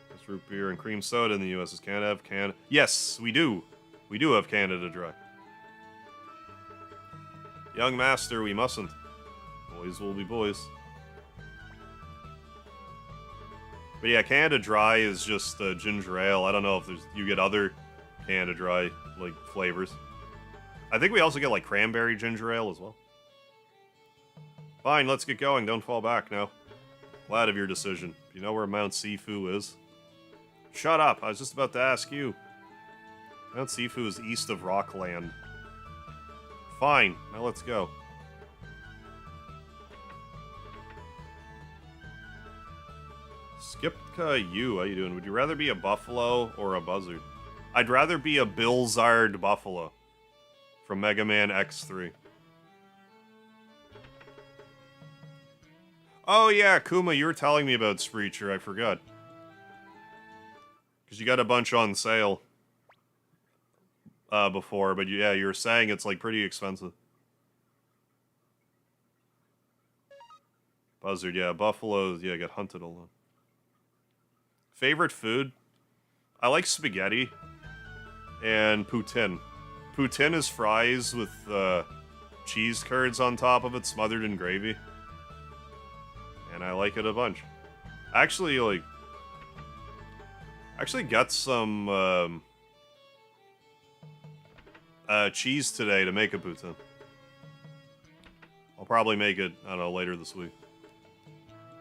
That's root beer and cream soda in the U.S. Does Canada have Canada? Yes, we do. We do have Canada Dry. Young master, we mustn't. Boys will be boys. But yeah, Canada Dry is just ginger ale. I don't know if you get other Canada Dry, like, flavors. I think we also get, like, cranberry ginger ale as well. Fine, let's get going. Don't fall back now. Glad of your decision. Do you know where Mount Sifu is? Shut up. I was just about to ask you. Mount Sifu is east of Rockland. Fine, now let's go. Skipka, how you doing? Would you rather be a buffalo or a buzzard? I'd rather be a Bilzard buffalo from Mega Man X3. Oh yeah, Kuma, you were telling me about Spreecher, I forgot. Because you got a bunch on sale. Before, but yeah, you were saying it's like pretty expensive. Buzzard, yeah. Buffaloes, yeah, get hunted a lot. Favorite food? I like spaghetti and poutine. Poutine is fries with cheese curds on top of it, smothered in gravy. And I like it a bunch. Actually, like... actually got some cheese today to make a poutine. I'll probably make it, I don't know, later this week.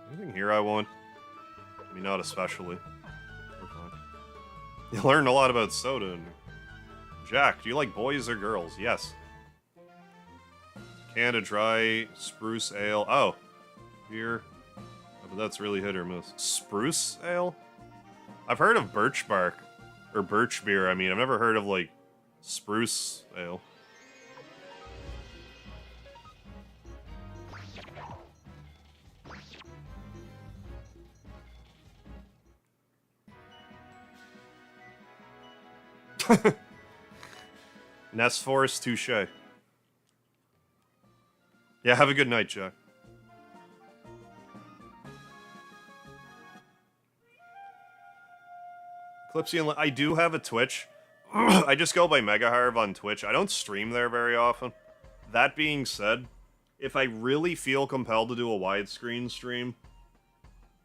Anything here I want? I mean, not especially. We're fine. You learned a lot about soda. And... Jack, do you like boys or girls? Yes. Canada Dry, Spruce Ale. Oh. Beer. Oh, but that's really hit or miss. Spruce Ale? I've heard of birch bark. Or birch beer, I mean. I've never heard of, like, spruce ale. Nest Forest, touche. Yeah, have a good night, Jack. Clipsy, I do have a Twitch. I just go by Megaharv on Twitch. I don't stream there very often. That being said, if I really feel compelled to do a widescreen stream,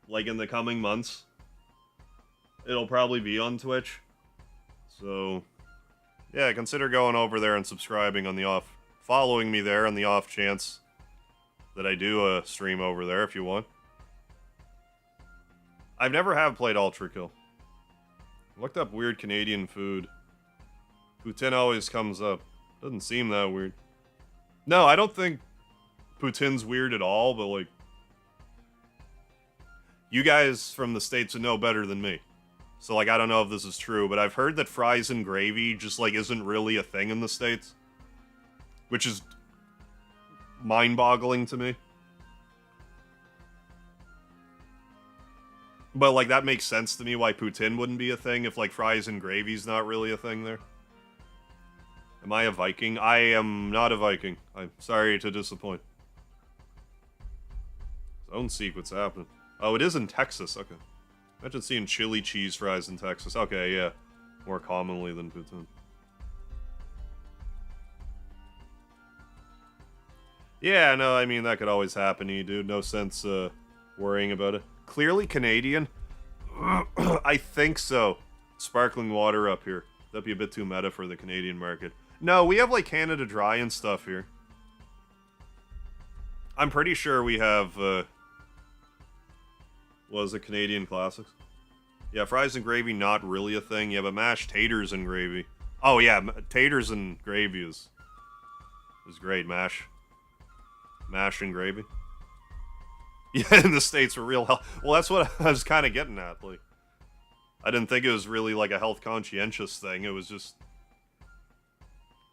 like in the coming months, it'll probably be on Twitch. So, yeah, consider going over there and subscribing on the off, following me there on the off chance that I do a stream over there if you want. I've never have played Ultra Kill. Looked up weird Canadian food. Poutine always comes up. Doesn't seem that weird. No, I don't think poutine's weird at all, but like... you guys from the States would know better than me. So like, I don't know if this is true, but I've heard that fries and gravy just like isn't really a thing in the States. Which is mind-boggling to me. But, like, that makes sense to me why poutine wouldn't be a thing if, like, fries and gravy's not really a thing there. Am I a Viking? I am not a Viking. I'm sorry to disappoint. Zone Seek, what's happening? Oh, it is in Texas, okay. Imagine seeing chili cheese fries in Texas. Okay, yeah. More commonly than poutine. Yeah, no, I mean, that could always happen to you, dude. No sense, worrying about it. Clearly Canadian? I think so. Sparkling water up here. That'd be a bit too meta for the Canadian market. No, we have, like, Canada Dry and stuff here. I'm pretty sure we have, what was it, Canadian Classics? Yeah, fries and gravy, not really a thing. Yeah, but mashed taters and gravy. Oh, yeah, taters and gravy is great. Mash and gravy. Yeah, in the States for real health. Well, that's what I was kind of getting at. Like, I didn't think it was really like a health conscientious thing. It was just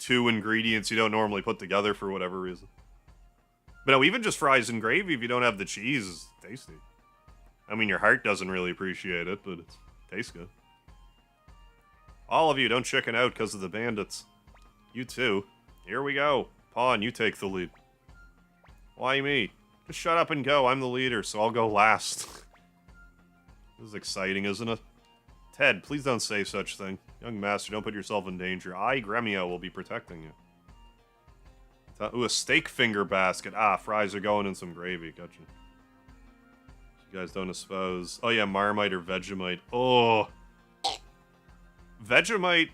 two ingredients you don't normally put together for whatever reason. But no, even just fries and gravy, if you don't have the cheese, is tasty. I mean, your heart doesn't really appreciate it, but it tastes good. All of you, don't chicken out because of the bandits. You too. Here we go. Pawn, you take the lead. Why me? Just shut up and go. I'm the leader, so I'll go last. This is exciting, isn't it? Ted, please don't say such thing. Young master, don't put yourself in danger. I, Gremio, will be protecting you. Ooh, a steak finger basket. Ah, fries are going in some gravy. Gotcha. You guys don't espouse. Oh yeah, Marmite or Vegemite. Oh. Vegemite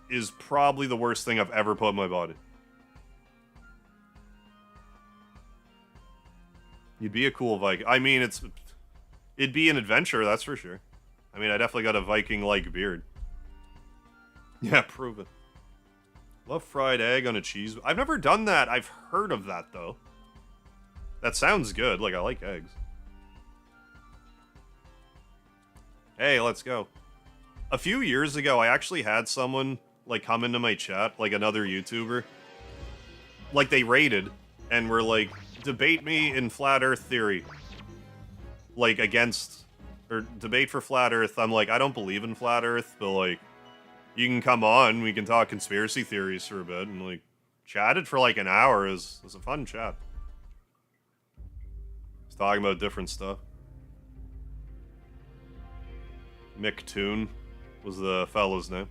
is probably the worst thing I've ever put in my body. You'd be a cool Viking. I mean, it'd be an adventure, that's for sure. I mean, I definitely got a Viking-like beard. Yeah, prove it. Love fried egg on a cheese. I've never done that. I've heard of that, though. That sounds good. Like, I like eggs. Hey, let's go. A few years ago, I actually had someone, like, come into my chat, like another YouTuber. Like, they rated, and were like, debate me in flat earth theory. Like, against, or debate for flat earth. I'm like, I don't believe in flat earth, but like, you can come on, we can talk conspiracy theories for a bit, and like, chatted for like an hour. It was a fun chat. He's talking about different stuff. Mick Toon was the fellow's name.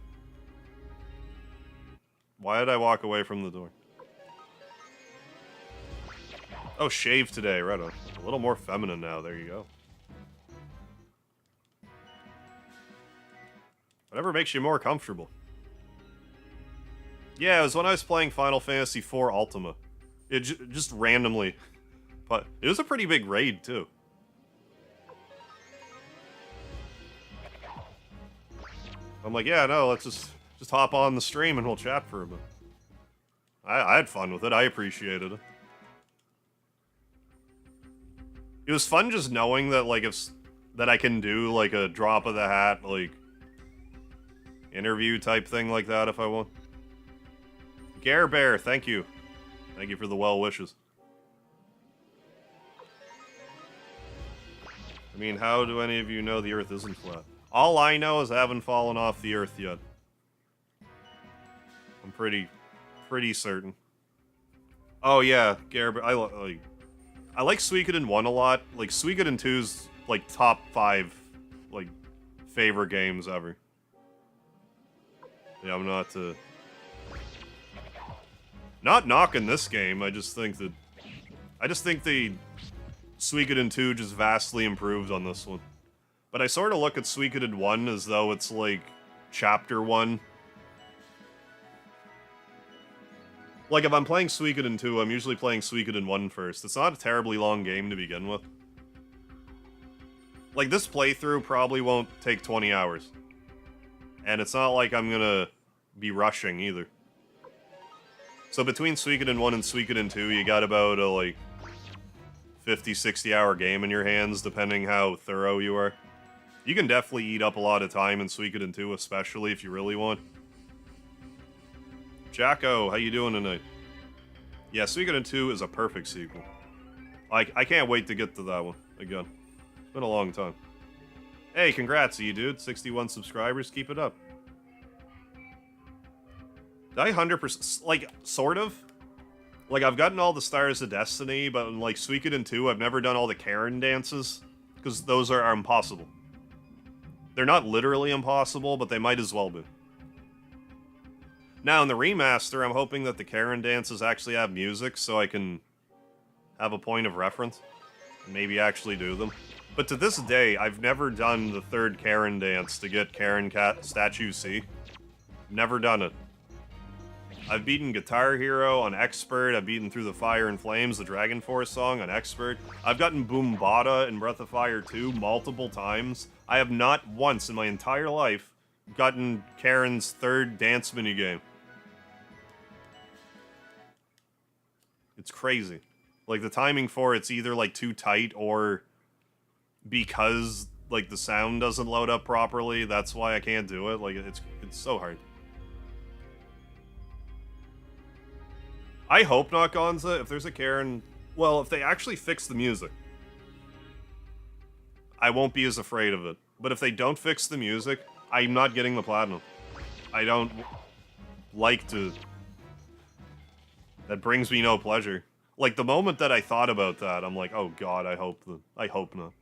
Why did I walk away from the door? Oh, shave today, right on. A little more feminine now, there you go. Whatever makes you more comfortable. Yeah, it was when I was playing Final Fantasy IV Ultima. It just randomly. But it was a pretty big raid, too. I'm like, yeah, no, let's just hop on the stream and we'll chat for a bit. I had fun with it. I appreciated it. It was fun just knowing that, like, that I can do, like, a drop of the hat, like, interview type thing like that if I want. Gare Bear, thank you. Thank you for the well wishes. I mean, how do any of you know the Earth isn't flat? All I know is I haven't fallen off the Earth yet. I'm pretty certain. Oh yeah, Gare Bear, I like Suikoden 1 a lot. Like, Suikoden 2's, like, top 5, like, favorite games ever. Yeah, I'm not knocking this game, I just think the Suikoden 2 just vastly improved on this one. But I sort of look at Suikoden 1 as though it's, like, Chapter 1. Like, if I'm playing Suikoden 2, I'm usually playing Suikoden 1 first. It's not a terribly long game to begin with. Like, this playthrough probably won't take 20 hours. And it's not like I'm gonna be rushing, either. So between Suikoden 1 and Suikoden 2, you got about a, like, 50-60 hour game in your hands, depending how thorough you are. You can definitely eat up a lot of time in Suikoden 2, especially if you really want. Jacko, how you doing tonight? Yeah, Suikoden 2 is a perfect sequel. I can't wait to get to that one again. It's been a long time. Hey, congrats to you, dude. 61 subscribers, keep it up. Did I 100%... Like, sort of? Like, I've gotten all the Stars of Destiny, but in, like, Suikoden 2, I've never done all the Karen dances. Because those are impossible. They're not literally impossible, but they might as well be. Now, in the remaster, I'm hoping that the Karen dances actually have music, so I can have a point of reference. And maybe actually do them. But to this day, I've never done the third Karen dance to get Karen Statue C. Never done it. I've beaten Guitar Hero on Expert, I've beaten Through the Fire and Flames, the Dragon Force song on Expert. I've gotten Boombada in Breath of Fire 2 multiple times. I have not once in my entire life gotten Karen's third dance minigame. It's crazy. Like, the timing for it's either, like, too tight or because, like, the sound doesn't load up properly. That's why I can't do it. Like, it's so hard. I hope not, Gonza, if there's a Karen... Well, if they actually fix the music, I won't be as afraid of it. But if they don't fix the music, I'm not getting the platinum. I don't like to... That brings me no pleasure. Like, the moment that I thought about that, I'm like, oh god, I hope not.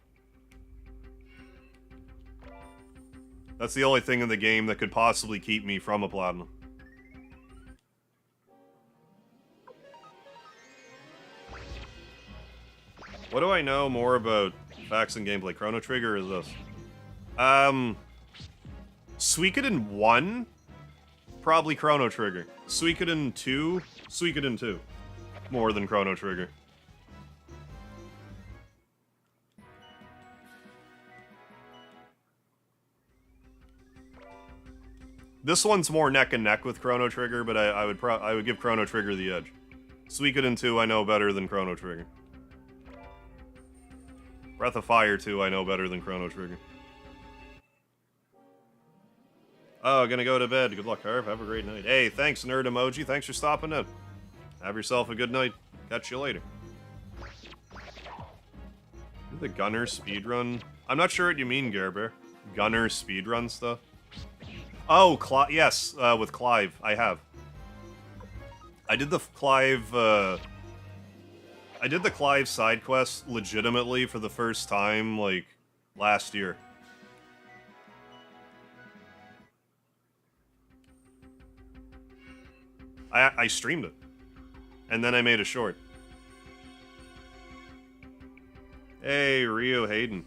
That's the only thing in the game that could possibly keep me from a platinum. What do I know more about facts and gameplay? Chrono Trigger or this? Suikoden 1? Probably Chrono Trigger. Suikoden 2? Suikoden 2. More than Chrono Trigger. This one's more neck and neck with Chrono Trigger, but I would give Chrono Trigger the edge. Suikoden 2 I know better than Chrono Trigger. Breath of Fire 2 I know better than Chrono Trigger. Oh, gonna go to bed. Good luck, Harv. Have a great night. Hey, thanks, Nerd Emoji. Thanks for stopping in. Have yourself a good night. Catch you later. The Gunner speedrun? I'm not sure what you mean, Gerber. Gunner speedrun stuff? Oh, yes, with Clive. I have. I did the Clive, I I did the Clive side quest legitimately for the first time, like, last year. I streamed it. And then I made a short. Hey, Ryu Hayden.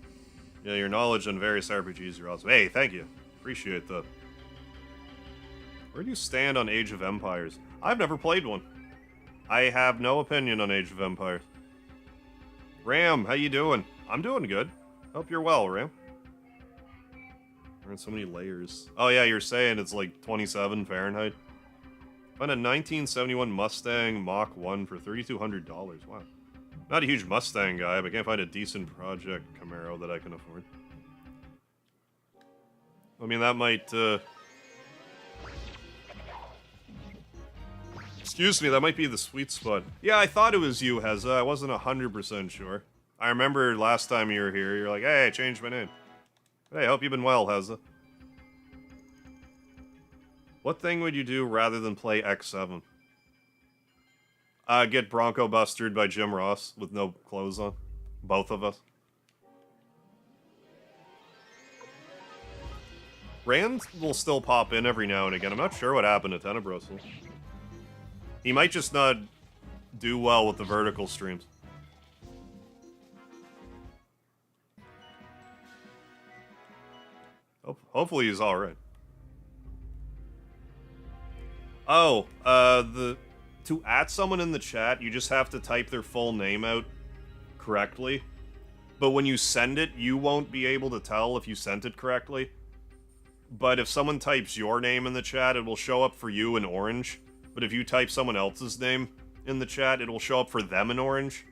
Yeah, your knowledge on various RPGs are awesome. Hey, thank you. Appreciate that. Where do you stand on Age of Empires? I've never played one. I have no opinion on Age of Empires. Ram, how you doing? I'm doing good. Hope you're well, Ram. There are so many layers. Oh yeah, you're saying it's like 27 Fahrenheit. Found a 1971 Mustang Mach 1 for $3,200. Wow. Not a huge Mustang guy, but can't find a decent project Camaro that I can afford. I mean, that might, excuse me, that might be the sweet spot. Yeah, I thought it was you, Heza. I wasn't 100% sure. I remember last time you were here, you're like, hey, I changed my name. Hey, hope you've been well, Heza. What thing would you do rather than play X7? Get Bronco Bustered by Jim Ross with no clothes on. Both of us. Rand will still pop in every now and again. I'm not sure what happened to Tenebros. He might just not do well with the vertical streams. Hopefully he's alright. Oh, to add someone in the chat, you just have to type their full name out correctly. But when you send it, you won't be able to tell if you sent it correctly. But if someone types your name in the chat, it will show up for you in orange. But if you type someone else's name in the chat, it will show up for them in orange.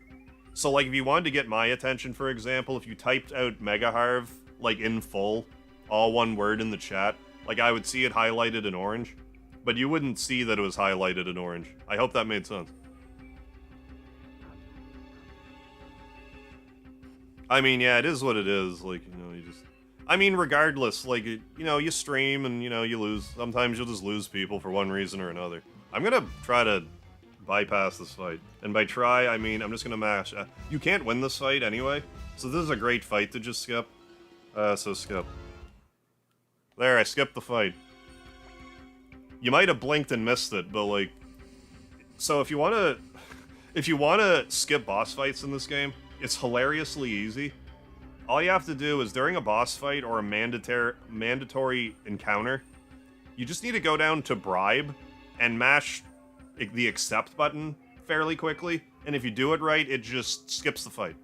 So, like, if you wanted to get my attention, for example, if you typed out Megaharv, like, in full, all one word in the chat, like, I would see it highlighted in orange. But you wouldn't see that it was highlighted in orange. I hope that made sense. I mean, yeah, it is what it is. Like, you know, you just... I mean, regardless, like, you know, you stream and, you know, you lose. Sometimes you'll just lose people for one reason or another. I'm gonna try to bypass this fight. And by try, I mean, I'm just gonna mash. You can't win this fight anyway, so this is a great fight to just skip. So skip. There, I skipped the fight. You might have blinked and missed it, but, like... So if you wanna... If you wanna skip boss fights in this game, it's hilariously easy. All you have to do is, during a boss fight or a mandatory encounter, you just need to go down to Bribe and mash the accept button fairly quickly, and if you do it right, it just skips the fight.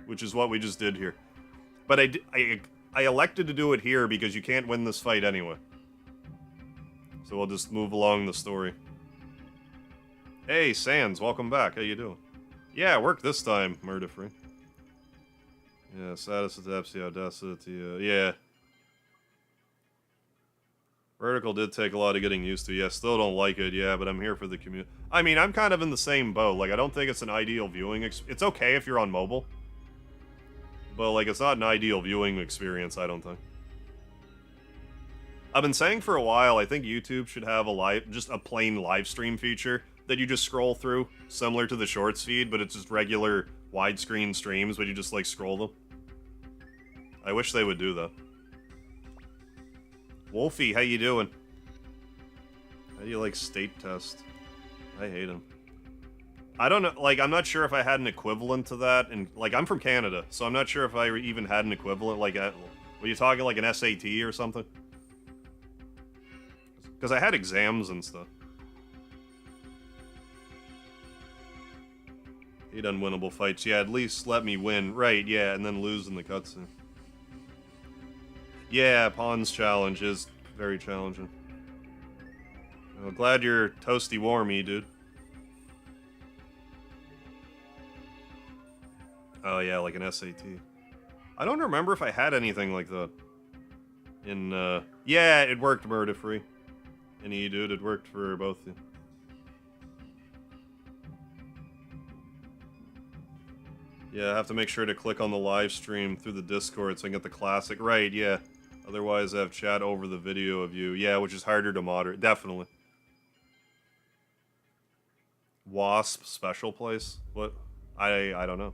Which is what we just did here. But I elected to do it here because you can't win this fight anyway. So we'll just move along the story. Hey, Sans, welcome back. How you doing? Yeah, it worked this time, murder-free. Yeah, status adapts the audacity. Yeah. Vertical did take a lot of getting used to. Yeah, still don't like it, yeah, but I'm here for the community. I mean, I'm kind of in the same boat. Like, I don't think it's an ideal viewing It's okay if you're on mobile. But, like, it's not an ideal viewing experience, I don't think. I've been saying for a while, I think YouTube should have just a plain live stream feature that you just scroll through, similar to the Shorts feed, but it's just regular widescreen streams, but you just, like, scroll them. I wish they would do that. Wolfie, how you doing? How do you like State Test? I hate him. I don't know, like, I'm not sure if I had an equivalent to that, and, like, I'm from Canada, so I'm not sure if I even had an equivalent, like, were you talking, like, an SAT or something? Because I had exams and stuff. Hate unwinnable fights. Yeah, at least let me win. Right, yeah, and then lose in the cutscene. Yeah, Pawns challenge is very challenging. Well, glad you're toasty warmy, dude. Oh yeah, like an SAT. I don't remember if I had anything like that. Yeah, it worked murder-free. And dude, it worked for both of you. Yeah, I have to make sure to click on the live stream through the Discord so I can get the classic. Right, yeah. Otherwise, I have chat over the video of you. Yeah, which is harder to moderate. Definitely. Wasp special place? What? I don't know.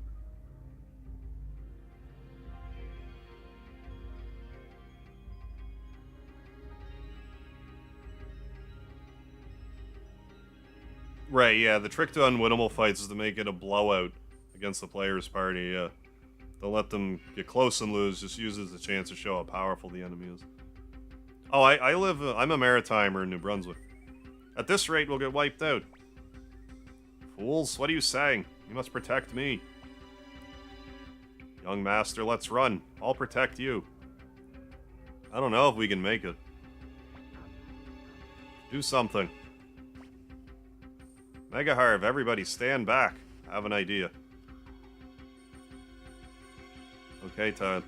Right, yeah, the trick to unwinnable fights is to make it a blowout against the player's party, yeah. Don't let them get close and lose, just use it as a chance to show how powerful the enemy is. Oh, I'm a maritimer in New Brunswick. At this rate, we'll get wiped out. Fools, what are you saying? You must protect me. Young master, let's run. I'll protect you. I don't know if we can make it. Do something. Mega Harv, everybody stand back. I have an idea. Okay, Todd.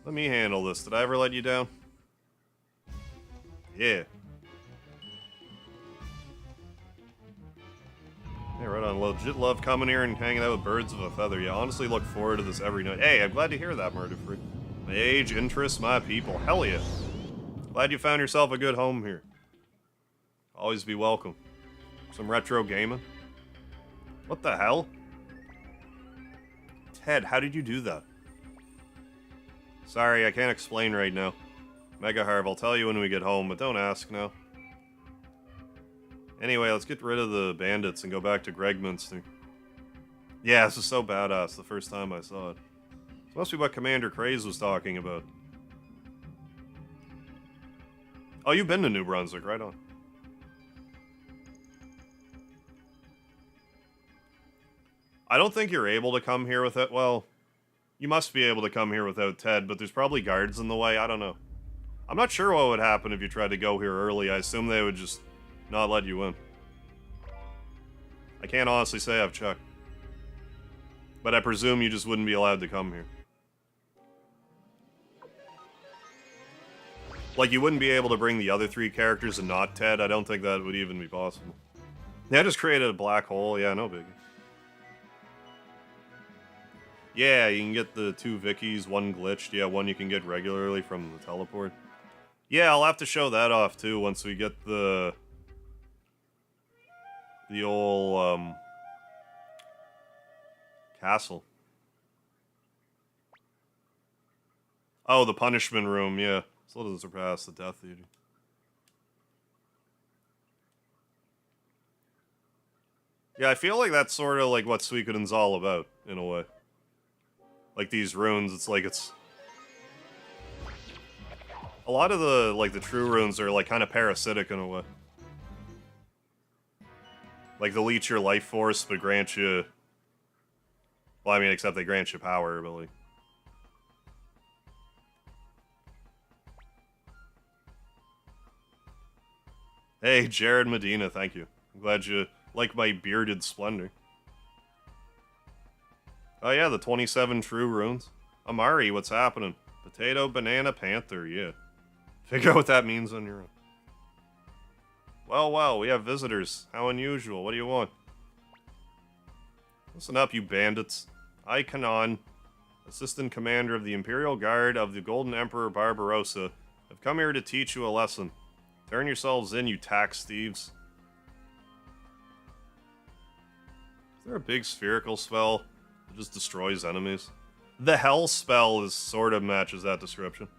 Let me handle this. Did I ever let you down? Yeah. Yeah, right on. Legit love coming here and hanging out with birds of a feather. Yeah, honestly look forward to this every night. Hey, I'm glad to hear that, Murder Free. My age, interests, my people. Hell yeah. Glad you found yourself a good home here. Always be welcome. Some retro gaming? What the hell? Ted, how did you do that? Sorry, I can't explain right now. Mega Harv, I'll tell you when we get home, but don't ask now. Anyway, let's get rid of the bandits and go back to Gregminster. Yeah, this is so badass the first time I saw it. This must be what Commander Craze was talking about. Oh, you've been to New Brunswick, right on. I don't think you're able to come here with it. Well, you must be able to come here without Ted, but there's probably guards in the way. I don't know. I'm not sure what would happen if you tried to go here early. I assume they would just not let you in. I can't honestly say I've checked. But I presume you just wouldn't be allowed to come here. Like, you wouldn't be able to bring the other 3 characters and not Ted. I don't think that would even be possible. Yeah, I just created a black hole. Yeah, no biggie. Yeah, you can get the 2 Vickies, 1 glitched. Yeah, 1 you can get regularly from the teleport. Yeah, I'll have to show that off, too, once we get the old, castle. Oh, the punishment room, yeah. Still doesn't surpass the Death Theater. Yeah, I feel like that's sort of like what Suikoden's all about, in a way. Like, these runes, it's like it's... A lot of the, like, the true runes are, like, kind of parasitic in a way. Like, they'll eat your life force, but grant you... Well, I mean, except they grant you power, but, like... Hey, Jared Medina, thank you. I'm glad you like my bearded splendor. Oh yeah, the 27 true runes. Amari, what's happening? Potato, banana, panther, yeah. Figure out what that means on your own. Well, we have visitors. How unusual. What do you want? Listen up, you bandits. I, Kanan, Assistant Commander of the Imperial Guard of the Golden Emperor Barbarossa, have come here to teach you a lesson. Turn yourselves in, you tax thieves. Is there a big spherical spell that just destroys enemies? The Hell spell is sort of matches that description.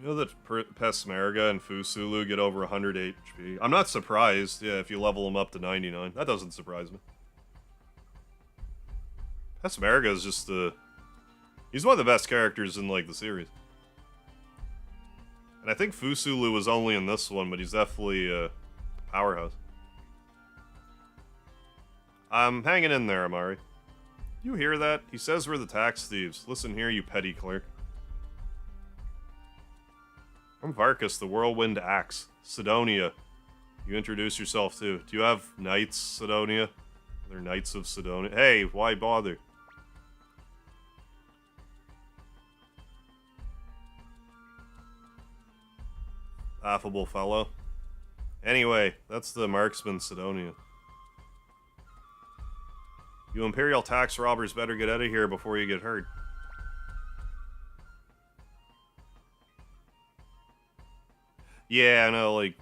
You know that Pesmerga and Fusulu get over 100 HP? I'm not surprised, yeah, if you level them up to 99. That doesn't surprise me. Pesmerga is just the... He's one of the best characters in, like, the series. And I think Fusulu was only in this one, but he's definitely a powerhouse. I'm hanging in there, Amari. You hear that? He says we're the tax thieves. Listen here, you petty clerk. I'm Varkas, the Whirlwind Axe. Sidonia. You introduce yourself too. Do you have knights, Sidonia? They're knights of Sidonia. Hey, why bother? Affable fellow. Anyway, that's the marksman Sidonia. You Imperial tax robbers better get out of here before you get hurt. Yeah, I know, like...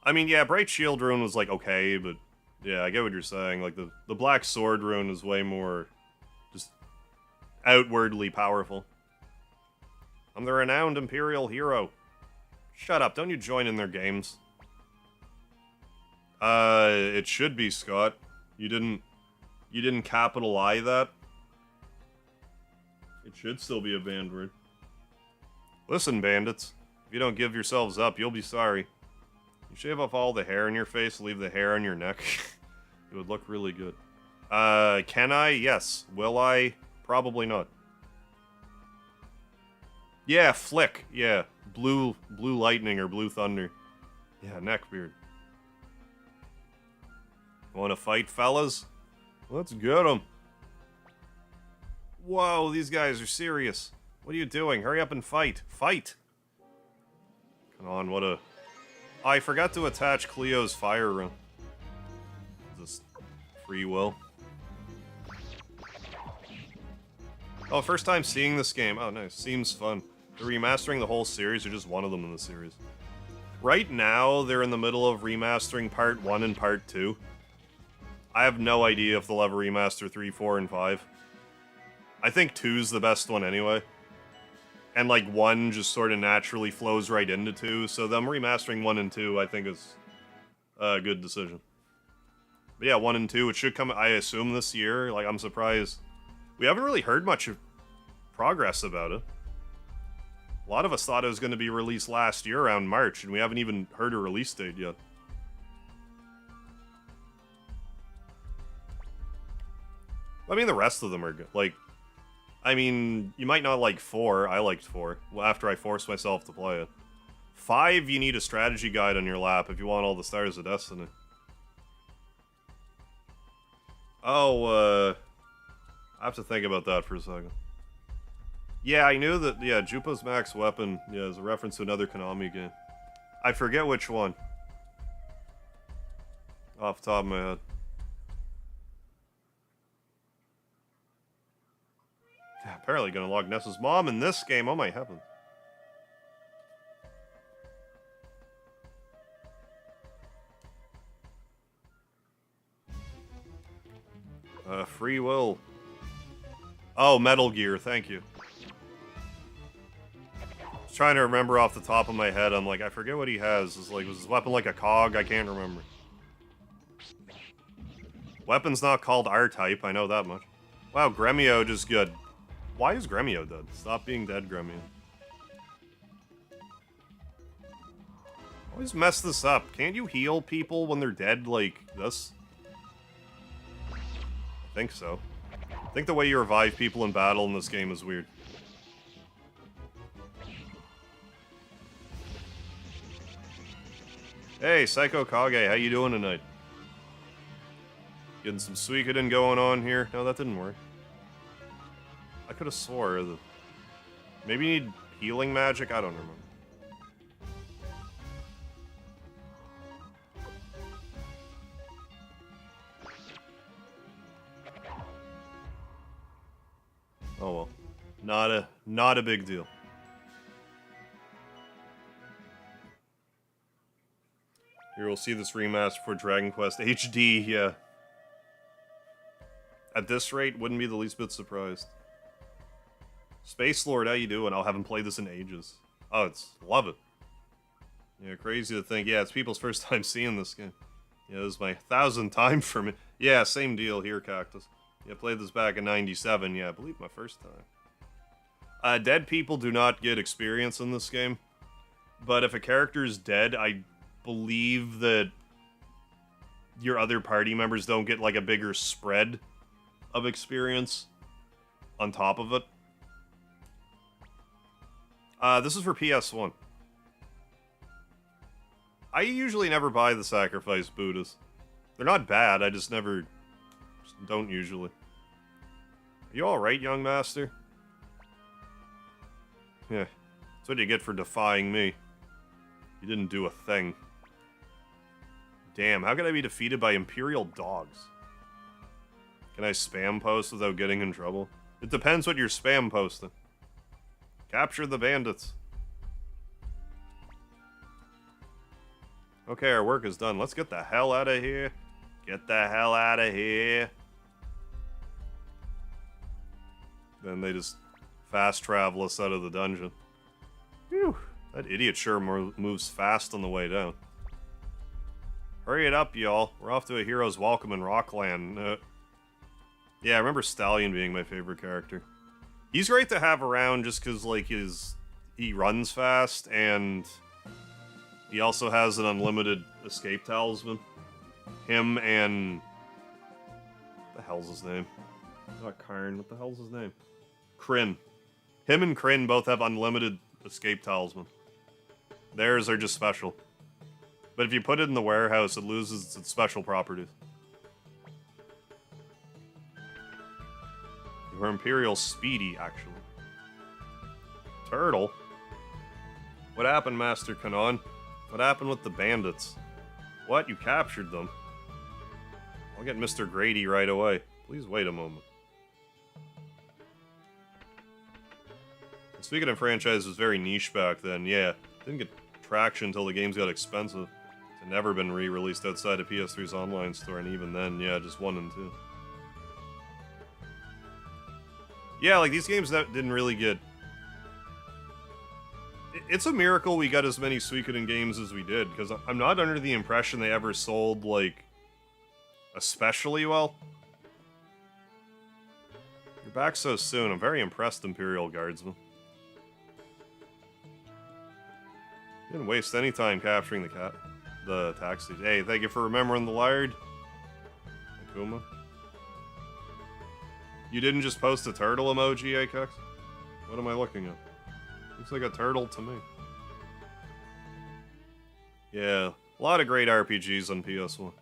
I mean, yeah, Bright Shield rune was, like, okay, but... Yeah, I get what you're saying. Like, the Black Sword rune is way more... just... outwardly powerful. I'm the renowned Imperial hero. Shut up, don't you join in their games. It should be, Scott. You didn't capital I that? It should still be a banned word. Listen, bandits. If you don't give yourselves up, you'll be sorry. You shave off all the hair in your face, leave the hair on your neck. It would look really good. Can I? Yes. Will I? Probably not. Yeah, flick. Yeah. Blue lightning or blue thunder. Yeah, neckbeard. Wanna fight, fellas? Let's get 'em. Whoa, these guys are serious. What are you doing? Hurry up and fight. Fight! Come on, what a... Oh, I forgot to attach Cleo's fire rune. Just free will. Oh, first time seeing this game. Oh, nice. Seems fun. They're remastering the whole series, or just one of them in the series. Right now, they're in the middle of remastering Part 1 and Part 2. I have no idea if they'll ever remaster 3, 4, and 5. I think 2's the best one anyway. And, like, 1 just sort of naturally flows right into 2, so them remastering 1 and 2, I think, is a good decision. But yeah, 1 and 2, it should come, I assume, this year. Like, I'm surprised. We haven't really heard much of progress about it. A lot of us thought it was going to be released last year around March, and we haven't even heard a release date yet. I mean, the rest of them are good. Like, I mean, you might not like 4. I liked 4, after I forced myself to play it. 5, you need a strategy guide on your lap if you want all the Stars of Destiny. Oh, I have to think about that for a second. Yeah, I knew that, yeah, Jupa's max weapon, yeah, is a reference to another Konami game. I forget which one. Off the top of my head. Yeah, apparently gonna log Nessa's mom in this game, oh my heaven. Free will. Oh, Metal Gear, thank you. I was trying to remember off the top of my head, I'm like, I forget what he has. It's like, was his weapon like a cog? I can't remember. Weapon's not called R-Type, I know that much. Wow, Gremio just good. Why is Gremio dead? Stop being dead, Gremio. Always mess this up. Can't you heal people when they're dead like this? I think so. I think the way you revive people in battle in this game is weird. Hey, Psycho Kage, how you doing tonight? Getting some Suikoden going on here. No, that didn't work. I could have swore that... Maybe you need healing magic? I don't remember. Oh well. Not a big deal. Here we'll see this remaster for Dragon Quest HD, yeah. At this rate, wouldn't be the least bit surprised. Space Lord, how you doing? I haven't played this in ages. Oh, love it. Yeah, crazy to think. Yeah, it's people's first time seeing this game. Yeah, this is my 1000th time for me. Yeah, same deal here, Cactus. Yeah, played this back in 97. Yeah, I believe my first time. Dead people do not get experience in this game. But if a character is dead, I believe that your other party members don't get, like, a bigger spread of experience on top of it. This is for PS1. I usually never buy the Sacrifice Buddhas. They're not bad, I just don't usually. Are you alright, young master? Yeah, that's what you get for defying me. You didn't do a thing. Damn, how could I be defeated by Imperial dogs? Can I spam post without getting in trouble? It depends what you're spam posting. Capture the bandits. Okay, our work is done. Let's get the hell out of here. Get the hell out of here. Then they just fast travel us out of the dungeon. Phew. That idiot sure moves fast on the way down. Hurry it up, y'all. We're off to a hero's welcome in Rockland. Yeah, I remember Stallion being my favorite character. He's great to have around just because, like, he runs fast, and he also has an unlimited escape talisman. Him and... what the hell's his name? Not Karn, what the hell's his name? Kryn. Him and Kryn both have unlimited escape talisman. Theirs are just special. But if you put it in the warehouse, it loses its special properties. You're Imperial speedy, actually. Turtle? What happened, Master Kanon? What happened with the bandits? What? You captured them? I'll get Mr. Grady right away. Please wait a moment. The Suikoden franchise was very niche back then, yeah. Didn't get traction until the games got expensive. It's never been re-released outside of PS3's online store, and even then, yeah, just 1 and 2. Yeah, like, these games that didn't really get... It's a miracle we got as many Suikoden games as we did, because I'm not under the impression they ever sold, like, especially well. You're back so soon. I'm very impressed, Imperial Guardsman. You didn't waste any time capturing the taxi. Hey, thank you for remembering the lard. Akuma. You didn't just post a turtle emoji, Akex? What am I looking at? Looks like a turtle to me. Yeah, a lot of great RPGs on PS1. What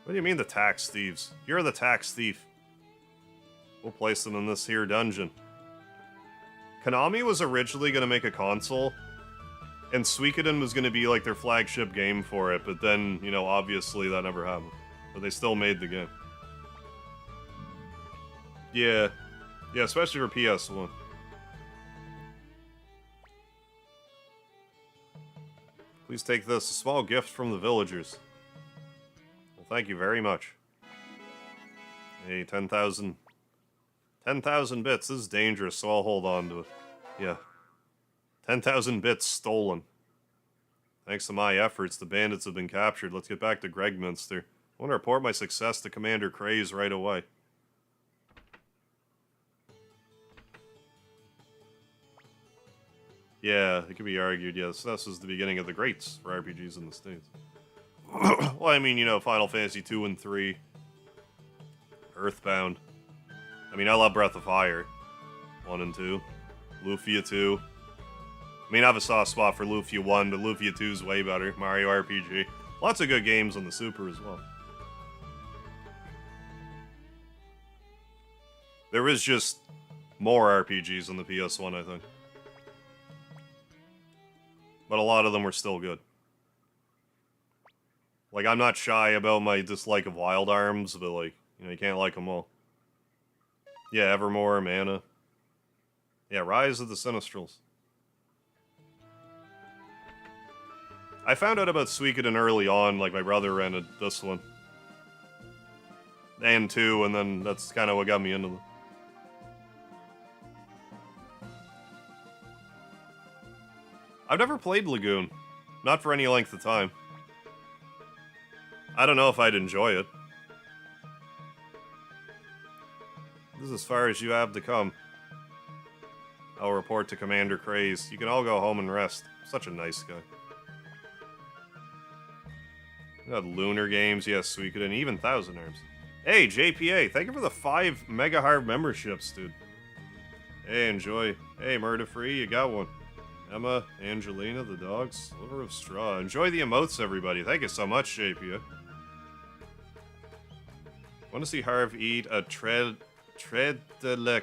do you mean the tax thieves? You're the tax thief. We'll place them in this here dungeon. Konami was originally going to make a console, and Suikoden was going to be like their flagship game for it, but then, you know, obviously that never happened. But they still made the game. Yeah. Yeah, especially for PS1. Please take this, a small gift from the villagers. Well, thank you very much. Hey, 10,000 bits. This is dangerous, so I'll hold on to it. Yeah. 10,000 bits stolen. Thanks to my efforts, the bandits have been captured. Let's get back to Gregminster. I want to report my success to Commander Craze right away. Yeah, it could be argued, yes. This was the beginning of the greats for RPGs in the States. Well, I mean, you know, Final Fantasy 2 and 3. Earthbound. I mean, I love Breath of Fire. 1 and 2. Lufia 2. I mean, I have a soft spot for Lufia 1, but Lufia 2 is way better. Mario RPG. Lots of good games on the Super as well. There is just more RPGs on the PS1, I think. But a lot of them were still good. Like, I'm not shy about my dislike of Wild Arms, but, like, you know, you can't like them all. Yeah, Evermore, Mana. Yeah, Rise of the Sinistrals. I found out about Suikoden early on, like, my brother rented this one. And 2, and then that's kind of what got me into them. I've never played Lagoon. Not for any length of time. I don't know if I'd enjoy it. This is as far as you have to come. I'll report to Commander Craze. You can all go home and rest. Such a nice guy. You got Lunar Games, yes, Suikoden, even Thousand Arms. Hey, JPA, thank you for the 5 Mega Hard memberships, dude. Hey, enjoy. Hey, Murder Free, you got one. Emma, Angelina, the dog, Sliver of Straw. Enjoy the emotes, everybody. Thank you so much, JPA. Want to see Harv eat a tread de la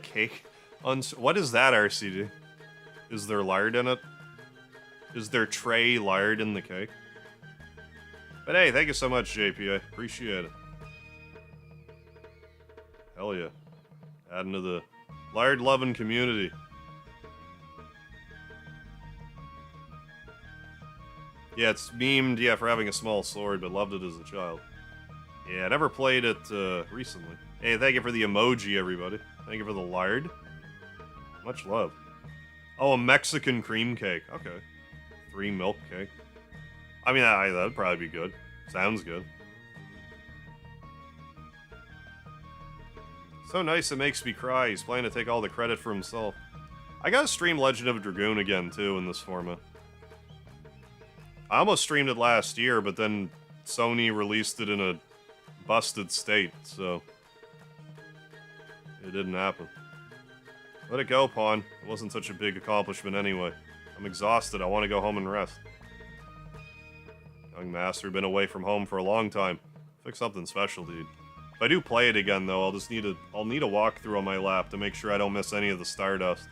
cake? What is that, RCD? Is there lard in it? Is there tray lard in the cake? But hey, thank you so much, JPA. Appreciate it. Hell yeah. Adding to the lard-loving community. Yeah, it's memed, yeah, for having a small sword, but loved it as a child. Yeah, I never played it recently. Hey, thank you for the emoji, everybody. Thank you for the lard. Much love. Oh, a Mexican cream cake. Okay. 3 milk cake. I mean, that'd probably be good. Sounds good. So nice it makes me cry. He's planning to take all the credit for himself. I gotta stream Legend of Dragoon again, too, in this format. I almost streamed it last year, but then Sony released it in a busted state, so it didn't happen. Let it go, Pawn. It wasn't such a big accomplishment anyway. I'm exhausted. I want to go home and rest. Young Master, been away from home for a long time. Fix something special, dude. If I do play it again, though, I'll need a walkthrough on my lap to make sure I don't miss any of the Stardust.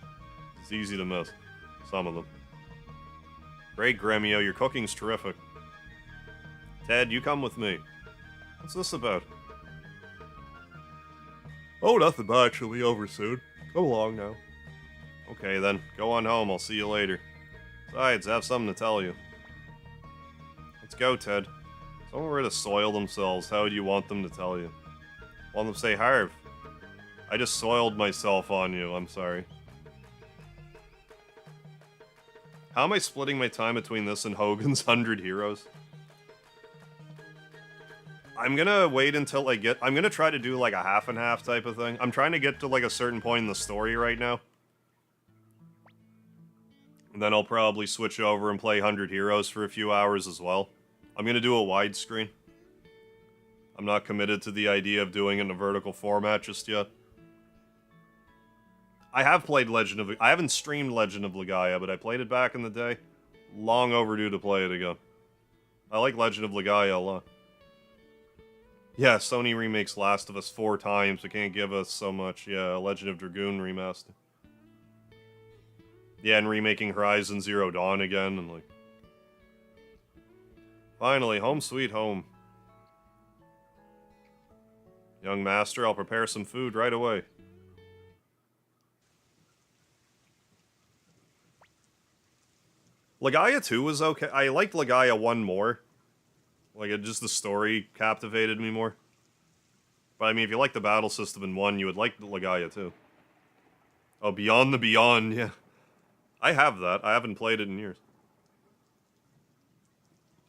It's easy to miss. Some of them. Great, Gremio. Your cooking's terrific. Ted, you come with me. What's this about? Oh, nothing much. It'll be over soon. Come along now. Okay, then. Go on home. I'll see you later. Besides, I have something to tell you. Let's go, Ted. If someone were to soil themselves, how would you want them to tell you? Want them to say, Harv, I just soiled myself on you. I'm sorry. How am I splitting my time between this and Hogan's 100 Heroes? I'm gonna wait until I'm gonna try to do like a half and half type of thing. I'm trying to get to like a certain point in the story right now. And then I'll probably switch over and play 100 Heroes for a few hours as well. I'm gonna do a widescreen. I'm not committed to the idea of doing it in a vertical format just yet. I have played I haven't streamed Legend of Legaia, but I played it back in the day. Long overdue to play it again. I like Legend of Legaia a lot. Yeah, Sony remakes Last of Us 4 times, but can't give us so much. Yeah, Legend of Dragoon remaster. Yeah, and remaking Horizon Zero Dawn again, and like... Finally, home sweet home. Young Master, I'll prepare some food right away. Legaia 2 was okay. I liked Legaia 1 more. Like, just the story captivated me more. But I mean, if you like the battle system in 1, you would like Legaia 2. Oh, Beyond the Beyond, yeah. I have that. I haven't played it in years.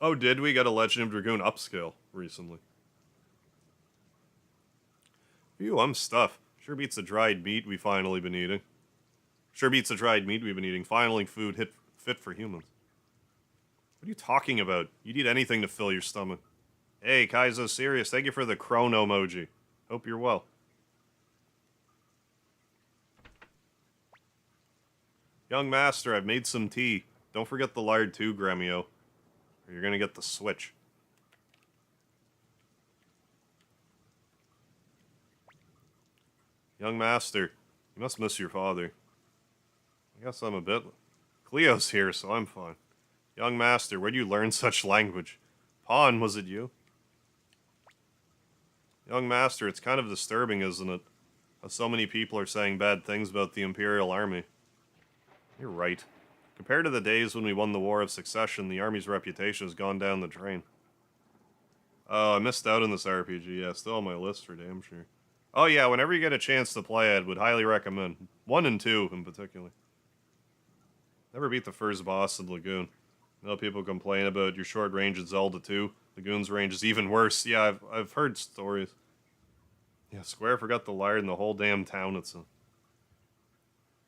Oh, did we get a Legend of Dragoon upscale recently? Phew, I'm stuffed. Sure beats the dried meat we finally been eating. Sure beats the dried meat we've been eating. Finally food fit for humans. What are you talking about? You'd eat anything to fill your stomach. Hey, Kaizo Serious, thank you for the chrono emoji. Hope you're well. Young Master, I've made some tea. Don't forget the lard too, Gremio. Or you're gonna get the switch. Young Master, you must miss your father. I guess I'm a bit... Cleo's here, so I'm fine. Young Master, where'd you learn such language? Pawn, was it you? Young Master, it's kind of disturbing, isn't it? How so many people are saying bad things about the Imperial Army. You're right. Compared to the days when we won the War of Succession, the Army's reputation has gone down the drain. Oh, I missed out on this RPG. Yeah, still on my list for damn sure. Oh yeah, whenever you get a chance to play it, would highly recommend. 1 and 2 in particular. Never beat the first boss in Lagoon. I know people complain about your short range in Zelda 2. Lagoon's range is even worse. Yeah, I've heard stories. Yeah, Square forgot the lard in the whole damn town it's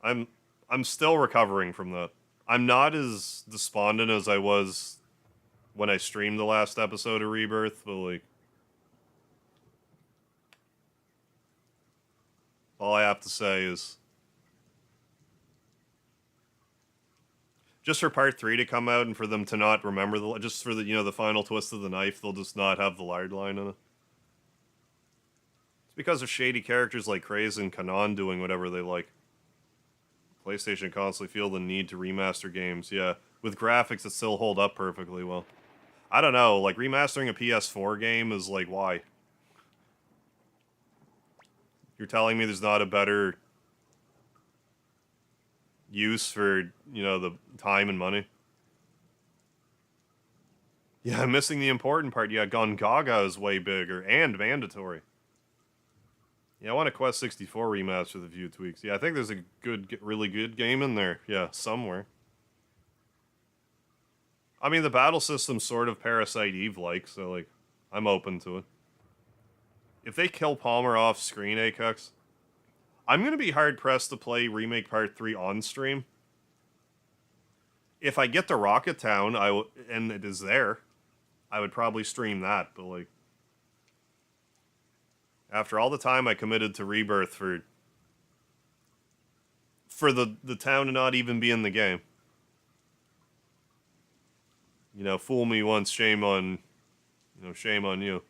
in. I'm still recovering from that. I'm not as despondent as I was when I streamed the last episode of Rebirth, but like... all I have to say is... just for part 3 to come out and for them to not remember just for the, the final twist of the knife, they'll just not have the lard line in it. It's because of shady characters like Craze and Kanan doing whatever they like. PlayStation constantly feel the need to remaster games, yeah, with graphics that still hold up perfectly well. I don't know, like, remastering a PS4 game is like, why? You're telling me there's not a better use for, the time and money? Yeah, I'm missing the important part. Yeah, Gongaga is way bigger and mandatory. Yeah, I want a Quest 64 remaster with a few tweaks. Yeah, I think there's a really good game in there. Yeah, somewhere. I mean, the battle system's sort of Parasite Eve-like, so, like, I'm open to it. If they kill Palmer off screen, Akex, I'm gonna be hard-pressed to play Remake Part 3 on stream. If I get to Rocket Town, and it is there, I would probably stream that, but, like, after all the time I committed to Rebirth for the town to not even be in the game. You know, fool me once, shame on you.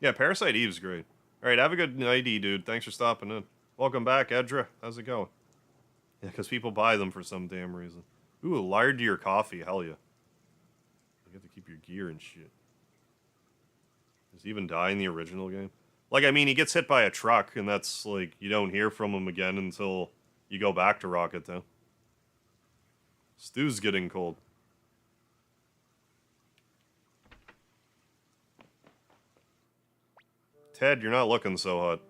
Yeah, Parasite Eve's great. Alright, have a good night, dude. Thanks for stopping in. Welcome back, Edra. How's it going? Yeah, because people buy them for some damn reason. Ooh, lard to your coffee. Hell yeah. You have to keep your gear and shit. Does he even die in the original game? Like, I mean, he gets hit by a truck, and that's, like, you don't hear from him again until you go back to Rocket Town. Stew's getting cold. Ted, you're not looking so hot.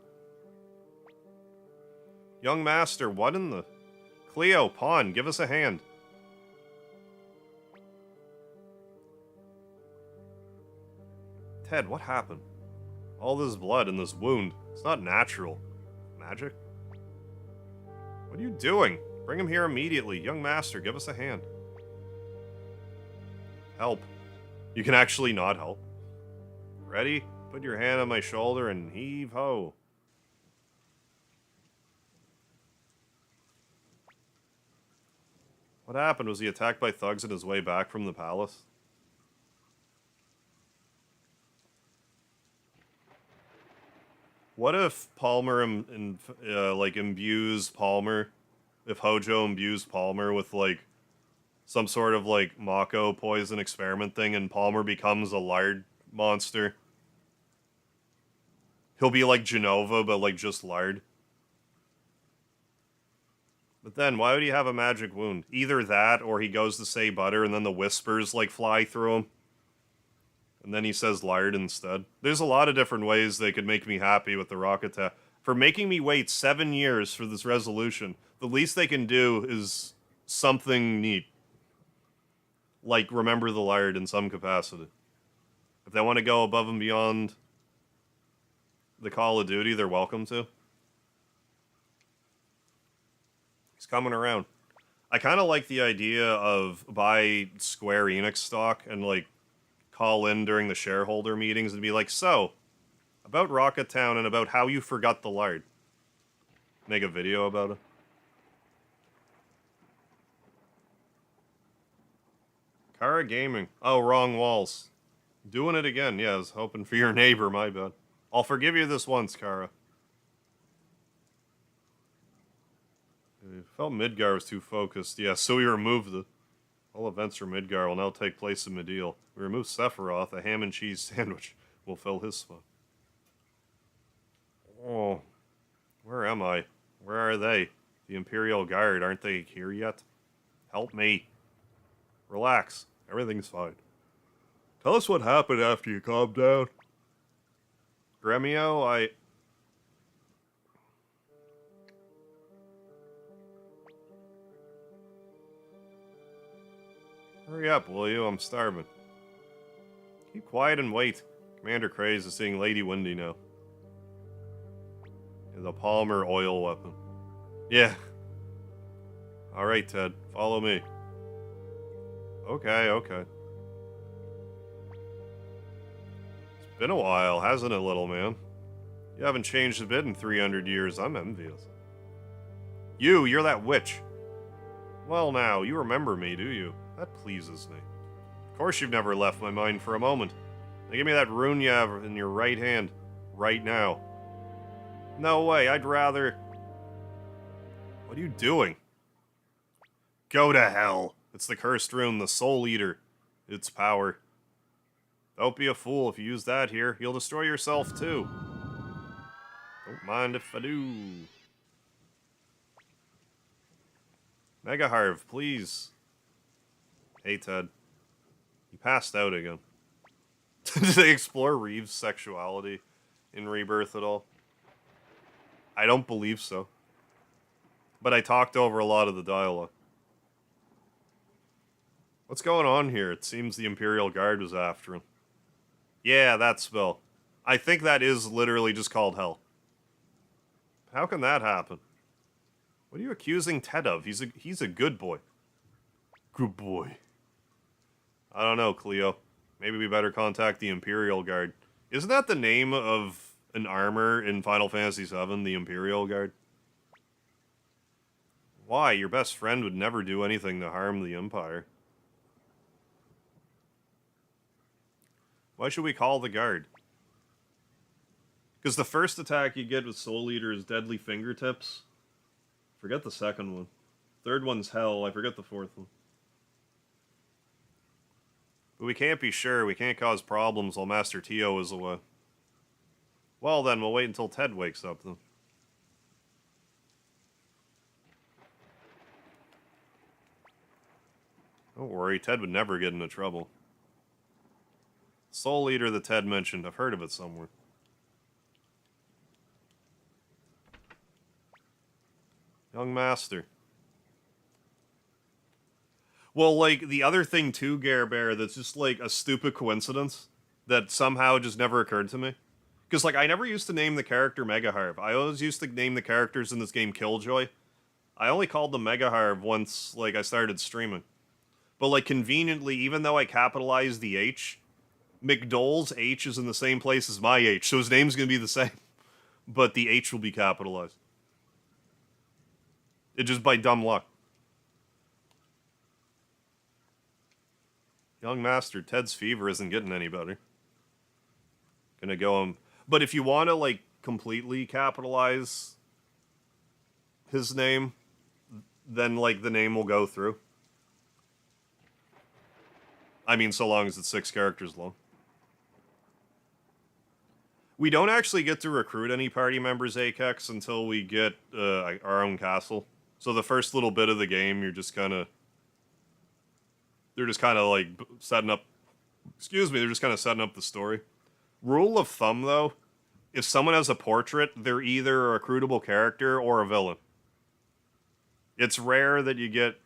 Young Master, what in the... Cleo, Pawn, give us a hand. Ted, what happened? All this blood and this wound. It's not natural. Magic? What are you doing? Bring him here immediately. Young Master, give us a hand. Help. You can actually not help. Ready? Put your hand on my shoulder and heave-ho. What happened? Was he attacked by thugs on his way back from the palace? What if Palmer imbues Palmer? If Hojo imbues Palmer with, like, some sort of, like, Mako poison experiment thing and Palmer becomes a lard monster? He'll be like Genova, but, like, just lard. But then, why would he have a magic wound? Either that, or he goes to say butter and then the whispers, like, fly through him. And then he says lard instead. There's a lot of different ways they could make me happy with the Rocket Town. For making me wait 7 years for this resolution, the least they can do is something neat. Like, remember the lard in some capacity. If they want to go above and beyond the Call of Duty, they're welcome to. He's coming around. I kind of like the idea of buy Square Enix stock and, like, call in during the shareholder meetings and be like, so, about Rocket Town and about how you forgot the lard. Make a video about it. Kara Gaming. Oh, wrong walls. Doing it again. Yeah, I was hoping for your neighbor, my bad. I'll forgive you this once, Kara. I felt Midgar was too focused. Yeah, so we removed it. All events from Midgar will now take place in Medial. We remove Sephiroth, a ham and cheese sandwich will fill his spot. Oh, where am I? Where are they? The Imperial Guard, aren't they here yet? Help me. Relax, everything's fine. Tell us what happened after you calmed down. Gremio, Hurry up, will you? I'm starving. Keep quiet and wait. Commander Craze is seeing Lady Windy now. The Palmer oil weapon. Yeah. Alright, Ted. Follow me. Okay. It's been a while, hasn't it, little man? You haven't changed a bit in 300 years. I'm envious. You're that witch. Well now, you remember me, do you? That pleases me. Of course you've never left my mind for a moment. Now give me that rune you have in your right hand. Right now. No way, I'd rather... What are you doing? Go to hell. It's the cursed rune, the Soul Eater. Its power. Don't be a fool. If you use that here, you'll destroy yourself too. Don't mind if I do. Mega Harv, please. Hey, Ted. You passed out again. Did they explore Reeves' sexuality in Rebirth at all? I don't believe so. But I talked over a lot of the dialogue. What's going on here? It seems the Imperial Guard was after him. Yeah, that spell. I think that is literally just called Hell. How can that happen? What are you accusing Ted of? He's a good boy. Good boy. I don't know, Cleo. Maybe we better contact the Imperial Guard. Isn't that the name of an armor in Final Fantasy VII, the Imperial Guard? Why? Your best friend would never do anything to harm the Empire. Why should we call the guard? Because the first attack you get with Soul Eater is Deadly Fingertips. Forget the second one. Third one's Hell. I forget the fourth one. But we can't be sure. We can't cause problems while Master Tio is away. Well then, we'll wait until Ted wakes up then. Don't worry, Ted would never get into trouble. Soul Eater that Ted mentioned. I've heard of it somewhere. Young Master. Well, like, the other thing too, Gare Bear, that's just, like, a stupid coincidence that somehow just never occurred to me. Because, like, I never used to name the character Mega Harv. I always used to name the characters in this game Killjoy. I only called them Mega Harv once, like, I started streaming. But, like, conveniently, even though I capitalized the H, McDole's H is in the same place as my H, so his name's gonna be the same. But the H will be capitalized. It just by dumb luck. Young Master, Ted's fever isn't getting any better. Gonna go but if you want to, like, completely capitalize his name, then, like, the name will go through. I mean, so long as it's 6 characters long. We don't actually get to recruit any party members, Akex, until we get our own castle. So the first little bit of the game, you're just kind of... They're just kind of, like, setting up... Excuse me, they're just kind of setting up the story. Rule of thumb, though, if someone has a portrait, they're either a recruitable character or a villain. It's rare that you get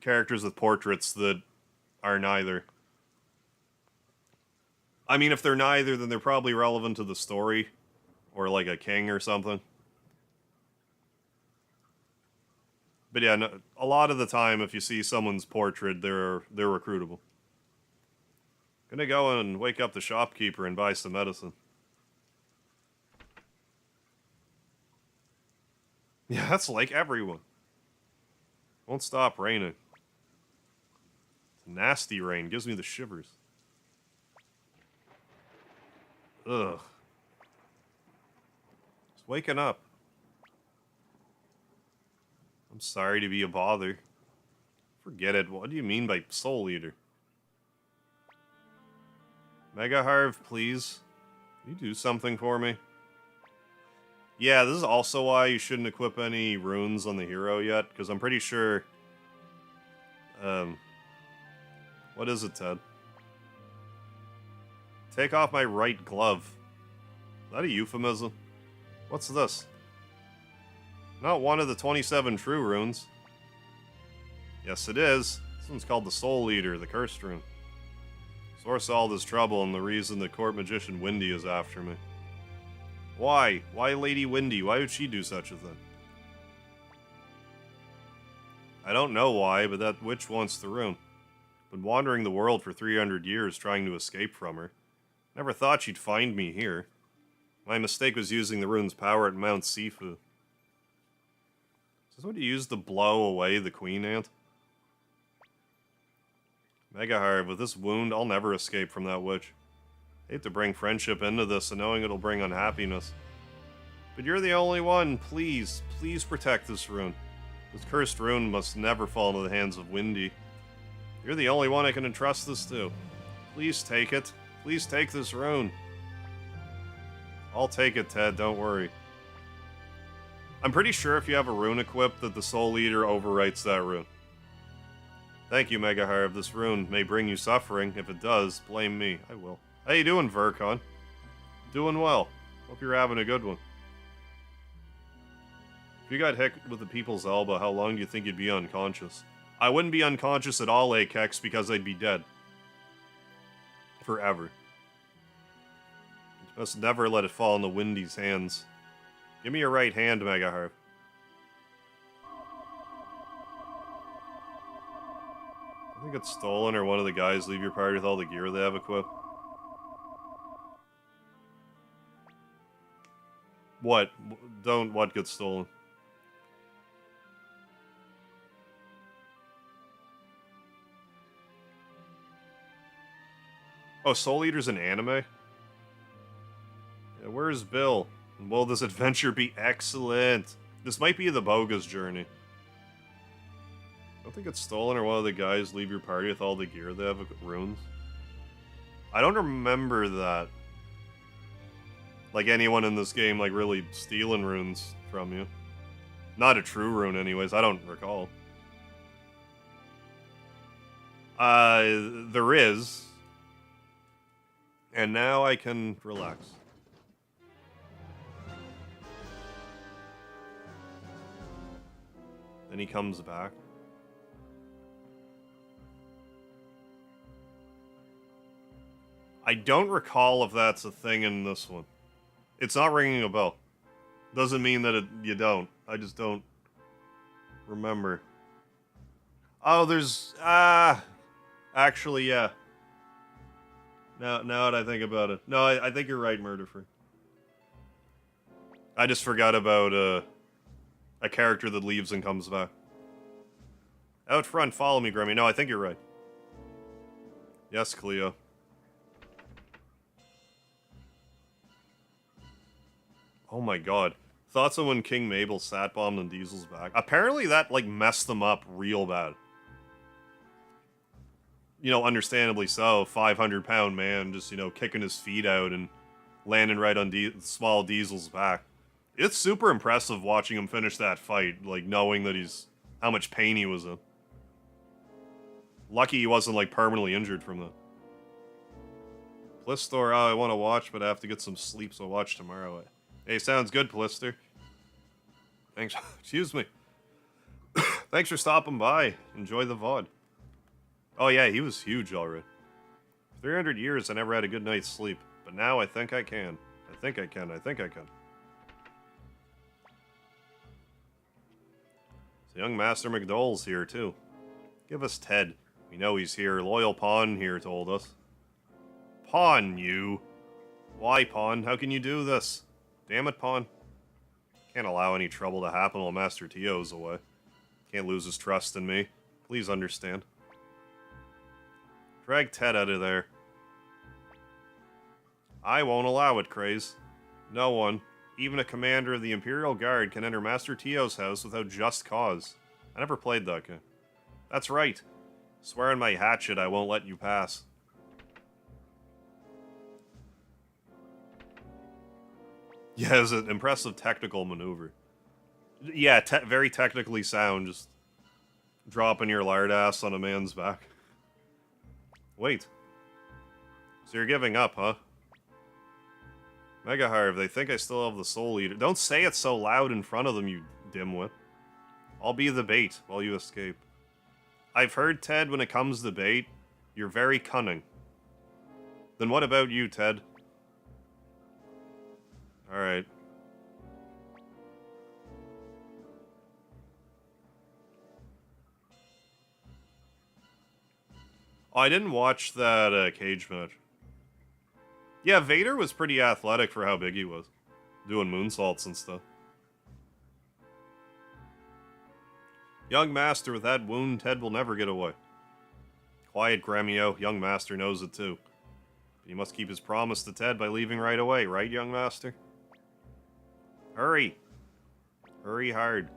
characters with portraits that are neither. I mean, if they're neither, then they're probably relevant to the story, or like a king or something. But yeah, no, a lot of the time, if you see someone's portrait, they're recruitable. Gonna go and wake up the shopkeeper and buy some medicine. Yeah, that's like everyone. Won't stop raining. It's nasty rain, gives me the shivers. Ugh. Just waking up. I'm sorry to be a bother. Forget it. What do you mean by Soul Eater? Mega Harv, please. Can you do something for me? Yeah, this is also why you shouldn't equip any runes on the hero yet, because I'm pretty sure... What is it, Ted? Take off my right glove. Is that a euphemism? What's this? Not one of the 27 true runes. Yes, it is. This one's called the Soul Eater, the Cursed Rune. Source of all this trouble and the reason the court magician Windy is after me. Why? Why Lady Windy? Why would she do such a thing? I don't know why, but that witch wants the rune. Been wandering the world for 300 years trying to escape from her. Never thought she'd find me here. My mistake was using the rune's power at Mount Sifu. Is this what you use to blow away the queen ant? Mega Harv, with this wound, I'll never escape from that witch. Hate to bring friendship into this and knowing it'll bring unhappiness. But you're the only one. Please, please protect this rune. This cursed rune must never fall into the hands of Windy. You're the only one I can entrust this to. Please take it. Please take this rune. I'll take it, Ted, don't worry. I'm pretty sure if you have a rune equipped that the Soul Eater overwrites that rune. Thank you, Megaharv. This rune may bring you suffering. If it does, blame me. I will. How you doing, Vercon? Doing well. Hope you're having a good one. If you got hit with the people's elbow, how long do you think you'd be unconscious? I wouldn't be unconscious at all, Akex, because I'd be dead. Forever. You must never let it fall in the Windy's hands. Give me your right hand, Megaharv. I think it's stolen, or one of the guys leave your party with all the gear they have equipped. What? What gets stolen? Oh, Soul Eater's an anime? Yeah, where's Bill? And will this adventure be excellent? This might be the Boga's journey. I don't think it's stolen, or one of the guys leave your party with all the gear they have runes. I don't remember that. Like anyone in this game, like, really stealing runes from you. Not a true rune anyways, I don't recall. There is. And now I can relax. Then he comes back. I don't recall if that's a thing in this one. It's not ringing a bell. Doesn't mean that you don't. I just don't remember. Oh, there's... actually, yeah. Now that I think about it. No, I think you're right, Murderfree. I just forgot about a character that leaves and comes back. Out front, follow me, Grimmy. No, I think you're right. Yes, Cleo. Oh my god. Thoughts on when King Mabel sat-bombed on Diesel's back? Apparently that, like, messed them up real bad. You know, understandably so. 500-pound man just, you know, kicking his feet out and landing right on small Diesel's back. It's super impressive watching him finish that fight, like, knowing that how much pain he was in. Lucky he wasn't, like, permanently injured from that. Plistor, I want to watch, but I have to get some sleep, so I'll watch tomorrow. Hey, sounds good, Plister. Thanks. Excuse me. Thanks for stopping by. Enjoy the VOD. Oh yeah, he was huge already. 300 years I never had a good night's sleep, but now I think I can. I think I can. So young Master McDole's here too. Give us Ted. We know he's here. Loyal Pawn here told us. Pawn, you? Why, Pawn? How can you do this? Damn it, Pawn. Can't allow any trouble to happen while Master Tio's away. Can't lose his trust in me. Please understand. Drag Ted out of there. I won't allow it, Craze. No one, even a commander of the Imperial Guard, can enter Master Tio's house without just cause. I never played that game. That's right. Swear on my hatchet I won't let you pass. Yeah, it was an impressive technical maneuver. Yeah, very technically sound, just dropping your lard ass on a man's back. Wait. So you're giving up, huh? Megaharv, they think I still have the Soul Eater. Don't say it so loud in front of them, you dimwit. I'll be the bait while you escape. I've heard, Ted, when it comes to bait, you're very cunning. Then what about you, Ted? Alright. Oh, I didn't watch that cage match. Yeah, Vader was pretty athletic for how big he was. Doing moonsaults and stuff. Young Master, with that wound, Ted will never get away. Quiet, Gremio. Young Master knows it too. But he must keep his promise to Ted by leaving right away, right, Young Master? Hurry! Hurry hard.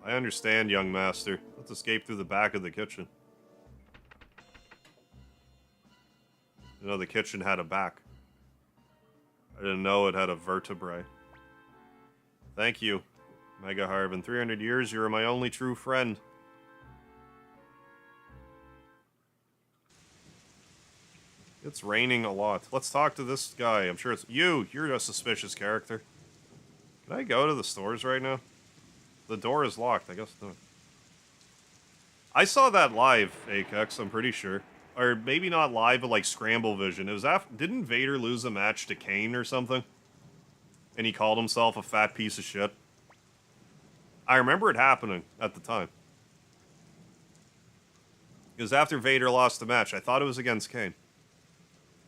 I understand, Young Master. Let's escape through the back of the kitchen. You know, the kitchen had a back. I didn't know it had a vertebrae. Thank you, Megaharv. In 300 years, you are my only true friend. It's raining a lot. Let's talk to this guy. I'm sure it's you. You're a suspicious character. Can I go to the stores right now? The door is locked. I guess not. I saw that live, Akex, I'm pretty sure. Or maybe not live, but like Scramble Vision. It was after. Didn't Vader lose a match to Kane or something? And he called himself a fat piece of shit. I remember it happening at the time. It was after Vader lost the match. I thought it was against Kane.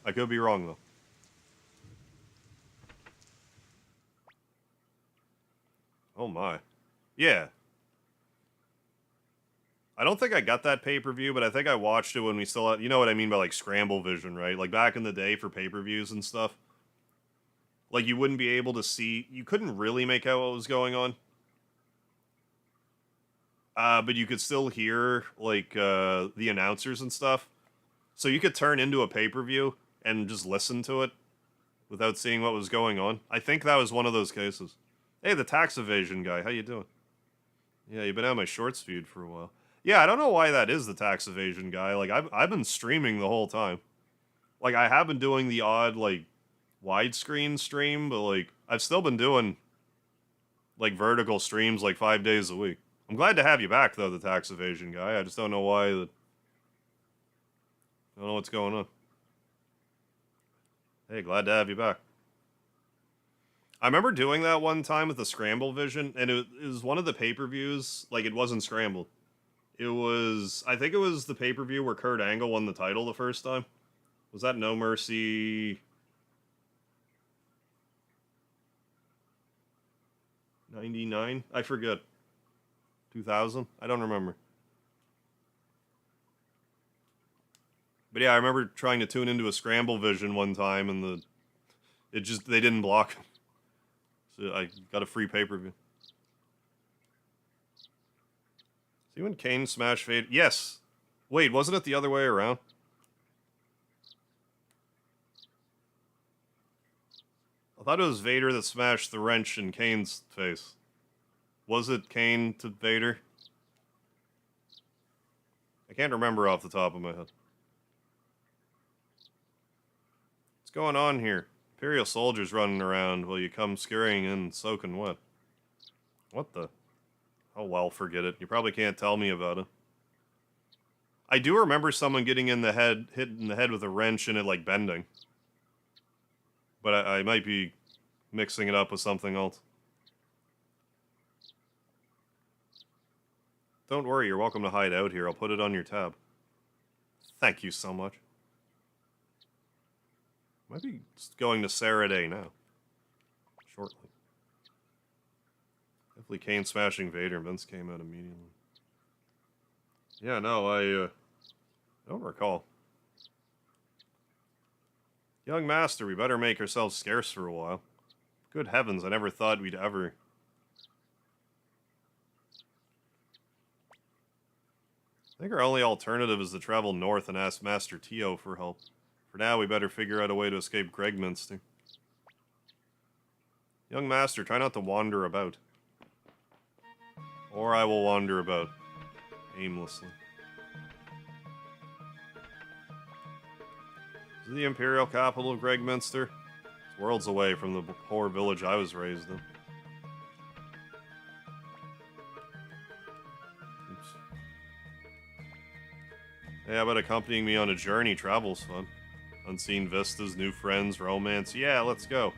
I could be wrong, though. Oh my. Yeah. I don't think I got that pay-per-view, but I think I watched it when we still had... You know what I mean by, like, Scramble Vision, right? Like, back in the day for pay-per-views and stuff. Like, you wouldn't be able to see... You couldn't really make out what was going on. But you could still hear, like, the announcers and stuff. So you could turn into a pay-per-view and just listen to it without seeing what was going on. I think that was one of those cases. Hey, the tax evasion guy, how you doing? Yeah, you've been out of my shorts feed for a while. Yeah, I don't know why that is the tax evasion guy. Like, I've been streaming the whole time. Like, I have been doing the odd, like, widescreen stream, but, like, I've still been doing, like, vertical streams, like, 5 days a week. I'm glad to have you back, though, the tax evasion guy. I just don't know why. I don't know what's going on. Hey, glad to have you back. I remember doing that one time with the Scramble Vision, and it was one of the pay-per-views. Like, it wasn't Scramble. It was... I think it was the pay-per-view where Kurt Angle won the title the first time. Was that No Mercy... 99? I forget. 2000? I don't remember. But yeah, I remember trying to tune into a Scramble Vision one time, and they didn't block. So I got a free pay-per-view. See when Kane smashed Vader? Yes. Wait, wasn't it the other way around? I thought it was Vader that smashed the wrench in Kane's face. Was it Kane to Vader? I can't remember off the top of my head. What's going on here? Imperial soldiers running around while you come scurrying in soaking wet. What the? Oh well, forget it. You probably can't tell me about it. I do remember someone getting hit in the head with a wrench and it like bending. But I might be mixing it up with something else. Don't worry, you're welcome to hide out here. I'll put it on your tab. Thank you so much. Might be going to Sarah Day now. Shortly. Definitely Kane smashing Vader and Vince came out immediately. Yeah, no, I don't recall. Young Master, we better make ourselves scarce for a while. Good heavens, I never thought we'd ever... I think our only alternative is to travel north and ask Master Tio for help. For now, we better figure out a way to escape Gregminster. Young Master, try not to wander about. Or I will wander about. Aimlessly. Is it the Imperial capital of Gregminster? It's worlds away from the poor village I was raised in. Oops. Hey, how about accompanying me on a journey? Travel's fun. Unseen vistas, new friends, romance. Yeah, let's go.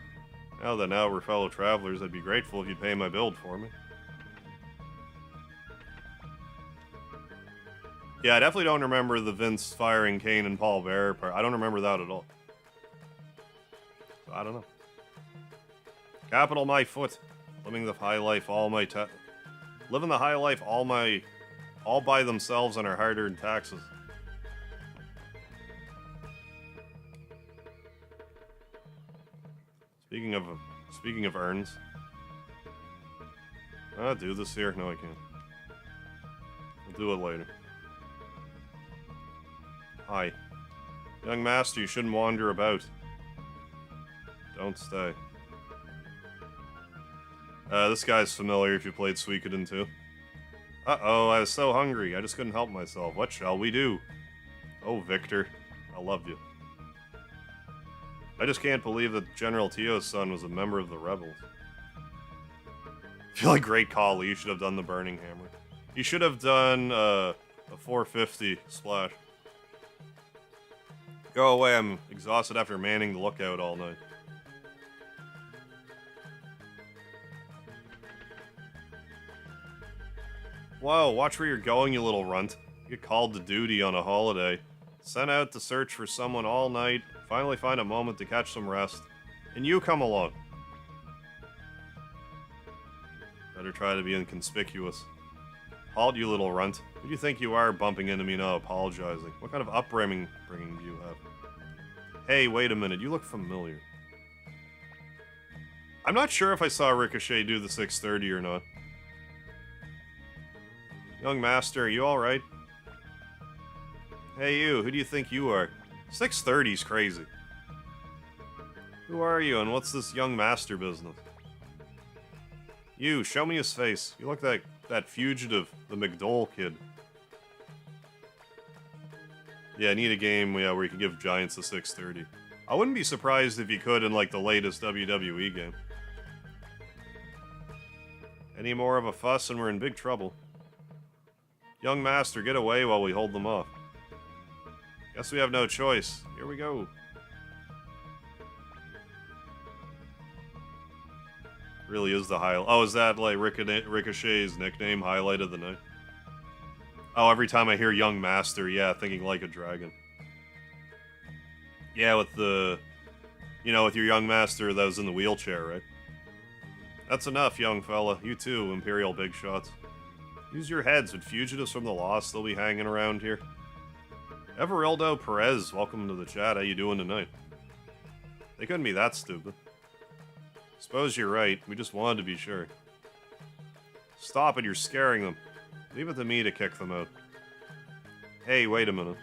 Now we're fellow travelers, I'd be grateful if you'd pay my bill for me. Yeah, I definitely don't remember the Vince firing Kane and Paul Bearer part. I don't remember that at all. So, I don't know. Capital my foot. Living the high life all my living the high life all by themselves on our hard-earned taxes. Speaking of earns. I'll do this here? No, I can't. We'll do it later. Hi. Young Master, you shouldn't wander about. Don't stay. This guy's familiar if you played Suikoden too. Uh-oh, I was so hungry, I just couldn't help myself. What shall we do? Oh, Victor, I love you. I just can't believe that General Tio's son was a member of the rebels. I feel like great call. You should have done the Burning Hammer. You should have done a 450 splash. Go away, I'm exhausted after manning the lookout all night. Whoa, watch where you're going, you little runt. You get called to duty on a holiday. Sent out to search for someone all night, finally find a moment to catch some rest, and you come along. Better try to be inconspicuous. Halt, you little runt. Who do you think you are, bumping into me now, apologizing? What kind of upbringing do you have? Hey, wait a minute, you look familiar. I'm not sure if I saw Ricochet do the 630 or not. Young master, are you alright? Hey you, who do you think you are? 630's crazy. Who are you, and what's this young master business? You, show me his face. You look like that fugitive, the McDole kid. Yeah, I need a game where you can give giants a 630. I wouldn't be surprised if you could in, like, the latest WWE game. Any more of a fuss and we're in big trouble. Young master, get away while we hold them off. Guess we have no choice. Here we go. Really is the highlight. Oh, is that like Ricochet's nickname, highlight of the night? Oh, every time I hear Young Master, yeah, thinking like a dragon. Yeah, with the, with your Young Master that was in the wheelchair, right? That's enough, young fella. You too, Imperial big shots. Use your heads. Would fugitives from the Lost still be hanging around here? Everildo Perez, welcome to the chat. How you doing tonight? They couldn't be that stupid. Suppose you're right. We just wanted to be sure. Stop it, you're scaring them. Leave it to me to kick them out. Hey, wait a minute.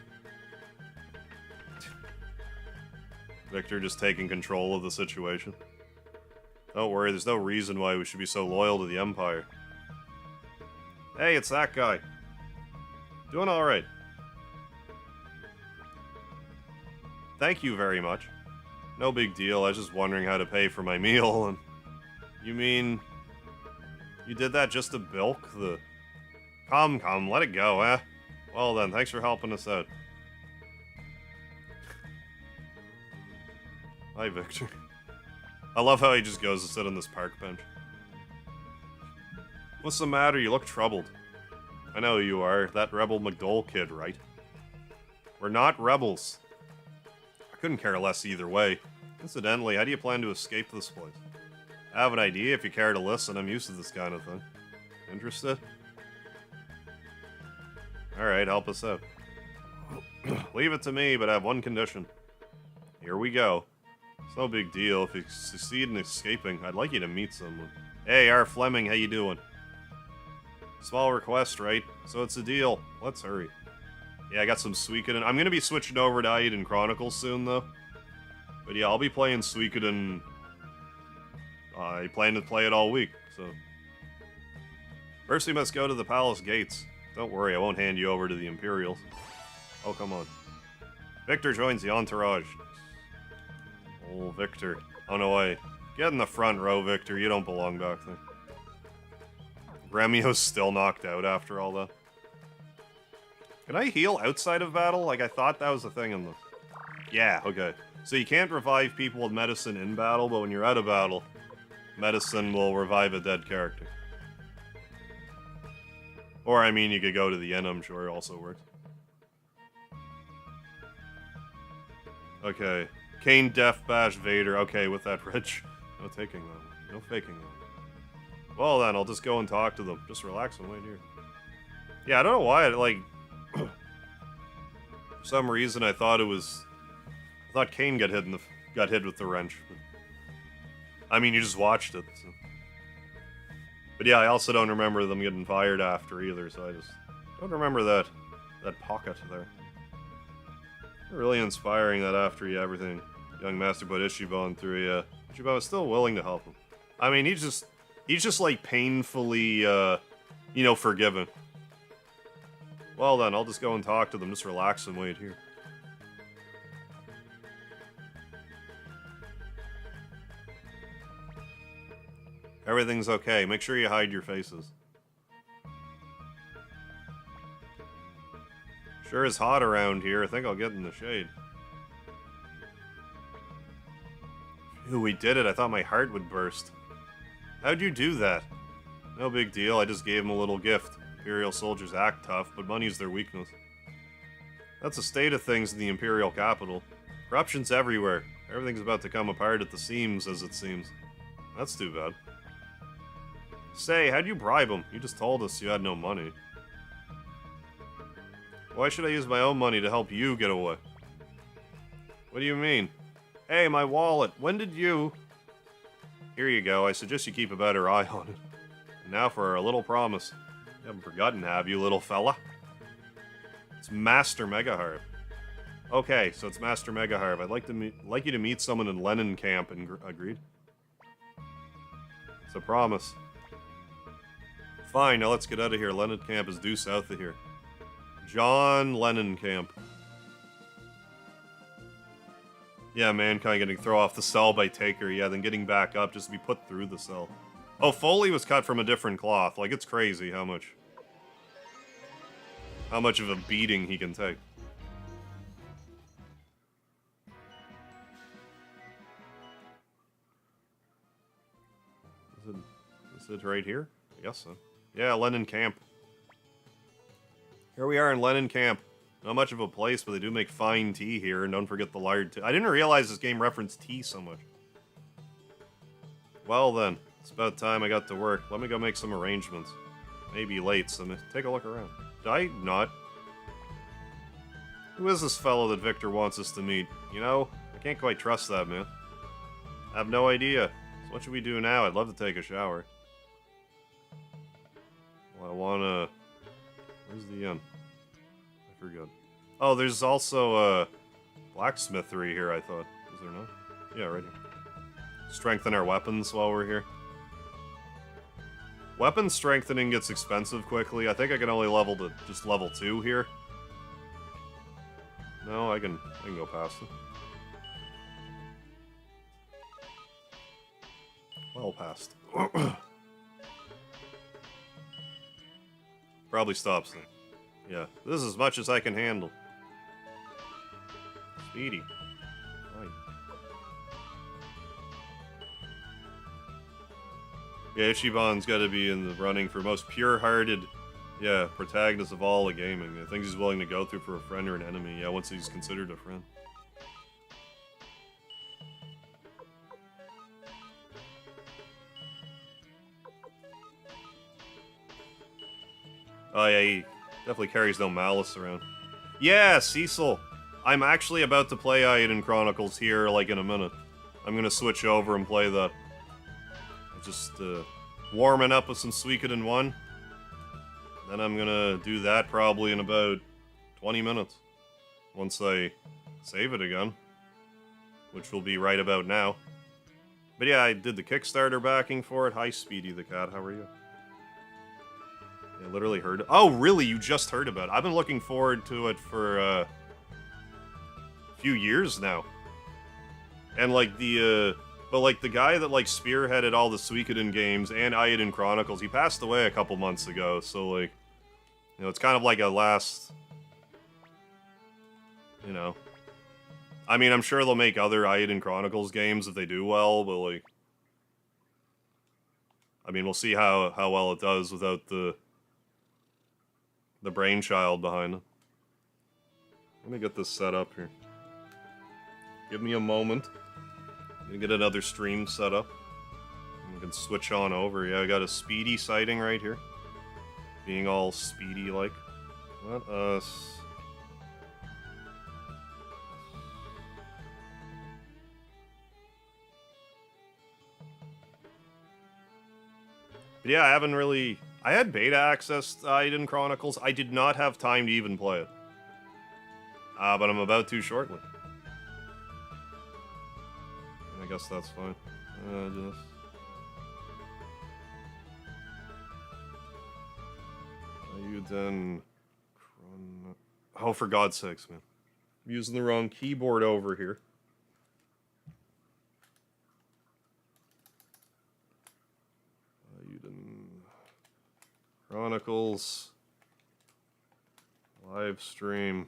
Victor just taking control of the situation. Don't worry, there's no reason why we should be so loyal to the Empire. Hey, it's that guy. Doing alright. Thank you very much. No big deal, I was just wondering how to pay for my meal, and... You mean... You did that just to bilk the... Come, let it go, eh? Well then, thanks for helping us out. Hi, Victor. I love how he just goes to sit on this park bench. What's the matter? You look troubled. I know who you are. That rebel McDole kid, right? We're not rebels. I couldn't care less either way. Incidentally, how do you plan to escape this place? I have an idea if you care to listen. I'm used to this kind of thing. Interested? Alright, help us out. Leave it to me, but I have one condition. Here we go. It's no big deal. If you succeed in escaping, I'd like you to meet someone. Hey, R. Fleming, how you doing? Small request, right? So it's a deal. Let's hurry. Yeah, I got some Suikoden. I'm gonna be switching over to Eiyuden Chronicles soon, though. But yeah, I'll be playing Suikoden. I plan to play it all week, so... First we must go to the palace gates. Don't worry, I won't hand you over to the Imperials. Oh, come on. Victor joins the entourage. Oh, Victor. Oh, no way. Get in the front row, Victor. You don't belong back there. Remio's still knocked out after all that. Can I heal outside of battle? Like, I thought that was a thing in the... Yeah, okay. So you can't revive people with medicine in battle, but when you're out of battle, medicine will revive a dead character. Or, I mean, you could go to the end, I'm sure it also works. Okay. Kane, Death Bash, Vader. Okay, with that Rich. No taking that. No faking that. Well then, I'll just go and talk to them. Just relax and wait here. Yeah, I don't know why, like... for some reason I thought it was... I thought Kane got hit with the wrench. But... I mean, you just watched it, so... But yeah, I also don't remember them getting fired after either, so I just don't remember that pocket there. Really inspiring that after everything young Master put Ichiban through, Ichiban was still willing to help him. I mean, he's just like painfully, forgiven. Well then, I'll just go and talk to them, just relax and wait here. Everything's okay. Make sure you hide your faces. Sure is hot around here. I think I'll get in the shade. Phew, we did it. I thought my heart would burst. How'd you do that? No big deal. I just gave him a little gift. Imperial soldiers act tough, but money's their weakness. That's the state of things in the Imperial capital. Corruption's everywhere. Everything's about to come apart at the seams, as it seems. That's too bad. Say, how'd you bribe him? You just told us you had no money. Why should I use my own money to help you get away? What do you mean? Hey, my wallet. When did you... Here you go. I suggest you keep a better eye on it. And now for our little promise. You haven't forgotten, have you, little fella? It's Master Megaharp. Okay, so it's Master Megaharp. I'd like you to meet someone in Lenin camp, and agreed. It's a promise. Fine, now let's get out of here. Lenin camp is due south of here. John Lennon camp. Yeah, mankind getting thrown off the cell by Taker. Yeah, then getting back up just to be put through the cell. Oh, Foley was cut from a different cloth. Like, it's crazy how much of a beating he can take. Is it right here? I guess so. Yeah, Lenin camp. Here we are in Lenin camp. Not much of a place, but they do make fine tea here, and don't forget the lard tea. I didn't realize this game referenced tea so much. Well then, it's about time I got to work. Let me go make some arrangements. Maybe late, so take a look around. Did I not? Who is this fellow that Victor wants us to meet? You know, I can't quite trust that, man. I have no idea. So what should we do now? I'd love to take a shower. Well, I wanna... Where's the inn? I forgot. Oh, there's also a blacksmithery here, I thought. Is there not? Yeah, right here. Strengthen our weapons while we're here. Weapon strengthening gets expensive quickly. I think I can only level to just level 2 here. No, I can go past it. Well past. Probably stops there. Yeah, this is as much as I can handle. Speedy. Fine. Yeah, Ichiban's got to be in the running for most pure-hearted, yeah, protagonist of all of gaming. The things he's willing to go through for a friend or an enemy, yeah, once he's considered a friend. Oh yeah, he definitely carries no malice around. Yeah, Cecil! I'm actually about to play Eiyuden Chronicles here, like, in a minute. I'm gonna switch over and play that. Just, warming up with some Suikoden 1. Then I'm gonna do that probably in about 20 minutes. Once I save it again. Which will be right about now. But yeah, I did the Kickstarter backing for it. Hi, Speedy the Cat, how are you? I literally heard... Oh, really? You just heard about it? I've been looking forward to it for, a few years now. And, like, the, But, like, the guy that, like, spearheaded all the Suikoden games and Eiyuden Chronicles, he passed away a couple months ago, so, like... You know, it's kind of like a last... You know... I mean, I'm sure they'll make other Eiyuden Chronicles games if they do well, but, like... I mean, we'll see how well it does without the brainchild behind it. Let me get this set up here. Give me a moment. I'm gonna get another stream set up. We can switch on over. Yeah, I got a Speedy sighting right here. Being all Speedy-like. Let us... But yeah, I haven't really... I had beta access to Eiyuden Chronicles. I did not have time to even play it. But I'm about to shortly. I guess that's fine. Just... Eiyuden... Oh, for God's sakes, man. I'm using the wrong keyboard over here. Chronicles. Live stream.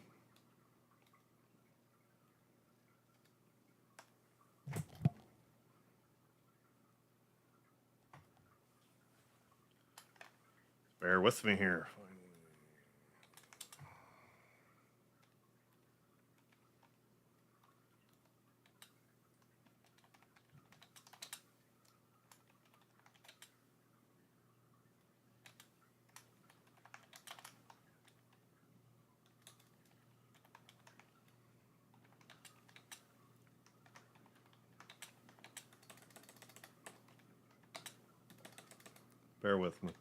Bear with me here. Bear with me.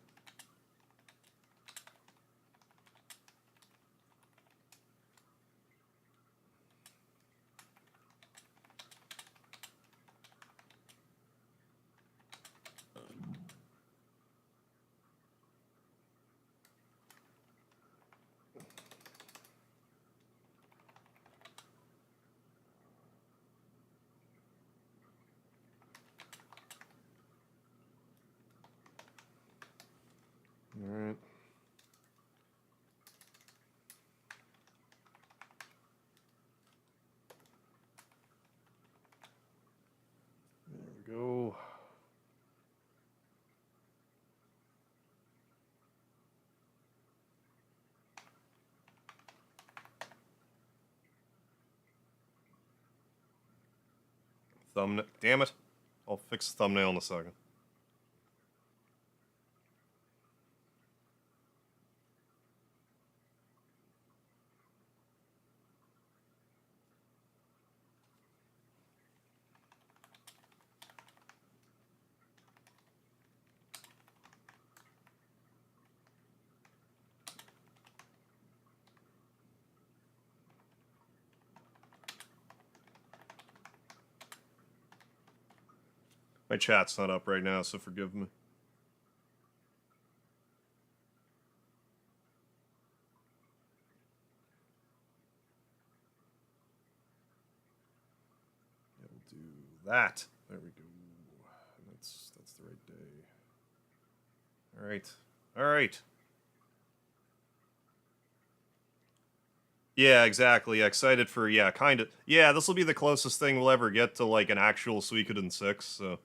All right. There we go. Thumbnail. Damn it. I'll fix the thumbnail in a second. My chat's not up right now, so forgive me. It'll do that. There we go. That's the right day. All right. All right. Yeah, exactly. Excited for, yeah, kind of. Yeah, this will be the closest thing we'll ever get to, like, an actual Suikoden 6, so.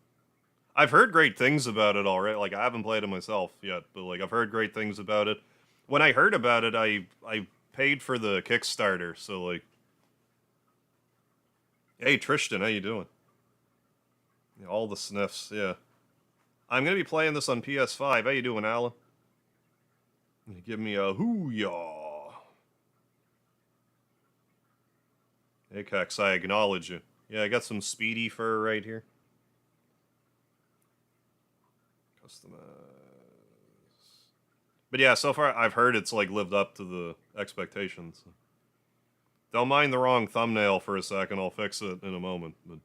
I've heard great things about it already. Like, I haven't played it myself yet, but, like, I've heard great things about it. When I heard about it, I paid for the Kickstarter, so, like. Hey, Tristan, how you doing? Yeah, all the sniffs, yeah. I'm gonna be playing this on PS5. How you doing, Alan? Give me a hoo-yaw. Hey, Kex, I acknowledge you. Yeah, I got some speedy fur right here. Customize. But yeah, so far I've heard it's like lived up to the expectations. Don't mind the wrong thumbnail for a second. I'll fix it in a moment. But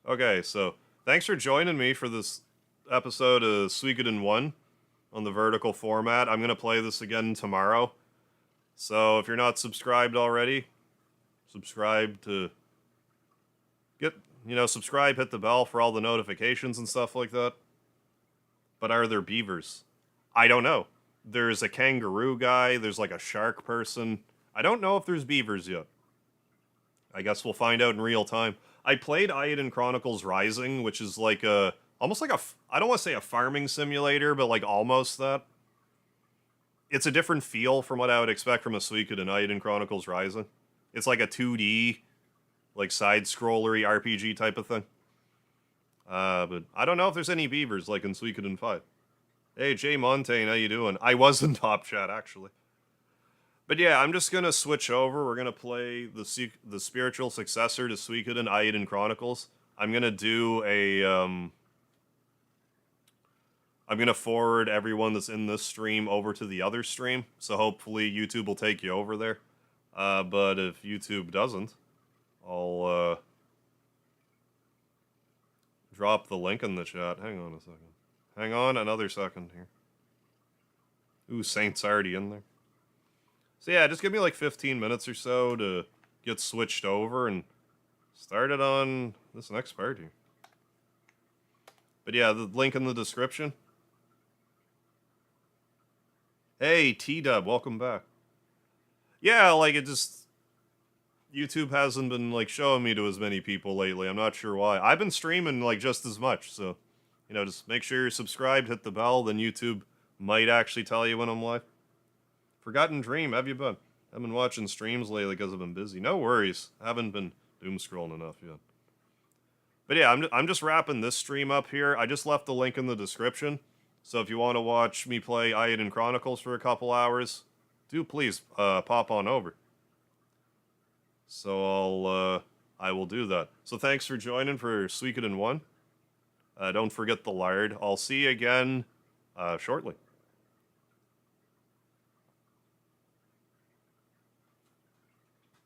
okay, so thanks for joining me for this episode of Suikoden 1 on the vertical format. I'm going to play this again tomorrow. So if you're not subscribed already, subscribe to get, subscribe, hit the bell for all the notifications and stuff like that. But are there beavers? I don't know. There's a kangaroo guy, there's like a shark person. I don't know if there's beavers yet. I guess we'll find out in real time. I played Eiyuden Chronicles Rising, which is like almost like I don't want to say a farming simulator, but like almost that. It's a different feel from what I would expect from a Suikoden Eiyuden Chronicles Rising. It's like a 2D, like side-scrollery RPG type of thing. But I don't know if there's any beavers like in Suikoden 5. Hey, Jay Montaigne, how you doing? I was in Top Chat, actually. But yeah, I'm just going to switch over. We're going to play the spiritual successor to Suikoden, Eiyuden Chronicles. I'm going to do a... I'm going to forward everyone that's in this stream over to the other stream. So hopefully YouTube will take you over there. But if YouTube doesn't, I'll drop the link in the chat. Hang on a second. Hang on another second here. Ooh, Saint's already in there. So yeah, just give me like 15 minutes or so to get switched over and start it on this next part here. But yeah, the link in the description. Hey, T-Dub, welcome back. Yeah, like, it just... YouTube hasn't been, like, showing me to as many people lately. I'm not sure why. I've been streaming, like, just as much, so... You know, just make sure you're subscribed, hit the bell, then YouTube might actually tell you when I'm live. Forgotten Dream, have you been? I've been watching streams lately because I've been busy. No worries. I haven't been doom scrolling enough yet. But yeah, I'm just wrapping this stream up here. I just left the link in the description. So if you want to watch me play Eiyuden Chronicles for a couple hours, do please pop on over. So I will do that. So thanks for joining for Suikoden 1. Don't forget the lard. I'll see you again shortly.